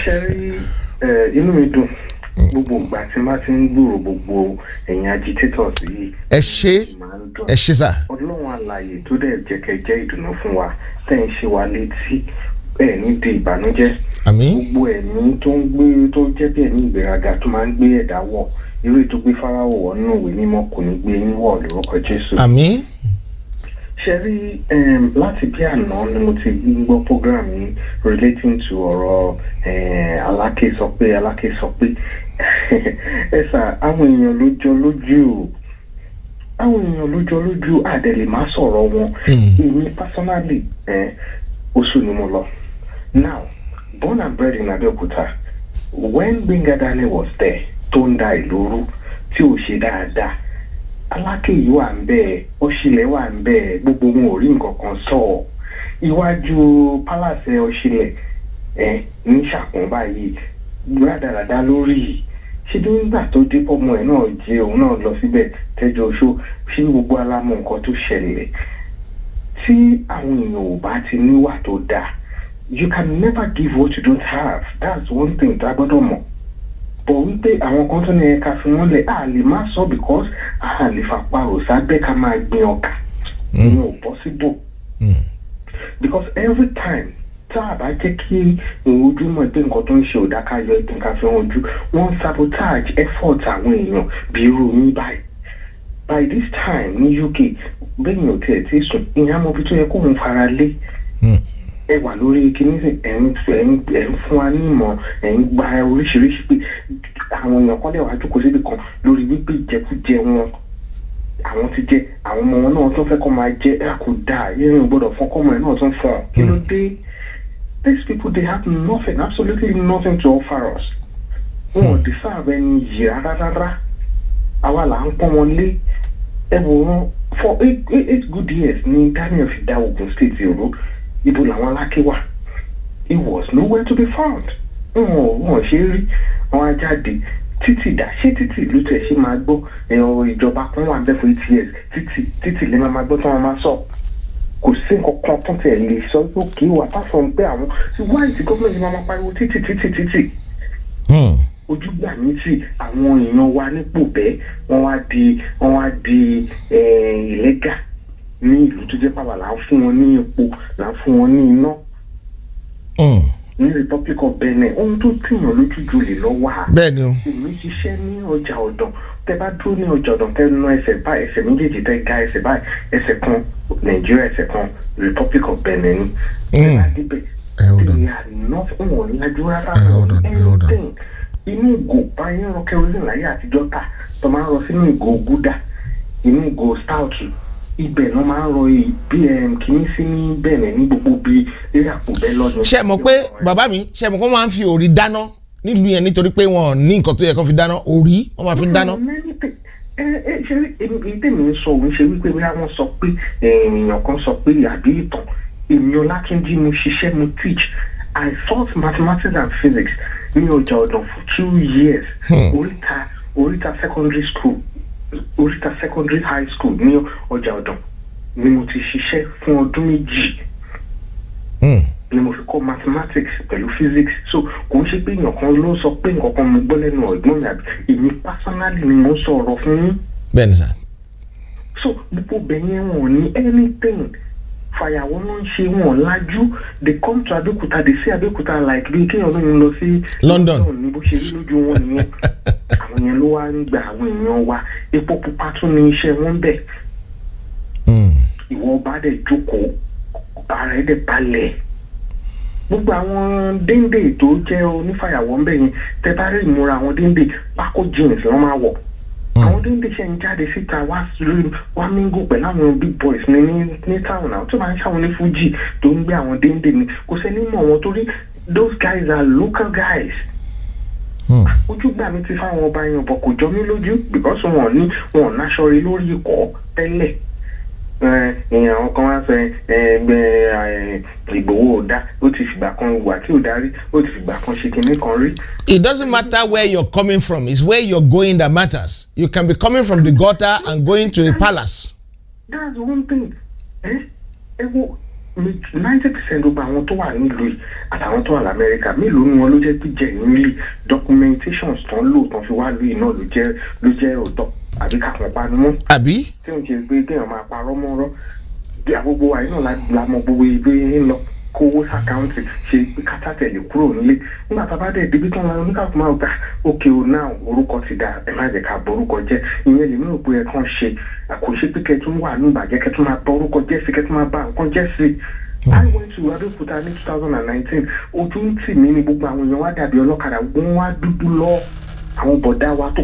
Ṣẹ́rí inú mi dùn gbogbo ìgbà tí má ti ń gbòòrò gbogbo ẹ̀yin agitators yìí. Ẹ ṣé sà. Ọlọ́run àlàyé tó dẹ̀ jẹ́ ìdùnnú fún wa tẹ̀ ń ṣe wa létí ẹ̀ ní di ìbànújẹ́. Àmín. Gbogbo ẹ̀mí tó ń gbé tó jẹ́ bí ẹ̀mí ìgbéraga tó máa ń gbé ẹ̀dá wọ̀ irú ètò gbé Fáráò wọ̀ nínú ìwé mímọ́ kò ní gbé yín wọ̀ lórúkọ Jésù. Àmín. Ṣẹ́rí láti bí àná ni mo ti gbọ́ program yìí relating to ọ̀rọ̀ Aláké sọ pé ẹ sà àwọn èèyàn ló jọ lójú àdẹ̀lẹ̀ má sọ̀rọ̀ wọn. Èmi personally Oṣù ni mo lọ. Now born and bred in Abẹ́òkúta, when Gbénga Daniel was there tó ń da ìlú rú tí ò ṣe dáadáa aláké yìí wà ń bẹ́ẹ̀ Ọ̀ṣìlẹ̀ wà ń bẹ́ẹ̀ gbogbo wọn ò rí nǹkan kan sọ iwájú palace Ọ̀ṣìlẹ̀ ní Ṣàpọ̀n báyìí rádaràdá lórí ṣé bí nígbà tó dé ọmọ ẹ̀ náà jẹ́ òun náà lọ síbẹ̀ tẹ́jọ́ oṣó ṣé gbogbo alámọ̀ nǹkan tó ṣẹlẹ̀ tí àwọn èèyàn ò bá ti níwà tó dáa you can never give what you don't have that's one thing tá a gbọ́dọ̀ mọ̀ bọ̀ wípé àwọn kan tó ní ẹ̀ka fi wọ́n lẹ̀ á lè má sọ because á lè fapárò sábẹ́ ká máa gbin ọkà ìyẹn ò possible because every time tá a bá jẹ́ kí ojúmọ̀ pé nǹkan tó ń ṣe òdà ká yọ ìpín ká fi hàn ojú wọ́n sabotage effort àwọn èèyàn bí irú yín báyìí by this time ní UK bẹ́ẹ̀ ò tiẹ̀ tí sùn ìyẹn àmọ́ bí tó yẹ kó ń fara lé ẹ wà lórí kíní sí ẹ̀ ń fún wa ní ìmọ̀ ẹ̀ ń gba oríṣiríṣi pé àwọn èèyàn kan lè wá jókòó síbi kan lórí wípé ìjẹkújẹ wọn àwọn ti jẹ àwọn ọmọ wọn náà tó fẹ́ kọ́ máa jẹ ẹ̀ kò dáa yẹ́n gbọ́dọ̀ fún ọkọ ọmọ ẹ̀ náà tó ń fún ọ kí ló dé. These people, they have nothing, absolutely nothing to offer us. Wọ́n deserve any yìí rárá. Àwa là ń pọ́n wọn lé. Ẹ wò wọ́n for 8 good years ní Daniel fi dá Ogun State Yorùbá. Ibo làwọn aláké wà. He was nowhere to be found. Wọ́n ṣe rí wọn ajáde títì dá ṣé títì ló tẹ̀ ṣe máa gbọ́ ìjọba kan wà bẹ́ẹ̀ for 8 years títì lè máa gbọ́ tí wọ́n máa sọ. Kò sí nǹkan kan tó tẹ̀ lè sọ pé kí wà pàṣọ pé àwọn wáyé tí gọ́ọ̀mẹ̀ntì máa pariwo títì. Ojú gbà mí sí àwọn èèyàn wa nípò bẹ́ẹ̀ wọ́n wá di ìlẹ́gà ní ìlú tó jẹ́ pàwọ́ là ń fún wọn ní epo là ń fún wọn ní iná. Ní Republic of Benin ohun tó tìyàn lójú ju lè lọ wà. Bẹ́ẹ̀ni o. Èmi ṣiṣẹ́ ní ọjà ọ̀dàn tẹ bá dúró ní ọjà ọ̀dàn tẹ ná ẹsẹ̀ báyìí ẹsẹ̀ méjèèjì tẹ ga ẹsẹ̀ báyìí ẹsẹ̀ kan Nàìjíríà ẹsẹ̀ kan Republic of Benin ní. Ẹ bá débẹ̀ they are not wọ̀n lájú rárá anything. Inú ìgò báyìí ń rọ kerosene láyé àtijọ́ ta tó máa ń rọ sínú ìgò gúdà inú ìgò stout ibẹ̀ ló máa ń rọ bí kìíní sí ní bẹ̀rẹ̀ ní gbogbo bí eré àpò bẹ́ẹ̀ lọ́dún. Ṣé mọ̀ pé bàbá mi ṣe mọ̀ kó máa ń fi òrí dáná nílùú yẹn nítorí pé wọn ò ní nǹkan tó yẹ kó fi dáná òrí wọn máa fi dáná. ṣe èyí tèmi ń sọ òun ṣe wípé bí wọ́n sọ pé èèyàn kan sọ pé àbí ìtàn èmi Ọlákíndí mo ṣiṣẹ́ mo teach I taught mathematics and physics ní ọjà ọ̀dàn for 2 years oríta secondary school oríta secondary high school ní ọjà ọ̀dàn ni mo ti ṣiṣẹ́ fún ọdún 2 ni mo fi kọ́ mathematics pẹ̀lú physics so kò ń ṣe pé èèyàn kan ló sọ pé nǹkan kan mo gbọ́ lẹ́nu ọ̀gbọ́n mi àbí èmi personally ni mo ń sọ ọ̀rọ̀ fún yín. Bẹ́ẹ̀ni sà. So gbogbo bẹ̀yẹn wọn ò ní anything fàyàwọ́ ló ń ṣe wọn lájú they come to Abẹ́òkúta they see Abẹ́òkúta like bí kéèyàn lóyún lọ sí London ní bó ṣe rí lójú wọn nìyẹn àwọn yẹn ló wá ń gba àwọn èèyàn wa epo pupa tún ní iṣẹ́ wọn bẹ̀ ìwọ bá dẹ̀ jókòó ara ẹ̀ dẹ̀ balẹ̀ gbogbo àwọn déndé tó jẹ́ onífàyàwọ́ ń bẹ̀ yẹn tẹ bá rí ìmúra àwọn déndé pákó jeans lọ́ máa wọ̀ àwọn déndé ṣe ń jáde síta wá mingle pẹ̀lú àwọn big boys ní town náà tó máa ń ṣàwọn ní Fuji tó ń gbé àwọn déndé ni kò sẹ́ni mọ̀ wọn torí those guys are local guys. Ojú gbà mí ti fáwọn ọba yẹn bọ̀ kò jọ mí lójú because wọn náṣọ rí lórí ikọ̀ tẹ́lẹ̀ èèyàn kan wá sọ Ìgbòho ò dá ó ti fìgbà kan wà tí ò darí ó ti fìgbà kan ṣe kinní kan rí. It doesn't matter where you're coming from, it's where you're going that matters. You can be coming from the gutter and going to the palace. That's one thing. 90% gbogbo àwọn tó wà nílùú yìí àtàwọn tó wà lamẹ́ríkà mélòó ni wọn ló jẹ́ pé genuinely documentations tán lò tán fi wá lóyìn náà ló jẹ́ òótọ́ àbí kàkàn panu mọ́. Àbí. tí wọ́n ṣe pé kéèyàn máa parọ́ mọ́rọ́ bí àgbogbo àyè náà la mọ gbogbo ibi ń lọ kówó sàkáǹtì ṣe pé kátà tẹ̀lé kúrò nílé nígbà tá a bá dẹ̀ débi tán wọn oníkàkùn máa gbà òkè o náà orúkọ ti dà ẹ má jẹ́ ká bọ orúkọ jẹ́ ìyẹn lèmi rò pé ẹ kàn ṣe àkóṣe pé kẹtún wà ní ìbàjẹ́ kẹtún máa bọ orúkọ jẹ́ sí kẹtún máa bá nǹkan jẹ́ sí. I went to Abẹ́òkúta ní 2019 ojú ń tì mí ní gbogbo àwọn èèyàn wá dàbí ọlọ́kadà gbọ́n wá dúdú lọ àwọn bọ̀dá wa tó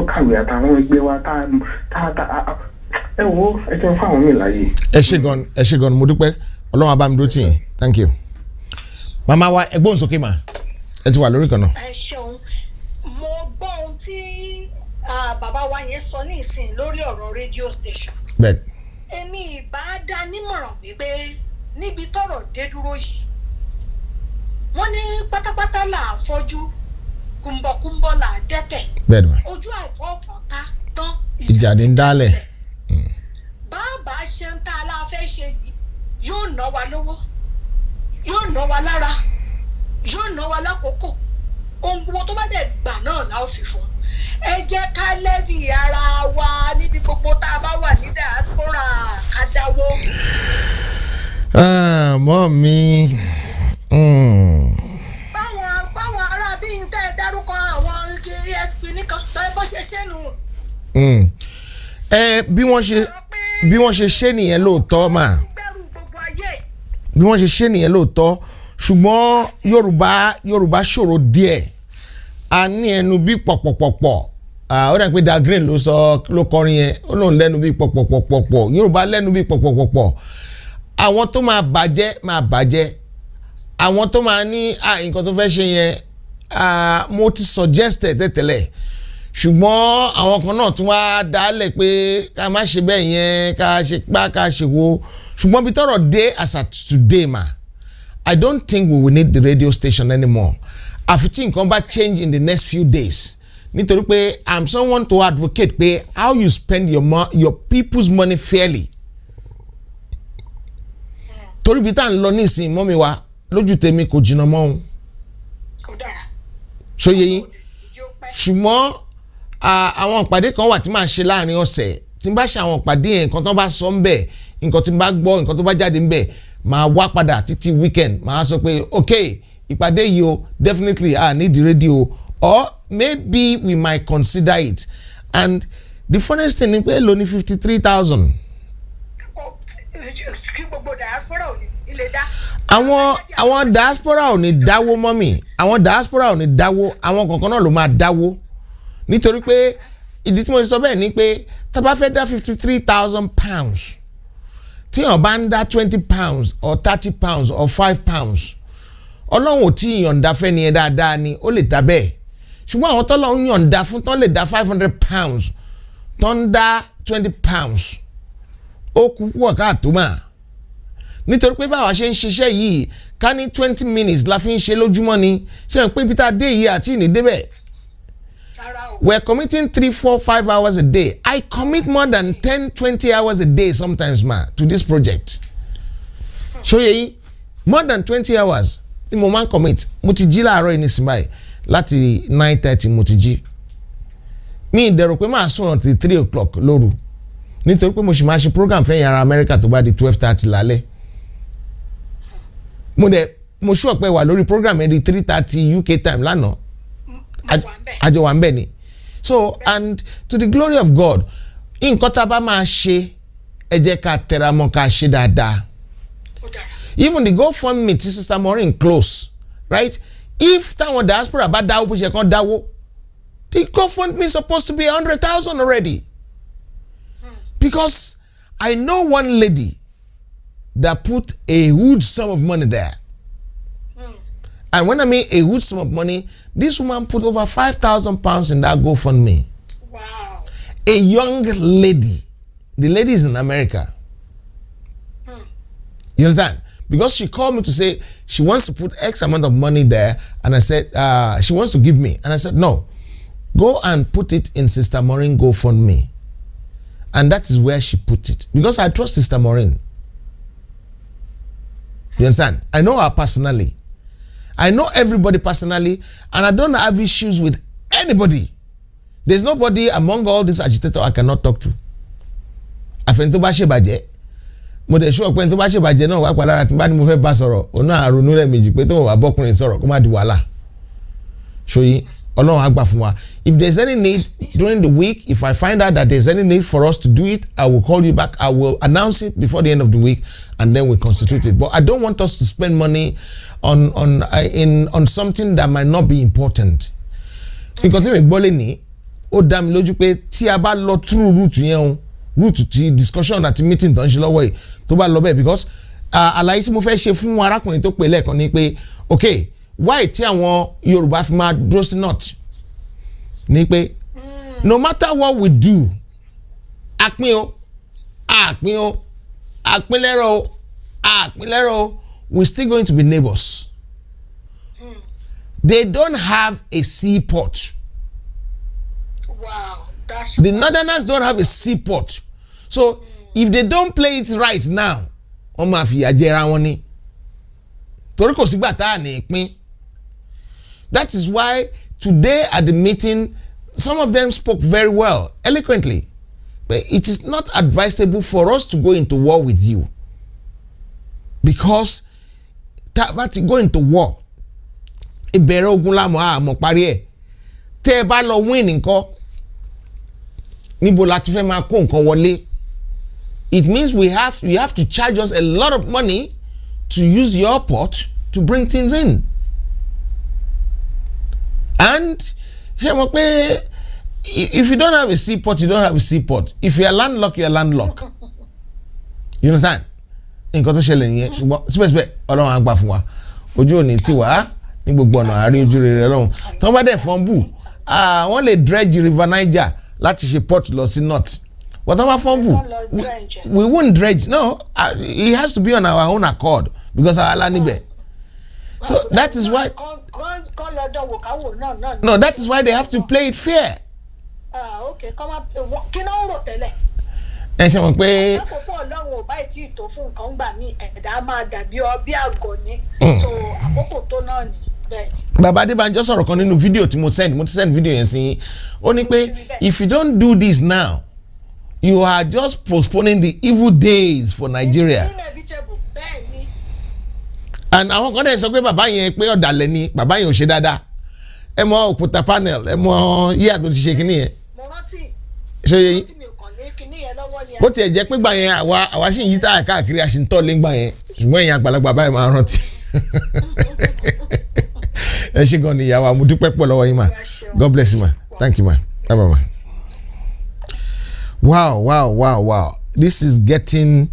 kàwé àtàwọn ẹgbẹ́ wa tá ẹ wo ẹ jẹun fáwọn mi láàyè. ẹ ṣé gan mo dúpẹ́ Ọlọ́run á bá mi dúró tì yín thank you. Màmá wa ẹgbọ́n sókè mà ẹ ti wà lórí kan náà. ẹ ṣeun mo gbọ́ ohun tí bàbá wa yẹn sọ ní ìsìn lórí ọ̀rọ̀ radio station. bẹ́ẹ̀. èmi ìbá dá nímọ̀ràn wípé níbi tọ́rọ̀ dé dúró yìí wọ́n ní pátápátá là á fọ́jú kúńbọ̀kúńbọ̀ là á dẹ́tẹ̀. bẹ́ẹ̀ ma. ojú àìfọ́ọ̀pọ̀ ká tán ìjà ní dálẹ̀. bàbá ṣe ń tá a la fẹ́ ṣe yìí yóò ná wa lówó yóò ná wa lára yóò ná wa lákòókò ohun gbogbo tó bá dẹ̀ gbà náà la ó fi fún ẹ jẹ́ ká lẹ́bi ara wa níbi gbogbo tá a bá wà ní diaspora ká dáwó. mọ́ mi. báwọn ará bíi ń tẹ́ ẹ dárúkọ àwọn esp nìkan tó ẹ bọ́ ṣe ṣe nù. bí wọ́n ṣe ṣe nìyẹn lóòótọ́ mà. bí wọ́n ṣe ṣe nìyẹn lóòótọ́ ṣùgbọ́n Yorùbá ṣòro díẹ̀ a ní ẹnu bí pọ̀pọ̀pọ̀pọ̀ ó dà pé Da Green ló kọrin yẹn ó lóun lẹ́nu bí pọ̀pọ̀pọ̀pọ̀ Yorùbá lẹ́nu bí pọ̀pọ̀pọ̀pọ̀ àwọn tó máa bàjẹ́ àwọn tó máa ní nǹkan tó fẹ́ ṣe yẹn mo ti suggest tẹ́tẹ́lẹ̀ ṣùgbọ́n àwọn kan náà tún wá dálẹ̀ pé ká má ṣe bẹ́ẹ̀ yẹn ká ṣe pa ká ṣe wo ṣùgbọ́n bí tọ́rọ̀ dé as at today ma I don't think we will need the radio station anymore àfi tí nǹkan bá change in the next few days nítorí pé I'm someone to advocate pé how you spend your people's money fairly torí bí tá à ń lọ nísìnyí mọ́ mi wá lójú tèmi kò jìnnà mọ́ òun ṣóyè yín ṣùgbọ́n àwọn ìpàdé kan wà tí màá ṣe láàrin ọ̀sẹ̀ tí n bá ṣe àwọn ìpàdé yẹn nǹkan tó bá sọ ń bẹ̀ nǹkan tí n bá gbọ́ nǹkan tó bá jáde ń bẹ̀ màá wá padà títí weekend màá sọ pé okay ìpàdé yìí o definitely I need the radio or maybe we might consider it and the funniest thing ni pé èlò ní 53,000. kí gbogbo diaspora ò ní ilé dá. àwọn diaspora ò ní dáwó mọ́mì àwọn diaspora ò ní dáwó àwọn kankan náà ló máa dáwó nítorí pé ìdí tí mo sọ bẹ́ẹ̀ ni pé tá bá fẹ́ dá 53,000 pounds tí èèyàn bá ń dá 20 pounds or 30 pounds or 5 pounds ọlọ́run ò tí ìyọ̀ǹda fẹ́ ni ẹ dáadáa ni ó lè dá bẹ́ẹ̀ ṣùgbọ́n àwọn tọ́lọ́run yọ̀ǹda fún tán lè dá 500 pounds tán dá 20 pounds ó kú púpọ̀ káàtó mà nítorí pé báwa ṣe ń ṣiṣẹ́ yìí ká ní 20 minutes la fi ń ṣe lójúmọ́ ni ṣe ń pé peter dé yìí àti ìní débẹ̀ we're committing 3, 4, 5 hours a day I commit more than 10, 20 hours a day sometimes ma to this project ṣóyè yìí more than 20 hours ni mo máa ń commit mo ti jí láàárọ̀ yìí nísìnyí báyìí láti 9:30 mo ti jí mi ìdẹ̀rù pé máa sùn until 3 o'clock lóru nítorí pé mo sì máa ṣe program fẹ́yìn ara Amẹ́ríkà tó bá di 12:30 lálẹ́ mo sure pé wà lórí program yẹn di 3:30 UK time lánàá àjọ wà ń bẹ̀ ni so and to the glory of God nǹkan tá a bá máa ṣe ẹ jẹ́ ká tẹra mọ́ ká ṣe dáadáa even the GoFundMe ti Sister Maureen close right if táwọn diaspora bá dáwó bó ṣe kàn dáwó the GoFundMe supposed to be 100,000 already because I know one lady that put a huge sum of money there and when I mean a huge sum of money this woman put over 5,000 pounds in that GoFundMe. Wow. A young lady the lady is in America you understand because she called me to say she wants to put X amount of money there and I said she wants to give me and I said no go and put it in Sister Maureen GoFundMe and that is where she put it because I trust Sister Maureen. You understand? I know her personally. I know everybody personally and I don't have issues with anybody. There's nobody among all these agitators I cannot talk to. Àfẹn tó bá ṣe bàjẹ́ mo dẹ̀ sure pé tó bá ṣe bàjẹ́ náà wá pa lára tí n bá ní mo fẹ́ bá sọ̀rọ̀ òun náà ronú lẹ́ẹ̀mejì pé tó wà bọ́kùnrin sọ̀rọ̀ kó má di wàhálà ṣòyí Ọlọ́run á gbà fún wa. If there's any need during the week, if I find out that there's any need for us to do it, I will call you back. I will announce it before the end of the week and then we constitute it. But I don't want us to spend money on something that might not be important. Because tí mi gbọ́ lé ní ó dá mi lójú pé tí a bá lọ through route yẹn o route ti discussion àti meeting tó ń ṣe lọ́wọ́ yìí tó bá lọ bẹ́ẹ̀ because àlàyé tí mo fẹ́ ṣe fún arákùnrin tó pè lẹ́ẹ̀kan ni pé okay why tí àwọn Yorùbá fi máa dúró sí north ni pé no matter what we do, akpin o, we're still going to be neighbors. They don't have a seaport. Wow, the Northerners don't have a seaport. So if they don't play it right now, wọ́n máa fi àjẹra wọn ni. Torí kò sígbà tá a ní pín. That is why today at the meeting, some of them spoke very well, eloquently. But it is not advisable for us to go into war with you. Because tá bá ti go into war, ìbẹ̀rẹ̀ ogun la mọ̀ parí ẹ̀. Tẹ́ ẹ bá lọ win nǹkan, níbo la ti fẹ́ máa kó nǹkan wọlé. It means you have to charge us a lot of money to use your port to bring things in. And if you don't have a seaport, you don't have a seaport. If you are landlocked, you are landlocked. You understand? Nǹkan tó ṣẹlẹ̀ nìyẹn, ṣùgbọ́n síbẹ̀síbẹ̀ Ọlọ́run á gbà fún wa. Ojú òní tí wá ní gbogbo ọ̀nà àárín ojú rere Ọlọ́run. Tí wọ́n bá dẹ̀ fọ́n bù, wọ́n lè dredge river Niger láti ṣe port lọ sí north. Whatever fumble, we won't dredge. No, it has to be on our own accord because our land is. So that is why. No, that is why they have to play it fair. Okay, come up. Kí ló ń rò tẹ́lẹ̀? Ẹ ṣe mọ̀ pé. Àkókò Ọlọ́run ò bá tí ì tó fún nǹkan gbà mí ẹ̀dá máa dàbí ọbí àgọ̀ ni. So àkókò tó náà ni bẹ́ẹ̀. Bàbá Adébánjọ sọ̀rọ̀ kan nínú fídíò tí mo ti send fídíò yẹn sí. Ó ní pé if you don't do this now, you are just postponing the evil days for Nigeria. And àwọn kan dẹ̀ sọ pé bàbá yẹn pé ọ̀dàlẹ̀ ni bàbá yẹn ò ṣe dáadáa. Ẹ mọ òkúta panel, ẹ mọ yíyà tó ti ṣe kíní yẹn. Ṣé yẹ yín? Bó tiẹ̀ jẹ́ pé gbà yẹn àwa sì ń yí táyà káàkiri a sì ń tọ́ lé gbà yẹn ṣùgbọ́n èèyàn àgbàlagbà báyìí máa rántí. Ẹ ṣé gan ni ìyàwó àmúdúpẹ́ pọ̀ lọ́wọ́ yín ma. God bless you ma. Thank you ma. Bye bye ma. Wow. This is getting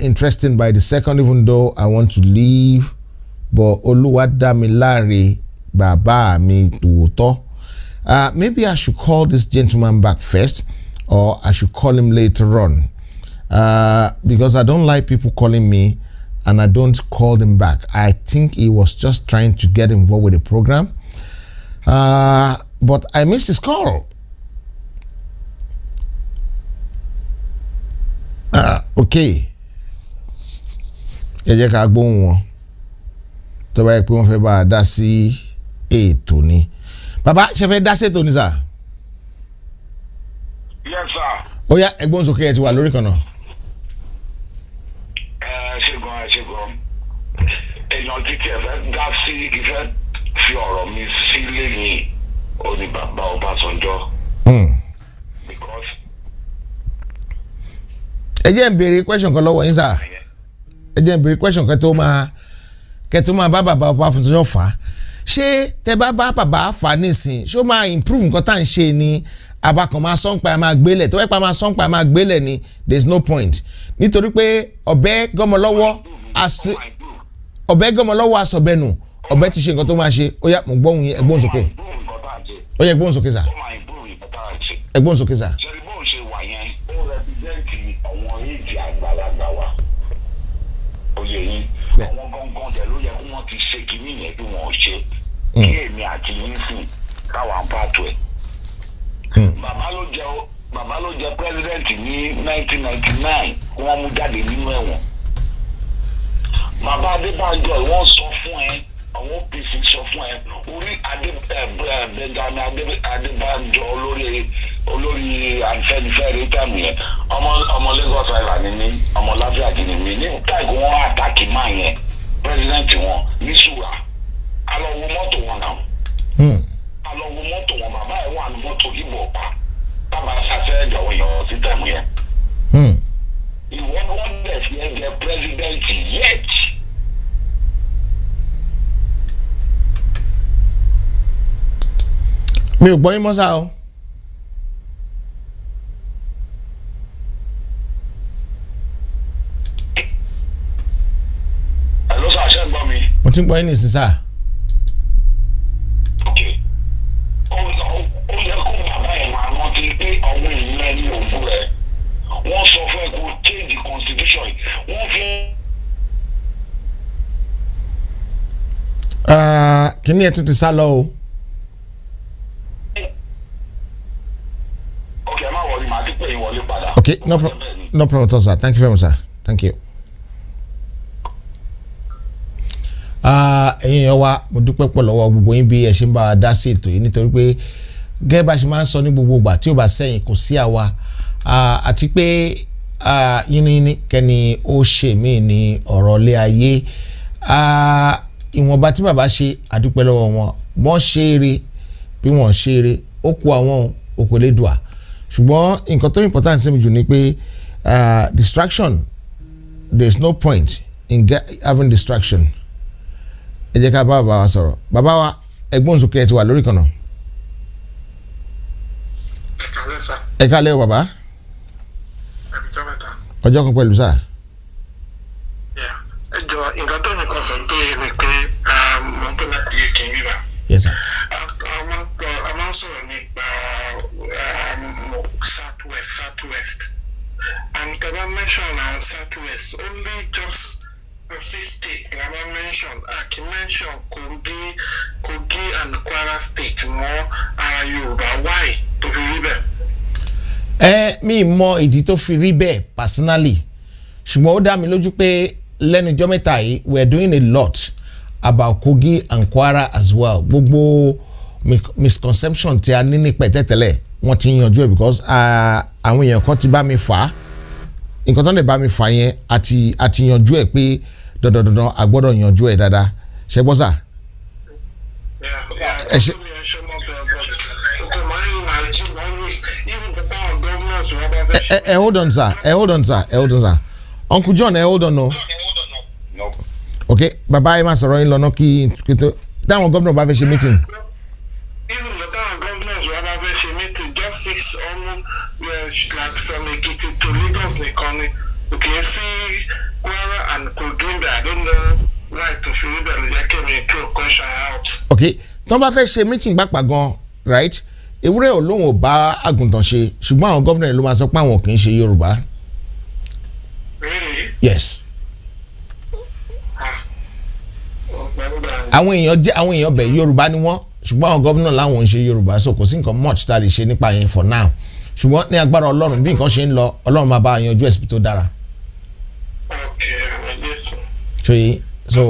interesting by the second, even though I want to leave. But Oluwadamilare Baba mi tòótọ́. Maybe I should call this gentleman back first, or I should call him later on. Because I don't like people calling me and I don't call them back. I think he was just trying to get involved with the program. But I missed his call. Okay. Ẹ jẹ́ ká gbóhùn wọn. Tó bá yẹ pé wọ́n fẹ́ bá a dá sí ètò ni. Bàbá ṣe fẹ́ dá sí ètò ni sà? Yes sir. Ó yá ẹgbọ́n sókè ẹ ti wà lórí kan náà. Ṣé gan. Èèyàn títí ẹ fẹ́ dá sí ìfẹ́ fi ọ̀rọ̀ mi sí lẹ́yìn oní bàbá Ọbásanjọ́. Because ẹ jẹ́ n béèrè question kan lọ́wọ́ yín sà. Ẹ jẹ́ n béèrè question kan tó máa bá bàbá Ọbásanjọ́ fà á. Ṣé tẹ bá bàbá fà á nísìn ṣó máa improve nǹkan tá à ń ṣe ni abakàn máa sọ́npa ẹ̀ máa gbélẹ̀ tó bá pa máa sọ́npa ẹ̀ máa gbélẹ̀ ni there is no point. Nítorí pé ọ̀bẹ gọ́mọ lọ́wọ́ asọ̀bẹ̀nù ọ̀bẹ ti ṣe nǹkan tó máa ṣe. Ó yá mo gbóhùn yín ẹgbọ́n sókè. Ó yẹ ẹgbọ́n sókè sà. Ẹgbọ́n sókè sà. Àwọn gangan dẹ̀ ló yẹ kí wọ́n ti ṣe kìíní yẹn bí wọ́n ṣe kí èmi àti yín sìn káwa ń pàtó ẹ̀. Bàbá ló jẹ president ní 1999 kí wọ́n mú jáde nínú ẹ̀wọ̀n. Bàbá Adébánjọ wọ́n sọ fún ẹ àwọn OPC sọ fún ẹ orí Adébánjọ olórí Afẹ́nifẹ́re tàmí ẹ ọmọ Lagos Island ni ọmọ Láfíàjì ni mi ní táìkù wọn àtàkì máa yẹn president wọn ní Ṣúra alọ́wọ́ mọ́tò wọn náà alọ́wọ́ mọ́tò wọn bàbá ẹ̀ wà ní mọ́tò ìbò ọ̀pá bàbá ṣàṣẹ ẹ̀jọ̀ èèyàn sí tẹ̀mù yẹn. Ìwọ́n wọ́n bẹ̀ sí ẹgbẹ́ president yet. Mi ò gbọ́ yín mọ́ sá o. Hello sir, ṣé ń gbọ́ mi? Mo ti ń gbọ́ yín nísìn sá. Okay. Ó yẹ kó bàbá ẹ̀ kíní ẹ̀ tún ti sá lọ o. Okay, má wọlé màá dípẹ́ ìwọlé padà. Okay, no problem at all, sir. Thank you very much, sir. Thank you. Ẹ̀yin èèyàn wa mo dúpẹ́ pọ̀ lọ́wọ́ gbogbo yín bí ẹ ṣe ń bá wa dá sí ètò yìí nítorí pé gẹ́gẹ́ bá ṣe máa ń sọ ní gbogbo ìgbà tí ó bá sẹ́yìn kò sí àwa àti pé yínníyínní kẹ́ni ó ṣe mí ní ọ̀rọ̀ ilé ayé ìwọ̀nba tí bàbá ṣe àdúpẹ́ lọ́wọ́ wọn wọ́n ṣe eré bí wọ́n ṣe eré ó kó àwọn òkò lè dùà ṣùgbọ́n nǹkan tó important sí mi jù ni pé distraction there is no point in having distraction. Ẹ jẹ́ ká bá bàbá wa sọ̀rọ̀ bàbá wa ẹ̀gbọ́n sókè ẹ ti wà lórí kan náà. ẹ kálẹ́ o bàbá. ọjọ́ kan pẹ̀lú sáà. ẹ jọ nǹkan tó nìkan fẹ́ tó yẹ ni pé mo ń pè láti èkè wíwá. Yes sir. a máa ń sọ̀rọ̀ nípa southwest and tẹ́lá mention àwọn southwest only just six states la máa mention aki mention Kogi and Kwara state mọ́ ara Yorùbá why tó fi rí bẹ́ẹ̀. Mi mọ ìdí tó fi rí bẹ́ẹ̀ personally ṣùgbọ́n ó dá mi lójú pé lẹ́nujọ́ mẹ́ta yìí we are doing a lot about Kogi and Kwara as well gbogbo misconception tí a ní nípa tẹ́tẹ́lẹ̀ wọ́n ti yanjú ẹ̀ because àwọn èèyàn kan ti bá mi fà á nǹkan tó lè bá mi fà yẹn àti yanjú ẹ̀ pé dandan a gbọ́dọ̀ yanjú ẹ̀ dáadáa ṣe gbọ́ sà. ẹ ṣe. Hold on sir Uncle John hold on no. Okay bàbá ẹ máa sọ̀rọ̀ yín lọ́nà kí tó táwọn gómìnà bá fẹ́ ṣe meeting. Even the town governors who have a meeting just fix almost like from Ekiti to Lagos nìkan ni okay see Kwara and Kogi I don't know why to feel that they came in to question out. Okay tó bá fẹ́ ṣe meeting gbàgbà gan right ewúrẹ́ olóhùn ò bá àgùntàn ṣe ṣùgbọ́n àwọn gómìnà ló máa sọ pé àwọn kì í ṣe Yorùbá. Really? Yes. àwọn èèyàn bẹ̀ Yorùbá ni wọ́n ṣùgbọ́n àwọn gómìnà láwọn ń ṣe Yorùbá so kò sí nǹkan much tá a lè ṣe nípa yẹn for now ṣùgbọ́n ní agbára Ọlọ́run bí nǹkan ṣe ń lọ Ọlọ́run máa bá a yanjú ẹ̀sìn tó dára. Okay, yes. So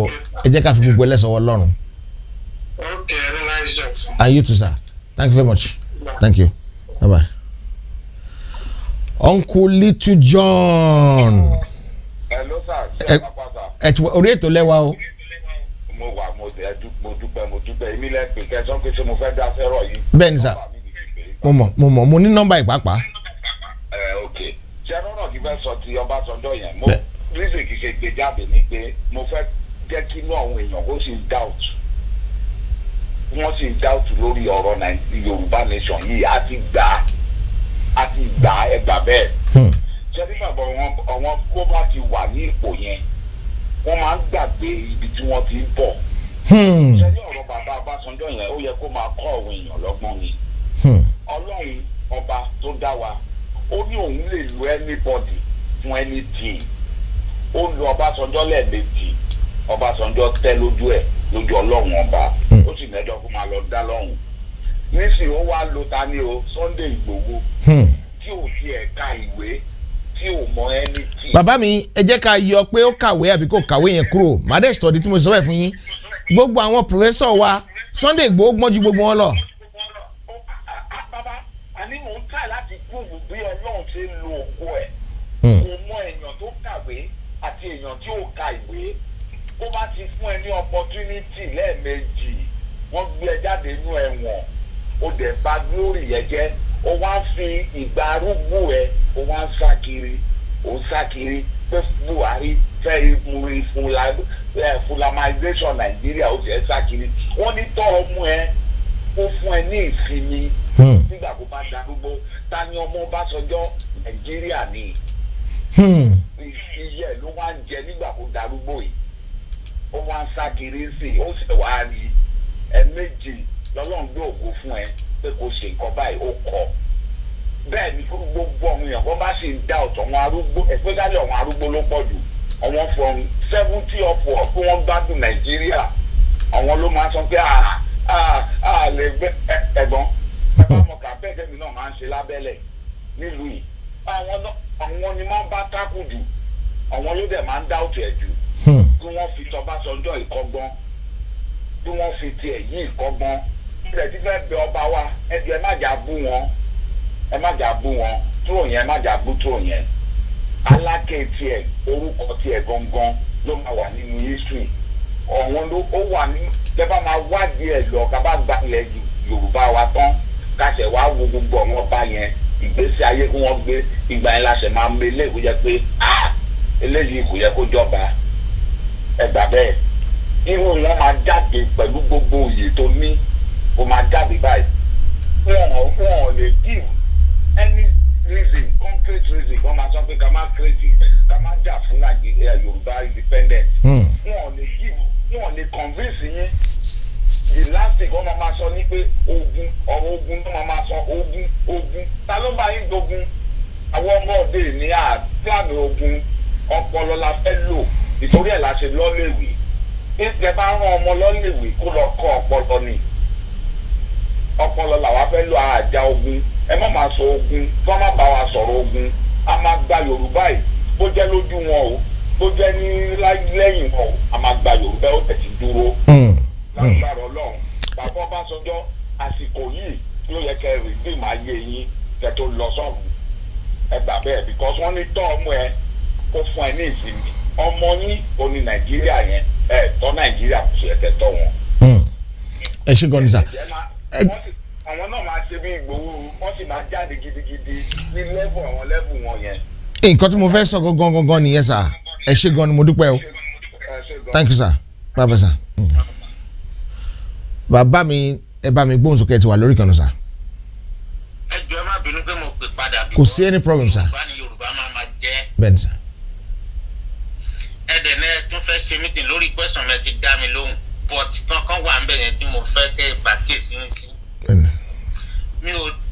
ẹ jẹ́ ká fi gbogbo ẹlẹ́sọ̀wọ́ Ọlọ́run. Okay, nice job. And you too sir. Thank you very much. Bye. Thank you. Bye bye. Uncle Little John. Hello sir. Ẹ ti orí ètò lẹ́wà o. Mo wà mo dúpẹ́ èmi lẹ́ pè kẹ́sán pé ṣé mo fẹ́ dá fẹ́rọ̀ yìí. Bẹ́ẹ̀ni sà mo mọ̀ mo ní nọ́mbà ìpàpà. Ok ṣé lọ́nà kí fẹ́ sọ ti Ọbásanjọ́ yẹn mo reason kì í ṣe gbé jáde ni pé mo fẹ́ jẹ́ kí inú àwọn èèyàn kó sì ń doubt wọ́n sì ń doubt lórí ọ̀rọ̀ Yorùbá nation yìí àti gbà ẹgbà bẹ́ẹ̀. ṣé nígbà bọ̀ àwọn kó bá ti wà ní ipò yẹn wọ́n máa ń gbàgbé ibi tí wọ́n ti ń bọ̀. ṣé ní ọ̀rọ̀ bàbá Ọbásanjọ́ yẹn ó yẹ kó máa kọ́ àwọn èèyàn lọ́gbọ́n ni. Ọlọ́run ọba tó dá wa ó ní òun lè lo anybody fún anything. ó lo Ọbásanjọ́ lẹ́ẹ̀mejì Ọbásanjọ́ tẹ́ lójú Ọlọ́run ọba ó sì mẹ́jọ kó máa lọ dá lọ́hùn. nísìnyí ó wá lo tani o Sunday Igboho tí ò tiẹ̀ ka ìwé tí ò mọ ẹni tí. Bàbá mi ẹ jẹ́ ká yọ pé ó kàwé àbí kò kàwé yẹn kúrò madẹ́ study tí mo sọ bẹ́ẹ̀ fún yín gbogbo àwọn professor wa Sunday Igboho gbọ́n ju gbogbo wọn lọ. Bàbá àní mò ń tà láti gbóògùn bí Ọlọ́run ṣe ń lo ògo ẹ̀ kò mọ èèyàn tó kàwé àti èèyàn tí ò ka ìwé ó bá ti fún ẹ ní opportunity lẹ́ẹ̀mejì wọ́n gbé ẹ jáde inú ẹ̀wọ̀n ó dẹ̀ bà glory yẹn jẹ́ ó wá ń fi ìgbà arúgbó ẹ ó wá ń sá kiri pé Buhari fẹ́ fulamization Nàìjíríà ó sì ẹ́ sá kiri wọ́n ní tọ́ ọmú ẹ ó fún ẹ ní ìsinmi nígbà kó bá darúgbó ta ni ọmọ Ọbásanjọ́ Nàìjíríà ni iye ló wá ń jẹ nígbà kó darúgbó yìí ó wá ń sá kiri sí i ó sì wá rí ẹ̀ẹ̀mejì lọ́lọ́run gbé ògo fún ẹ pé kò ṣe nǹkan báyìí ó kọ̀ bẹ́ẹ̀ ni fún gbogbo ọ̀hún yẹn wọ́n bá ṣe ń dá ọ̀tọ̀ wọn arúgbó especially ọ̀hún arúgbó ló pọ̀ jù ọ̀wọ́n from 70 upward kí wọ́n gbádùn Nàìjíríà àwọn ló máa sọ pé lè gbé ẹ̀gbọ́n ọmọ kàbẹ́ẹ̀ tẹ́mi náà máa ń ṣe lábẹ́lẹ̀ nílùú yìí àwọn ni wọ́n bá tákù jù àwọn ló dẹ̀ máa ń dá òtù ẹ̀ jù kí wọ́n fi tọ́básọjọ́ ìkọ́gbọ́n kí wọ́n fi tiẹ̀ yí ìkọ́gbọ́n ilẹ̀ tí fẹ́ bẹ ọba wa ẹbí ẹ má jà bú wọn tó yẹn má jà bú tó yẹn alákè tiẹ̀ orúkọ tiẹ̀ gangan ló máa wà nínú history ọ̀wọ́n ló ó wà ní tẹ́fà máa wádìí ẹ̀ lọ ká bá gba ilẹ̀ Yorùbá wa tán káṣẹ̀ wá wo gbogbo àwọn ọba yẹn ìgbésí ayé kí wọ́n gbé ìgbà yẹn láṣẹ máa ń mele kó jẹ́ pé eléyìí kò yẹ kó jọba ẹgbà bẹ́ẹ̀ irú wọn máa jáde pẹ̀lú gbogbo òye tó ní kó máa jáde báyìí wọn lè give any reason concrete reason kó máa sọ pé ká má jà fún Nàìjíríà Yorùbá independent wọn lè give wọn lè convince yín the last thing wọn máa sọ ní pé ọ̀rọ̀ ogun ló máa sọ ogun ta ló bá yín dogun àwọn ọmọdé ní àpláàmì ogun ọpọlọ la fẹ́ lò nítorí ẹ̀ la ṣe lọ́lẹ̀wé ìṣẹ́ bá rán ọmọ lọ́lẹ̀wé kó lọ kọ́ ọpọlọ ni ọpọlọ làwa fẹ́ lò àjà ogun ẹ má máa sọ ogun tó má bá wa sọ̀rọ̀ ogun a máa gba Yorùbá yìí bó jẹ́ lójú wọn o bó jẹ́ ní lẹ́yìn wọn o a máa gba Yorùbá ó tẹ̀ sí dúró lágbára Ọlọ́run bàbá Ọbásanjọ́ àsìkò yìí ló yẹ kẹ́ rìndì máa yé yín kẹ́ tó lọ sọ́run ẹ gbà bẹ́ẹ̀ because wọ́n ní tọ́ ọmọ ẹ kó fún ẹ ní ìsinmi ọmọ yín ò ní Nàìjíríà yẹn ẹ tọ́ Nàìjíríà kò sí ẹ̀kẹ́ tọ́ wọn. ẹ ṣe gan ni sà. àwọn náà máa ṣe bí Ìgbòho wọ́n sì máa jáde gidigidi ní àwọn lẹ́bù wọn yẹn. nǹkan tí mo fẹ́ sọ gangan nìyẹn sà ẹ ṣe gan ni mo dúpẹ́ o thank you sir bye sir. Bàbá mi ẹ bá mi gbóhùn sókè tí wà lórí kan sà. ẹ jọ̀ọ́ ẹ má bínú pé mo pè padà bí. kò sí any problem sà. Yorùbá máa jẹ́. bẹ́ẹ̀ni sà. ẹ dẹ̀ náà tún fẹ́ ṣe meeting lórí question mi ti dá mi lóhùn but kankan wà ń bẹ̀rẹ̀ tí mo fẹ́ tẹ́ pàkíyèsí yín sí.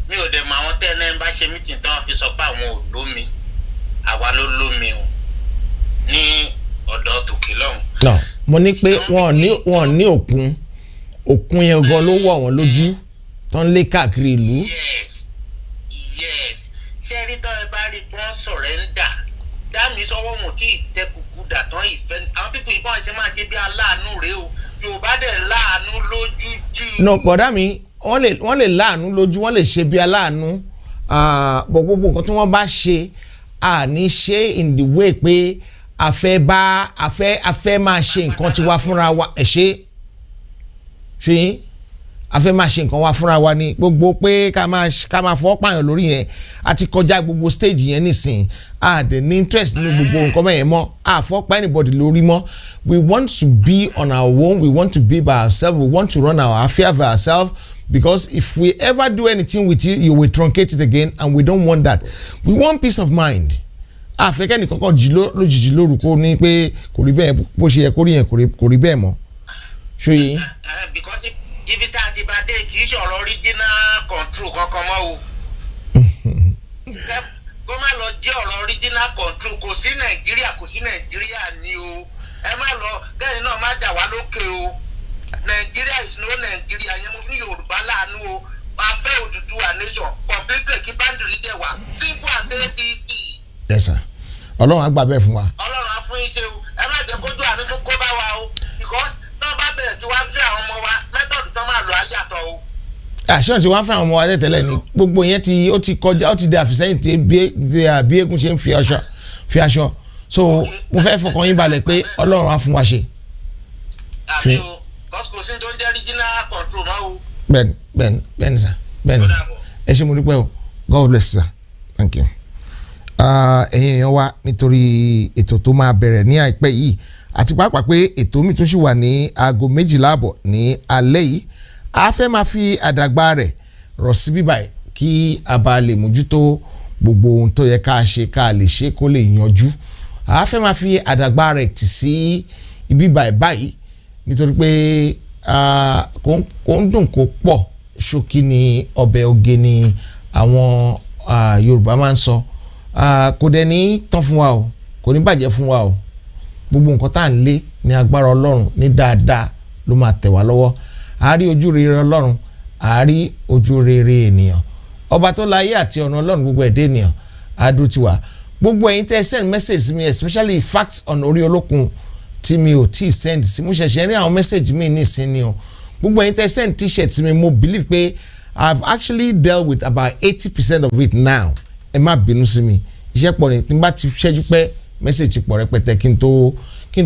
mi ò dẹ̀ mọ àwọn tẹ́ ẹ náà ń bá ṣe meeting tí wọ́n fi sọ pé àwọn ò lómi àwa ló lómi o ní ọ̀dọ̀ tòkè lọ́hùn. no mo ní pé wọn ní òkun yẹn gan ló wọ̀ wọ́n lójú tó ń lé káàkiri ìlú. yes ṣé rí tọ́ ẹ bá rí wọ́n sọ̀rẹ́ńdà dáàmì sọ́wọ́ mọ̀ kí ìtẹ́kùkù dàtán ìfẹ́ àwọn pípọ̀ ìbọn ṣe máa ṣe bí aláàánú rèé o Yorùbá dẹ̀ láàánú lójú jù. no bọ̀dá mi wọ́n lè láàánú lójú wọ́n lè ṣe bí aláàánú bọ̀ gbogbo nǹkan tí wọ́n bá ṣe àní ṣe in the way pé a fẹ́ máa ṣe nǹkan tiwa fúnra wa ẹ̀ ṣe a fẹ́ máa ṣe nǹkan wa fúnra wa ni gbogbo pé ká máa fọwọ́ pààyàn lórí yẹn a ti kọjá gbogbo stage yẹn nísìn a dẹ̀ ní interest nínú gbogbo nǹkan bẹ́ẹ̀ yẹn mọ́ a fọwọ́ pa anybody lórí mọ́ we want to be on our own we want to be by ourselves we want to run our affairs by ourselves because if we ever do anything with you you will truncate it again and we don't want that we want peace of mind àfẹ́kẹ́ nìkan kan lójijì lórúkọ ní pé kò rí bẹ́ẹ̀ bó ṣe yẹ kó rí yẹn kò rí bẹ́ẹ̀ mọ́ ṣóyè. because ibi tá a ti bá dé kì í ṣọ̀rọ̀ original control kankan mọ́ o kó má lọ jẹ́ ọ̀rọ̀ original control kò sí Nàìjíríà ni o ẹ má lọ kẹ́yìn náà má dà wá lókè o Nàìjíríà is no Nàìjíríà yẹn mo fi Yorùbá láàánú o afẹ́ Odùduwà nation completely kí báńdìrí dẹ̀ wá simple as ABC. yes sir Ọlọ́run á gbà bẹ́ẹ̀ fún wa. Ọlọ́run á fún yín ṣe o ẹ má jẹ́ kójú àánú tó kó bá wa o because náà bá bẹ̀rẹ̀ sí wá fẹ́ àwọn ọmọ wa mẹ́tọ̀dù tó máa lò á yàtọ̀ o. àṣọ tí wọ́n fẹ́ àwọn ọmọ wa tẹ́tẹ́lẹ̀ ni gbogbo yẹn ó ti kọjá ó ti di àfisẹ́yìn tí bí eégún ṣe ń fi aṣọ so mo fẹ́ fọkàn yín balẹ̀ pé Ọlọ́run á fún wa ṣe. àmì o kò sí tó ń jẹ́ original control náà o. bẹ́ẹ̀ni sir ẹ ṣé mo dúpẹ́ o God bless sir thank you. ẹ̀yin èèyàn wa nítorí ètò tó máa bẹ̀rẹ̀ ní àìpẹ́ yìí àti pàápàá pé ètò mi tó sì wà ní aago 12:00 ní alẹ́ yìí a fẹ́ máa fi àdàgbà rẹ̀ rọ̀ sí bíbá ẹ̀ kí a bá lè mójútó gbogbo ohun tó yẹ ká ṣe ká lè ṣe kó lè yanjú a fẹ́ máa fi àdàgbà rẹ̀ tì sí ibi báyìí nítorí pé kò ń dùn kó pọ̀ ṣókí ni ọbẹ̀ oge ni àwọn Yorùbá máa ń sọ kò dẹ̀ ní tán fún wa o kò ní bàjẹ́ fún wa o gbogbo nǹkan tá à ń lé ní agbára Ọlọ́run ní dáadáa ló máa tẹ̀ wá lọ́wọ́ a rí ojú rere Ọlọ́run a rí ojú rere ènìyàn ọba tó láyé àti ọ̀nà Ọlọ́run gbogbo ẹ̀dá ènìyàn á dúró tiwa gbogbo ẹ̀yin tẹ́ send message mi especially facts on orí olókun tí mi ò tí send sí mo ṣẹ̀ṣẹ̀ rí àwọn message mi ní ìsinmi o gbogbo ẹ̀yin tẹ́ send t-shirt mi mo believe pé I've actually dealt with about 80% of it now ẹ má bínú sí mi iṣẹ́ pọ̀ ní tí n bá ti ṣẹ́jú pẹ́ message pọ̀ rẹpẹtẹ kí n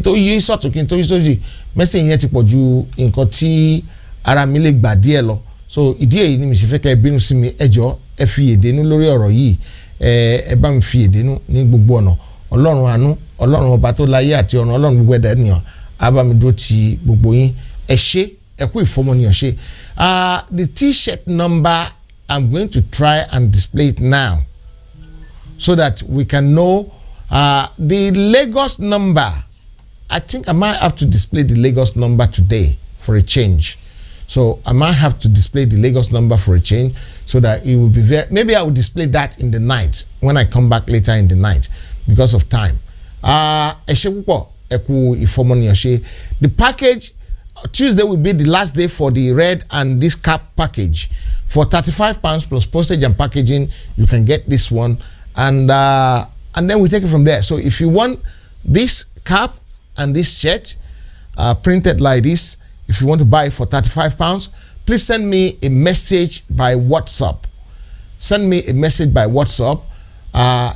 tó yí sọ̀tún kí n tó yí sójì message yẹn ti pọ̀ ju nǹkan tí ara mi lè gbà díẹ̀ lọ so ìdí èyí ni mi ṣe fẹ́ kẹ́ ẹ bínú sí mi ẹ jọ̀ọ́ ẹ fi èdénú lórí ọ̀rọ̀ yìí ẹ bá mi fi èdénú ní gbogbo ọ̀nà Ọlọ́run àánú Ọlọ́run ọba tó láyé àti ọ̀nà Ọlọ́run gbogbo ẹ̀dá ènìyàn á bá mi dúró ti gbogbo yín ẹ ṣé ẹ kú ìfọmọnìyàn ṣe the t-shirt number I'm going to try and display it now so that we can know the Lagos number. I think I might have to display the Lagos number today for a change. So I might have to display the Lagos number for a change so that it will be very, maybe I will display that in the night when I come back later in the night because of time. The package, Tuesday will be the last day for the red and this cap package. For £35 plus postage and packaging, you can get this one. And then we take it from there. So if you want this cap and this shirt printed like this, if you want to buy it for £35, please send me a message by WhatsApp. Send me a message by WhatsApp.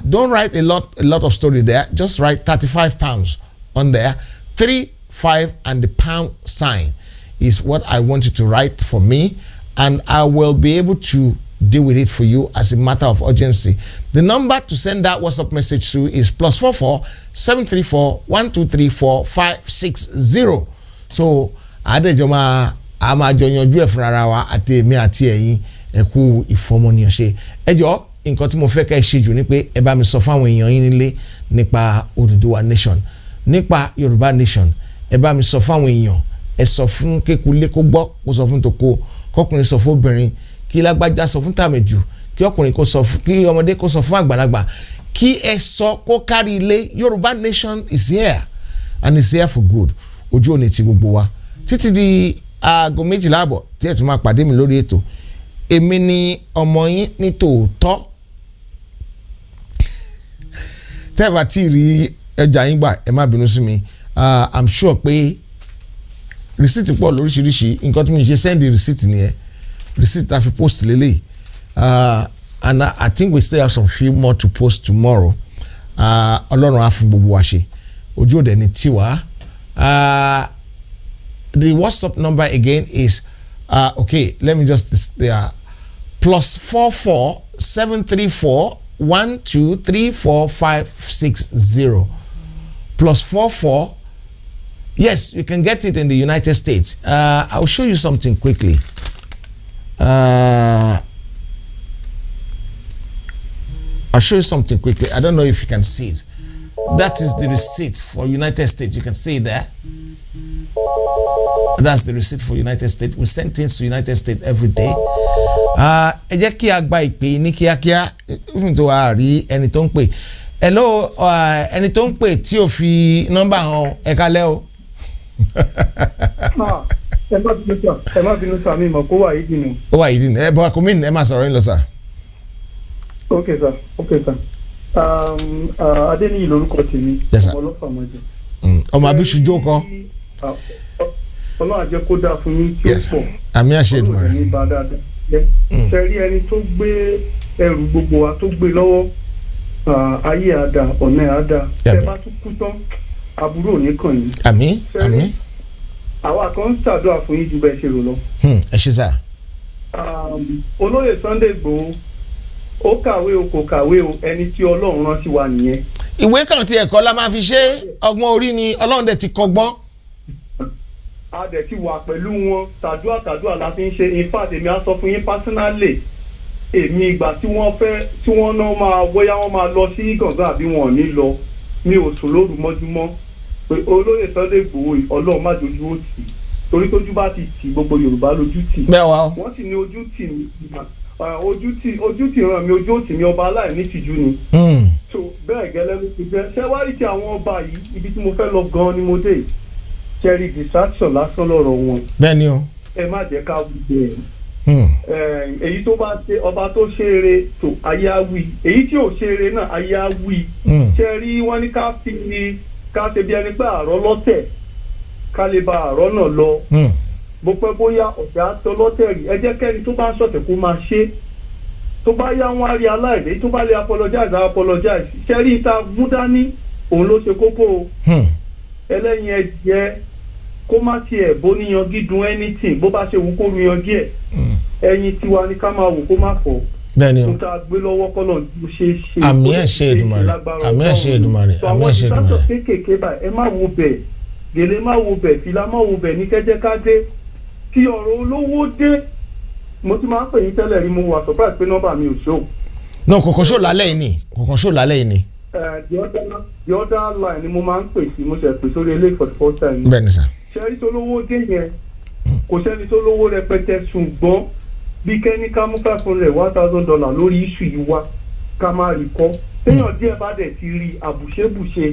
Don't write a lot of story there. Just write £35 on there. 3, 5 and the pound sign is what I want you to write for me, and I will be able to deal with it for you as a matter of urgency. The number to send that WhatsApp message to is +44 734 1234 560. So adejoma ama jonyanju e funra wa àti èmi àti ẹ̀yin ẹ kú ìfọmọnìyàn ṣe ẹ jọ̀ọ́ nǹkan tí mo fẹ́ kẹ́ ṣe jù ni pé ẹ bá mi sọ fún àwọn èèyàn yín nílé nípa Odùduwà nation nípa Yorùbá nation ẹ bá mi sọ fún àwọn èèyàn ẹ sọ fún kékulé kó gbọ́ kó sọ fún tòkó kọkùnrin sọ fún obìnrin kí lágbájá sọ fún tàmẹ̀jù kí ọkùnrin kó sọ fún kí ọmọdé kó sọ fún àgbàlagbà kí ẹ sọ kó kárí ilé Yorùbá nation is here and is here for good ojú òní ti gbogbo wa títí di aago 12 àbọ̀ tí ẹ tún máa pàdé mi lórí ètò èmi ni ọmọ yín ní tòótọ́ tẹ́ bá tí rí ẹja yín gbà ẹ má bínú sí mi I'm sure pé receipt pọ̀ lóríṣiríṣi nǹkan tí mo ṣe send the receipt nìyẹn receipt I fi post lélẹ̀ and I think we still have some few more to post tomorrow Ọlọ́run á fún gbogbo wa ṣe ojú òde ní tiwa the WhatsApp number again is okay, let me just +44 734 1234 560 +44. Yes, you can get it in the United States. I'll show you something quickly. I'll show you something quickly. I don't know if you can see it. That is the receipt for United States. You can see it there. That's the receipt for United States. We send things to United States every day. Ẹ jẹ́ kí a gba ìpè ní kíákíá even though a rí ẹni tó ń pè. Hello, ẹni tó ń pè tí ò fi nọ́mbà hàn ẹ kálẹ́ o. Ẹ má bínú sá mi mọ̀ kó wà yìí dìnnú. Ó wà yìí dìnnú ẹ bọ́ akọ́mí ẹ máa sọ̀rọ̀ yín lọ sà. Okay sir. Adéníyì lórúkọ tèmi. Yes sir. Ọmọ ọlọ́fà mọ́jọ. Ọmọ abíṣujó kan. Ọlọ́run àjẹ́ kó dáa fún yín tí ó pọ̀. Àmì àṣẹ Èdùmàrè. Ọlọ́run ní bá dáadáa. Ṣé rí ẹni tó gbé ẹrù gbogbo wa tó gbé lọ́wọ́ ayé àdá ọ̀nà àdá. Ẹ bá tún kú tán àbúrò nìkan yìí. Àmín. Àwa kan ń ṣàdúrà fún yín ju bẹ́ẹ̀ ṣe rò lọ. Ẹ ṣé sà. Olóyè Sunday Igboho ó kàwé o kò kàwé o ẹni tí Ọlọ́run rán sí wa nìyẹn. Ìwé kan tí ẹ̀kọ́ la máa fi ṣe ọgbọ́n orí ni Ọlọ́run dẹ̀ ti kọ́gbọ́n. A dẹ̀ ti wà pẹ̀lú wọn tàdúrà la fi ń ṣe in fact èmi á sọ fún yín personally èmi ìgbà tí wọ́n náà máa bóyá wọ́n máa lọ sí gàngán àbí wọn ò ní lọ mi ò sùn lóru mọ́júmọ́ pé olóyè Sunday Igboho Ọlọ́run má dojú ó tì torí tójú bá ti tì gbogbo Yorùbá lójú tì wọ́n sì ní ojú tì ràn mí ojú òtì mi ọba aláìní tìjú ni. So bẹ́ẹ̀ gẹ́lẹ́ ló ti jẹ́ ṣé wá rí ti àwọn ọba yìí ibi tí mo fẹ́ lọ gan-an ni mo dé ṣẹ́rí distraction lásán lọ́rọ̀ wọn. bẹ́ẹ̀ni o. ẹ má jẹ́ ká wí bẹ́ẹ̀. èyí tó bá ṣe ọba tó ṣeré tó ayé á wí èyí tí ò ṣeré náà ayé á wí. ṣẹ́rí wọ́n ní ká ṣe bí ẹni pé àárọ̀ lọ́tẹ̀ ká lè ba àárọ̀ náà lọ. bó pẹ́ bóyá ọ̀dà tó lọ́tẹ̀ rí ẹ jẹ́ kẹ́ni tó bá ń ṣọ̀tẹ̀ kó máa ṣe tó bá yá wọn á rí aláìlé tó bá lè apologize ṣẹ́rí ìta mú dání òun ló ṣe kókó o. ẹlẹ́yin ẹ jẹ́ kó má tiẹ̀ bó níyan gídùn anything bó bá ṣe wù kó ru yanjú ẹ̀ ẹyin tiwa ni ká máa wò kó má fọ́. bẹ́ẹ̀ni o. tó tá a gbé lọ́wọ́ kọ́lọ̀ ló ṣe é ṣe. àmì ẹ̀ ṣe Èdùmàrè àmì ẹ̀ ṣe Èdùmàrè àmì ẹ̀ ṣe Èdùmàrè. àwọn ìtàkùn kéékèèké báyìí ẹ má wo bẹ̀ gèlè má wo bẹ̀ fìlà má wo bẹ̀ ní kẹ́jẹ́ ká dé kí ọ̀rọ̀ olówó dé mo ti máa ń pè yín tẹ́lẹ̀ rí mo wà surprise pé nọ́mbà mi ò ṣó. no kòkó ṣó lálẹ́ yìí ni kòkó ṣó lálẹ́ yìí ni. The other line ni mo máa ń pè sí mo ṣe pè sórí eléyìí for the first time. bẹ́ẹ̀ni sà. ṣẹ́rí tó lówó dé yẹn kò sẹ́ni tó lówó rẹpẹtẹ ṣùgbọ́n bí kẹ́ni ká mú $500 lórí iṣu yìí wá ká má rí kọ́ téèyàn díẹ̀ bá dẹ̀ ti rí àbùṣebùṣe.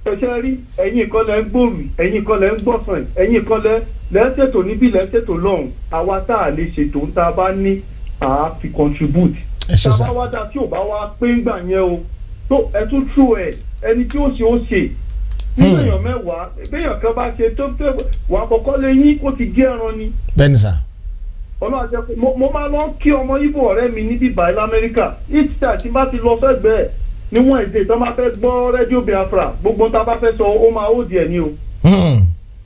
ẹ ṣe rí ẹ̀yin kan lẹ́ ń gbòòrù ẹ̀yin kan lẹ́ ń gbọ̀sán ẹ̀yin kan lẹ́ ń ṣètò níbí lẹ́ ń ṣètò lọ́hùn àwa tá a lè ṣètò ń tá a bá ní àá fi contribute. tá a bá wá dá tí ò bá wá pé ń gbà yẹn o tó ẹ tún tú ẹ ẹni tí ó ṣe ó ṣe nínú èèyàn mẹ́wàá béèyàn kan bá ṣe tó wà kọ́kọ́ lé yín kó ti gé ẹran ni. bẹ́ẹ̀ni sà. ọlọ́run àti ẹ̀kọ́ mo máa lọ kí ọmọ Ìgbò ọ̀rẹ́ mi níbí báyìí lamẹ́ríkà each time tí n bá ti lọ sẹ́gbẹ̀ẹ́ ní Wednesday tó máa fẹ́ gbọ́ rédíò Biafra gbogbo tá a bá fẹ́ sọ ó máa ó díẹ̀ ni o.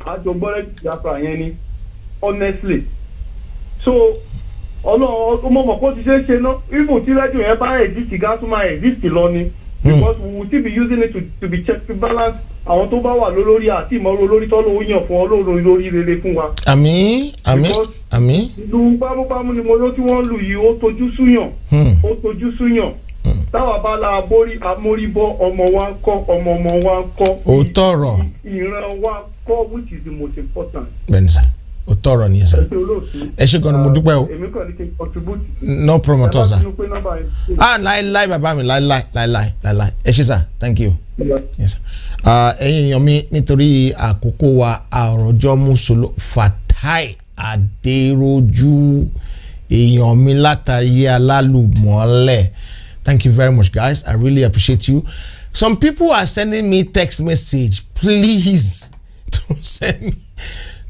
àjọ gbọ́ rédíò Biafra yẹn ni honestly so ọlọ́run mo mọ̀ kó ti ṣe é ṣe ná even tí rédíò yẹn bá exist ká tún máa exist lọ ni because we will still be using it to be check to balance àwọn tó bá wà lórí àti ìmọ̀ràn olórí tọ́lọ́ ó yàn fún ọlọ́run lórí rere fún wa. àmín àmín àmín. ìlú bámúbámú ni mo ló tí wọ́n lù yìí ó tojú súyàn ó tojú súyàn táwa bá la amóríbọ́ ọmọ wa ń kọ́ ọmọ wa ń kọ́. ó tọrọ. ìran wa kọ́ which is the most important. bẹ́ẹ̀ni sà ó tọrọ nìyẹn sà ẹ ṣe gan ni mo dúpẹ́ o. èmi kàn ní kí n contribute. no problem at all sà. láíláí bàbá mi láíláí ẹ ṣe sà thank you. yes sir. ẹ̀yin èèyàn mi nítorí àkókò wa àròjọ mùsùlùmí Fatai Adéròjú èèyàn mi látàrí alálùmọ́lẹ̀ thank you very much guys I really appreciate you. Some people are sending me text message please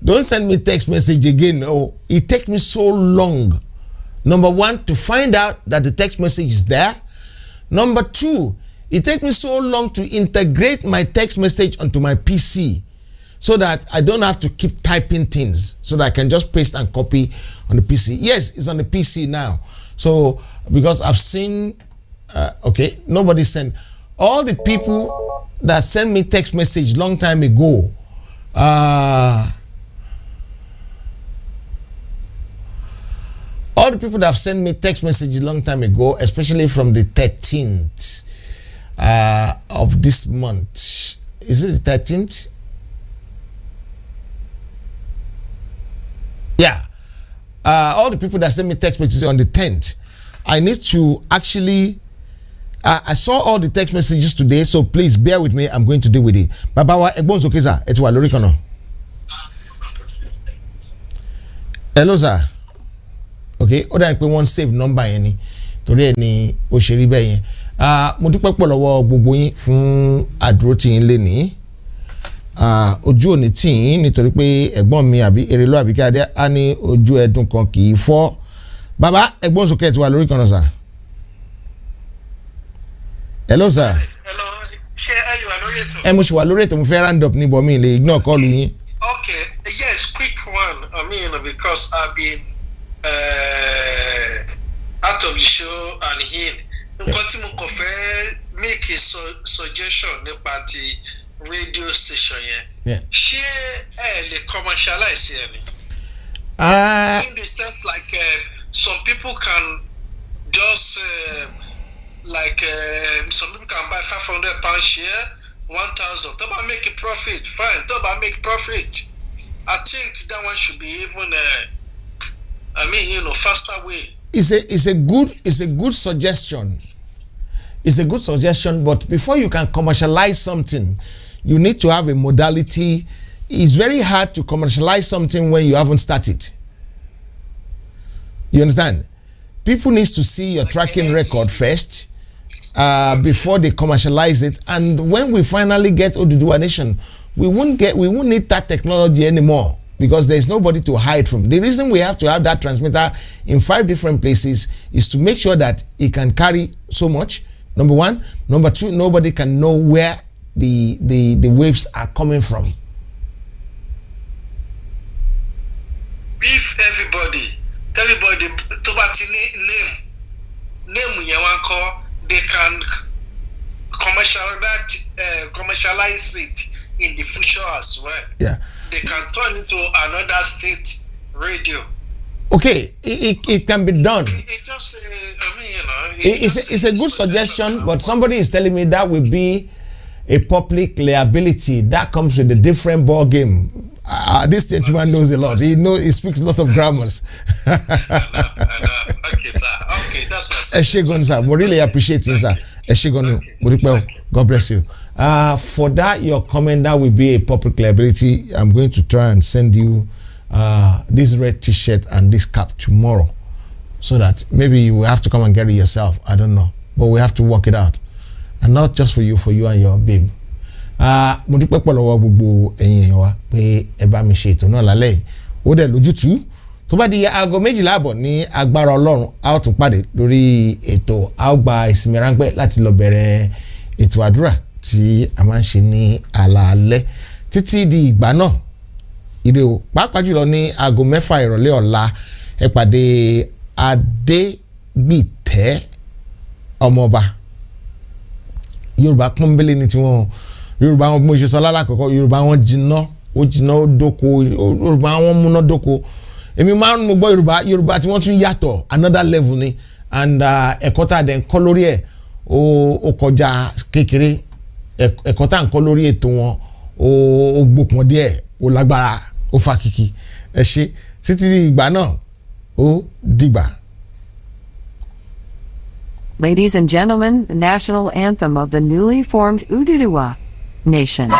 don't send me text message again. Oh, it takes me so long. Number one, to find out that the text message is there. Number two, it takes me so long to integrate my text message onto my PC so that I don't have to keep typing things, so that I can just paste and copy on the PC. Yes, it's on the PC now. So, because I've seen, okay, nobody sent. All the people that sent me text message long time ago, all the people that have sent me text message a long time ago, especially from the 13th of this month. Is it the 13th? Yeah. All the people that sent me text messages on the 10th, I need to actually, I saw all the text messages today, so please bear with me. I'm going to deal with it. Babawa Egbonzo Keza, Etwa Lorikono. Hello, sir. Okay, ó dàbí pé wọ́n save number yẹn ni torí ẹ̀ ní òṣèré bẹ́ẹ̀ yẹn. Mo dúpẹ́ pọ̀ lọ́wọ́ gbogbo yín fún àdúró tí yín lé ní. Ojú òní tí yín nítorí pé ẹ̀gbọ́n mi àbí Erelọ́ àbí Kíadé á ní ojú ẹdun kan kì í fọ́. Bàbá ẹ̀gbọ́n sókè ti wà lórí kan náà sà. Hello sir. Hello, ṣé ẹ yóò wà lórí ètò? Mo ṣì wà lórí ètò mo fẹ́ round up níbọ̀ mi lè ignore call yín. Okay, yes, quick one. I mean, because I've been out of the show and in. Nǹkan tí mo kàn fẹ́ make a suggestion nípa ti radio station yẹn. Ṣé ẹ lè commercialize ẹ ni? In the sense like some people can just some people can buy £500 share, 1,000. Tó bá make a profit, fine. Tó bá make profit, I think that one should be even faster way. It's a good suggestion. It's a good suggestion, but before you can commercialize something, you need to have a modality it's very hard to commercialize something when you haven't started. You understand? People need to see your tracking record first before they commercialize it. And when we finally get Oduduwa Nation, we won't need that technology anymore, because there's nobody to hide from. The reason we have to have that transmitter in 5 different places is to make sure that it can carry so much, number one. Number two, nobody can know where the waves are coming from. If everybody to name yẹn wọn kọ, they can commercialize it in the future as well. Yeah. They can turn into another state radio. Okay, it can be done. It just, It's a good suggestion, but somebody is telling me that will be a public liability. That comes with a different ball game. This gentleman knows a lot. He speaks a lot of grammars. I know. Okay, sir. Okay, that's what. Eshegon, sir. We really appreciate it, sir. Eshegon, God bless you. For that, your comment, that will be a public liability. I'm going to try and send you this red T-shirt and this cap tomorrow, so that maybe you will have to come and get it yourself. I don't know, but we have to work it out, and not just for you and your babe. Mo dúpẹ́ pọ̀ lọ́wọ́ gbogbo ẹ̀yin èèyàn wa pé ẹ bá mi ṣe ètò náà lálẹ́ yìí. Ó dẹ̀ lójútùú tó bá di aago 12 àbọ̀ ní agbára Ọlọ́run, a ó tún pàdé lórí ètò. A ó gba ìsinmi ráńpẹ́ láti lọ bẹ̀rẹ̀ ètò àdúrà tí a máa ń ṣe ní alaalẹ́. Títí di ìgbà náà, ire o. Pàápàá jùlọ ní aago 6 ìrọ̀lẹ́ ọ̀la, ẹ pàdé Adégbìtẹ́ ọmọọba. Yorùbá pọ́nbélé ni tiwọn. Yorùbá wọn, mo ṣe sọ lálàkọ́kọ́, Yorùbá wọn jiná ó dóko, Yorùbá wọn múná dóko. Èmi máa ń gbọ́ Yorùbá tí wọ́n tún yàtọ̀, another level ni, and ẹ̀kọ́ tá a dẹ̀ ń kọ́ lórí ẹ̀ ó kọjá kékeré. Ẹ̀kọ́ tá à ń kọ́ lórí ètò wọn ó gbópọn díẹ̀, ó lágbára, ó fa kìkì. Ẹ ṣé títí di ìgbà náà, ó dìgbà. Ladies and gentlemen, the national anthem of the newly formed Oduduwa Nation.